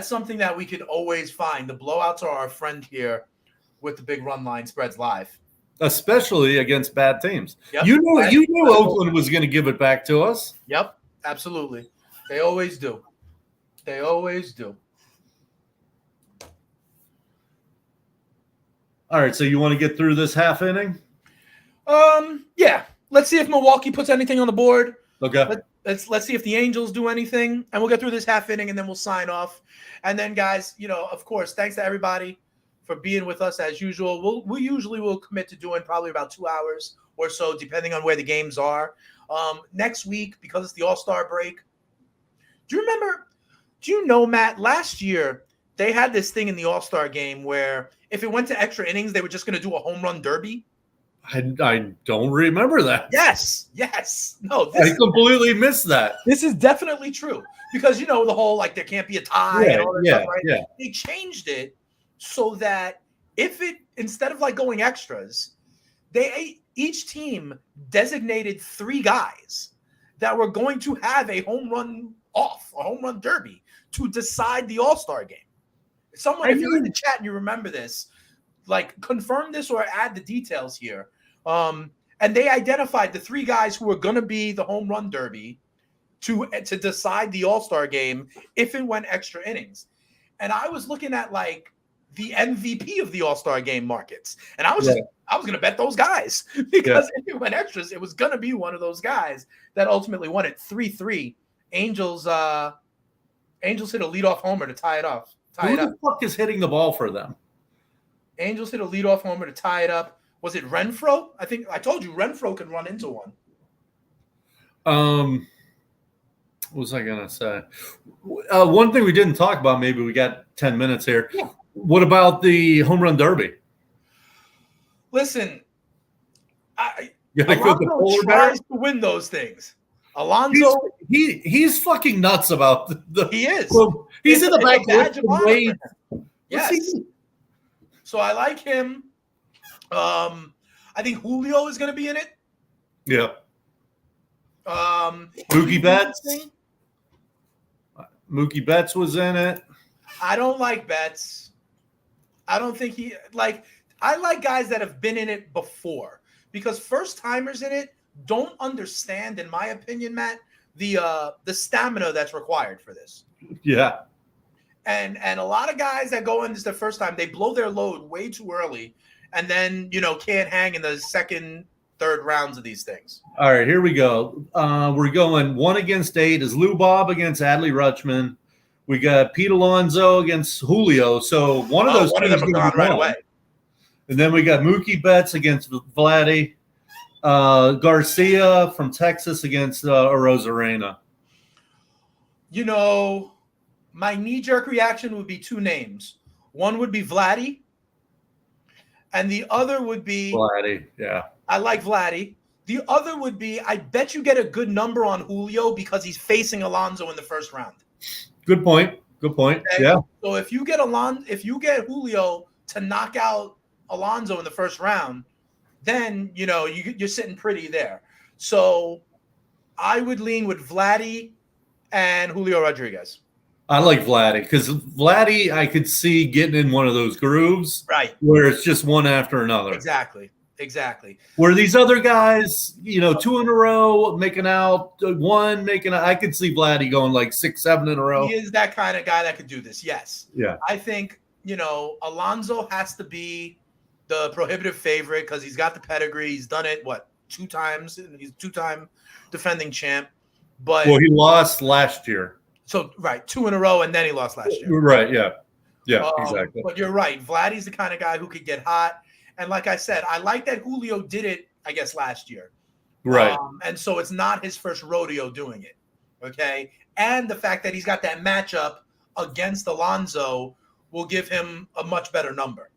S1: something that we could always find. The blowouts are our friend here with the big run line spreads live.
S2: Especially against bad teams.
S1: Yep.
S2: You knew Oakland was going to give it back to us.
S1: Yep, absolutely. They always do. They always do.
S2: All right, so you want to get through this half inning?
S1: Yeah. Let's see if Milwaukee puts anything on the board.
S2: Okay.
S1: Let's see if the Angels do anything, and we'll get through this half inning, and then we'll sign off. And then, guys, of course, thanks to everybody for being with us as usual. We usually will commit to doing probably about 2 hours or so, depending on where the games are. Next week, because it's the All-Star break. Do you know, Matt, last year they had this thing in the All-Star game where if it went to extra innings, they were just going to do a home run derby.
S2: I don't remember that.
S1: Yes. No,
S2: I completely missed that.
S1: This is definitely true because the whole like there can't be a tie and all that stuff, right?
S2: Yeah.
S1: They changed it so that instead of like going extras, each team designated 3 guys that were going to have a home run derby to decide the All-Star game. Someone, if you're in the chat and you remember this, like confirm this or add the details here. And they identified the 3 guys who were going to be the home run derby to decide the All-Star game if it went extra innings. And I was looking at like the MVP of the All-Star game markets, and I was going to bet those guys because if it went extras, it was going to be one of those guys that ultimately won it 3-3. Angels hit a leadoff homer to tie it up.
S2: Who the fuck is hitting the ball for them?
S1: Angels hit a leadoff homer to tie it up. Was it Renfroe? I think I told you Renfroe can run into one.
S2: What was I gonna say? One thing we didn't talk about. Maybe we got 10 minutes here.
S1: Yeah.
S2: What about the home run derby?
S1: Listen,
S2: Alonso
S1: tries to win those things. Alonso,
S2: he's fucking nuts about the.
S1: He is.
S2: Well, he's in the back
S1: badge of honor.
S2: Yes.
S1: So I like him. I think Julio is going to be in it.
S2: Yeah. Mookie Betts was in it.
S1: I don't like Betts. I don't think I like guys that have been in it before because first timers in it don't understand, in my opinion, Matt, the stamina that's required for this.
S2: Yeah.
S1: And a lot of guys that go in this their first time, they blow their load way too early and then, can't hang in the second, third rounds of these things.
S2: All right, here we go. We're going 1 against 8 is Lou Bob against Adley Rutschman. We got Pete Alonso against Julio. So one of those
S1: one of them are gone right away.
S2: And then we got Mookie Betts against Vladdy. Garcia from Texas against Arozarena.
S1: My knee-jerk reaction would be 2 names. One would be Vladdy, and the other would be
S2: Vladdy. Yeah, I
S1: like Vladdy. The other would be I bet you get a good number on Julio because he's facing Alonso in the first round.
S2: Good point. Okay? Yeah.
S1: So if you get Julio to knock out Alonso in the first round, then you're sitting pretty there. So I would lean with Vladdy and Julio Rodriguez.
S2: I like Vladdy because Vladdy I could see getting in one of those grooves,
S1: right,
S2: where it's just one after another.
S1: Exactly.
S2: Where these other guys, 2 in a row, making out, 1 making out. I could see Vladdy going like 6, 7 in a row.
S1: He is that kind of guy that could do this. Yes.
S2: Yeah.
S1: I think Alonso has to be the prohibitive favorite because he's got the pedigree. He's done it 2 times. He's a 2-time defending champ. But
S2: he lost last year.
S1: So 2 in a row, and then he lost last year.
S2: Right? Yeah. Exactly.
S1: But you're right. Vladdy's the kind of guy who could get hot. And like I said, I like that Julio did it, I guess, last year.
S2: Right.
S1: And so it's not his first rodeo doing it. Okay. And the fact that he's got that matchup against Alonso will give him a much better number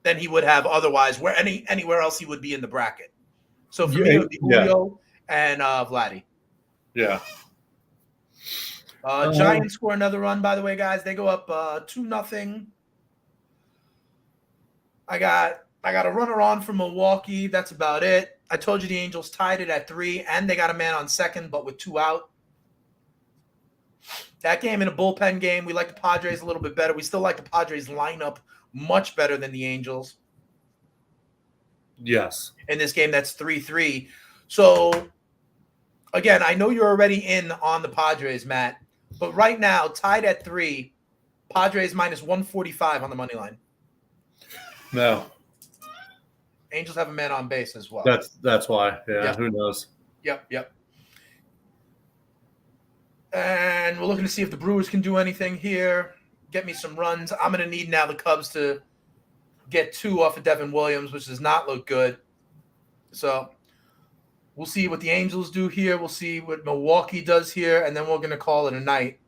S1: than he would have otherwise anywhere else he would be in the bracket. So for me, it would be Julio and Vladdy.
S2: Yeah.
S1: Giants score another run, by the way, guys. They go up 2-0. I got a runner on from Milwaukee. That's about it. I told you the Angels tied it at 3, and they got a man on second, but with 2 out. That game in a bullpen game, we like the Padres a little bit better. We still like the Padres lineup much better than the Angels.
S2: Yes.
S1: In this game, that's 3-3. So, again, I know you're already in on the Padres, Matt, but right now, tied at 3, Padres minus 145 on the money line.
S2: No.
S1: Angels have a man on base as well.
S2: That's why. Yeah, yep. Who knows?
S1: Yep. And we're looking to see if the Brewers can do anything here. Get me some runs. I'm going to need now the Cubs to get 2 off of Devin Williams, which does not look good. So we'll see what the Angels do here. We'll see what Milwaukee does here, and then we're going to call it a night,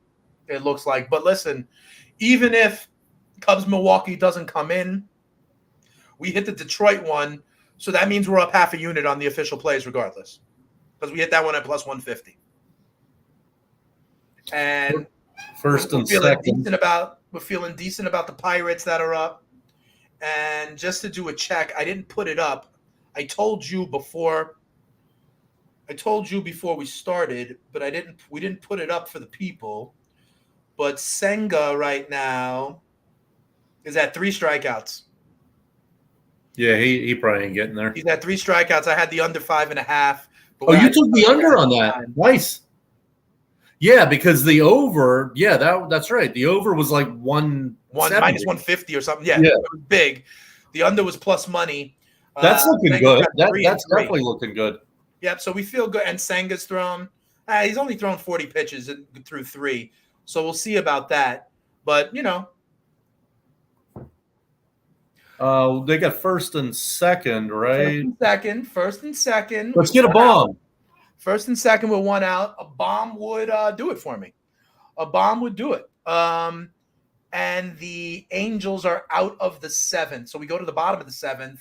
S1: it looks like. But listen, even if Cubs-Milwaukee doesn't come in, we hit the Detroit one. So that means we're up half a unit on the official plays regardless, because we hit that one at plus 150. And
S2: first and
S1: we're feeling
S2: second.
S1: decent about the Pirates that are up. And just to do a check, I didn't put it up. I told you before we started, but we didn't put it up for the people. But Senga right now is at 3 strikeouts.
S2: Yeah, he probably ain't getting there.
S1: He's at 3 strikeouts. I had the under 5.5.
S2: Oh, you took the under on that. Nice. Yeah, because the over, that's right. The over was like minus
S1: 150 or something. Yeah, it was big. The under was plus money.
S2: That's looking good. That's definitely looking good.
S1: Yep, so we feel good. And Senga's thrown. He's only thrown 40 pitches through 3. So we'll see about that. But,
S2: they got first and second, right?
S1: First and second.
S2: Let's get a bomb.
S1: First and second with 1 out. A bomb would do it for me. A bomb would do it. And the Angels are out of the 7th. So we go to the bottom of the 7th.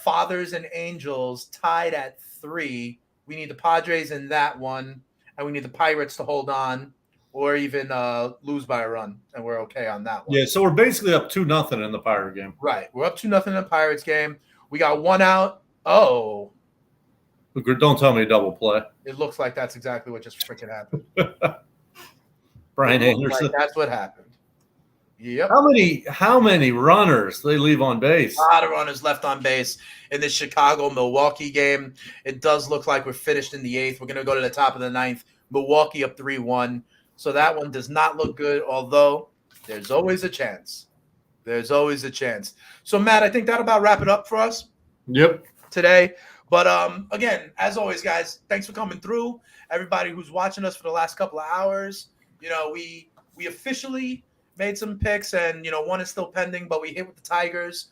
S1: Fathers and Angels tied at 3. We need the Padres in that one. And we need the Pirates to hold on or even lose by a run. And we're okay on that one.
S2: Yeah, so we're basically up 2-0 in the Pirate game.
S1: Right. We're up 2-0 in the Pirates game. We got 1 out. Oh.
S2: Don't tell me a double play.
S1: It looks like that's exactly what just freaking happened.
S2: Brian Anderson.
S1: Like that's what happened. Yep.
S2: How many runners they leave on base?
S1: A lot of runners left on base in the Chicago-Milwaukee game. It does look like we're finished in the 8th. We're going to go to the top of the 9th. Milwaukee up 3-1. So that one does not look good, although there's always a chance. There's always a chance. So, Matt, I think that'll about wrap it up for us.
S2: Yep.
S1: Today. But, again, as always, guys, thanks for coming through. Everybody who's watching us for the last couple of hours. We officially made some picks, and, one is still pending, but we hit with the Tigers.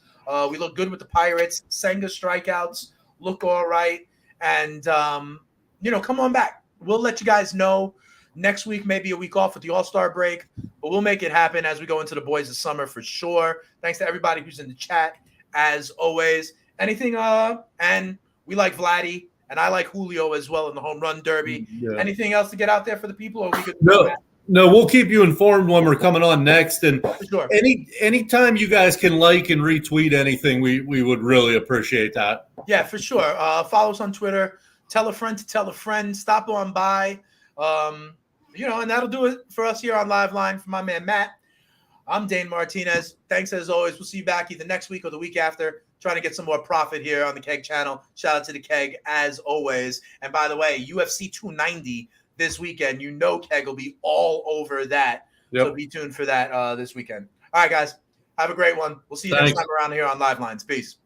S1: We look good with the Pirates. Senga strikeouts look all right. And, come on back. We'll let you guys know next week, maybe a week off with the All-Star break, but we'll make it happen as we go into the Boys of Summer for sure. Thanks to everybody who's in the chat, as always. Anything, and we like Vladdy, and I like Julio as well in the home run derby. Yeah. Anything else to get out there for the people? Or we could
S2: No, we'll keep you informed when we're coming on next. And
S1: sure.
S2: Anytime you guys can like and retweet anything, we would really appreciate that.
S1: Yeah, for sure. Follow us on Twitter. Tell a friend to tell a friend. Stop on by. And that'll do it for us here on Live Line. For my man Matt, I'm Dane Martinez. Thanks as always. We'll see you back either next week or the week after. Trying to get some more profit here on the Keg channel. Shout out to the Keg as always. And by the way, UFC 290 this weekend. Keg will be all over that. Yep. So be tuned for that this weekend. All right, guys. Have a great one. We'll see you next time around here on Live Lines. Peace.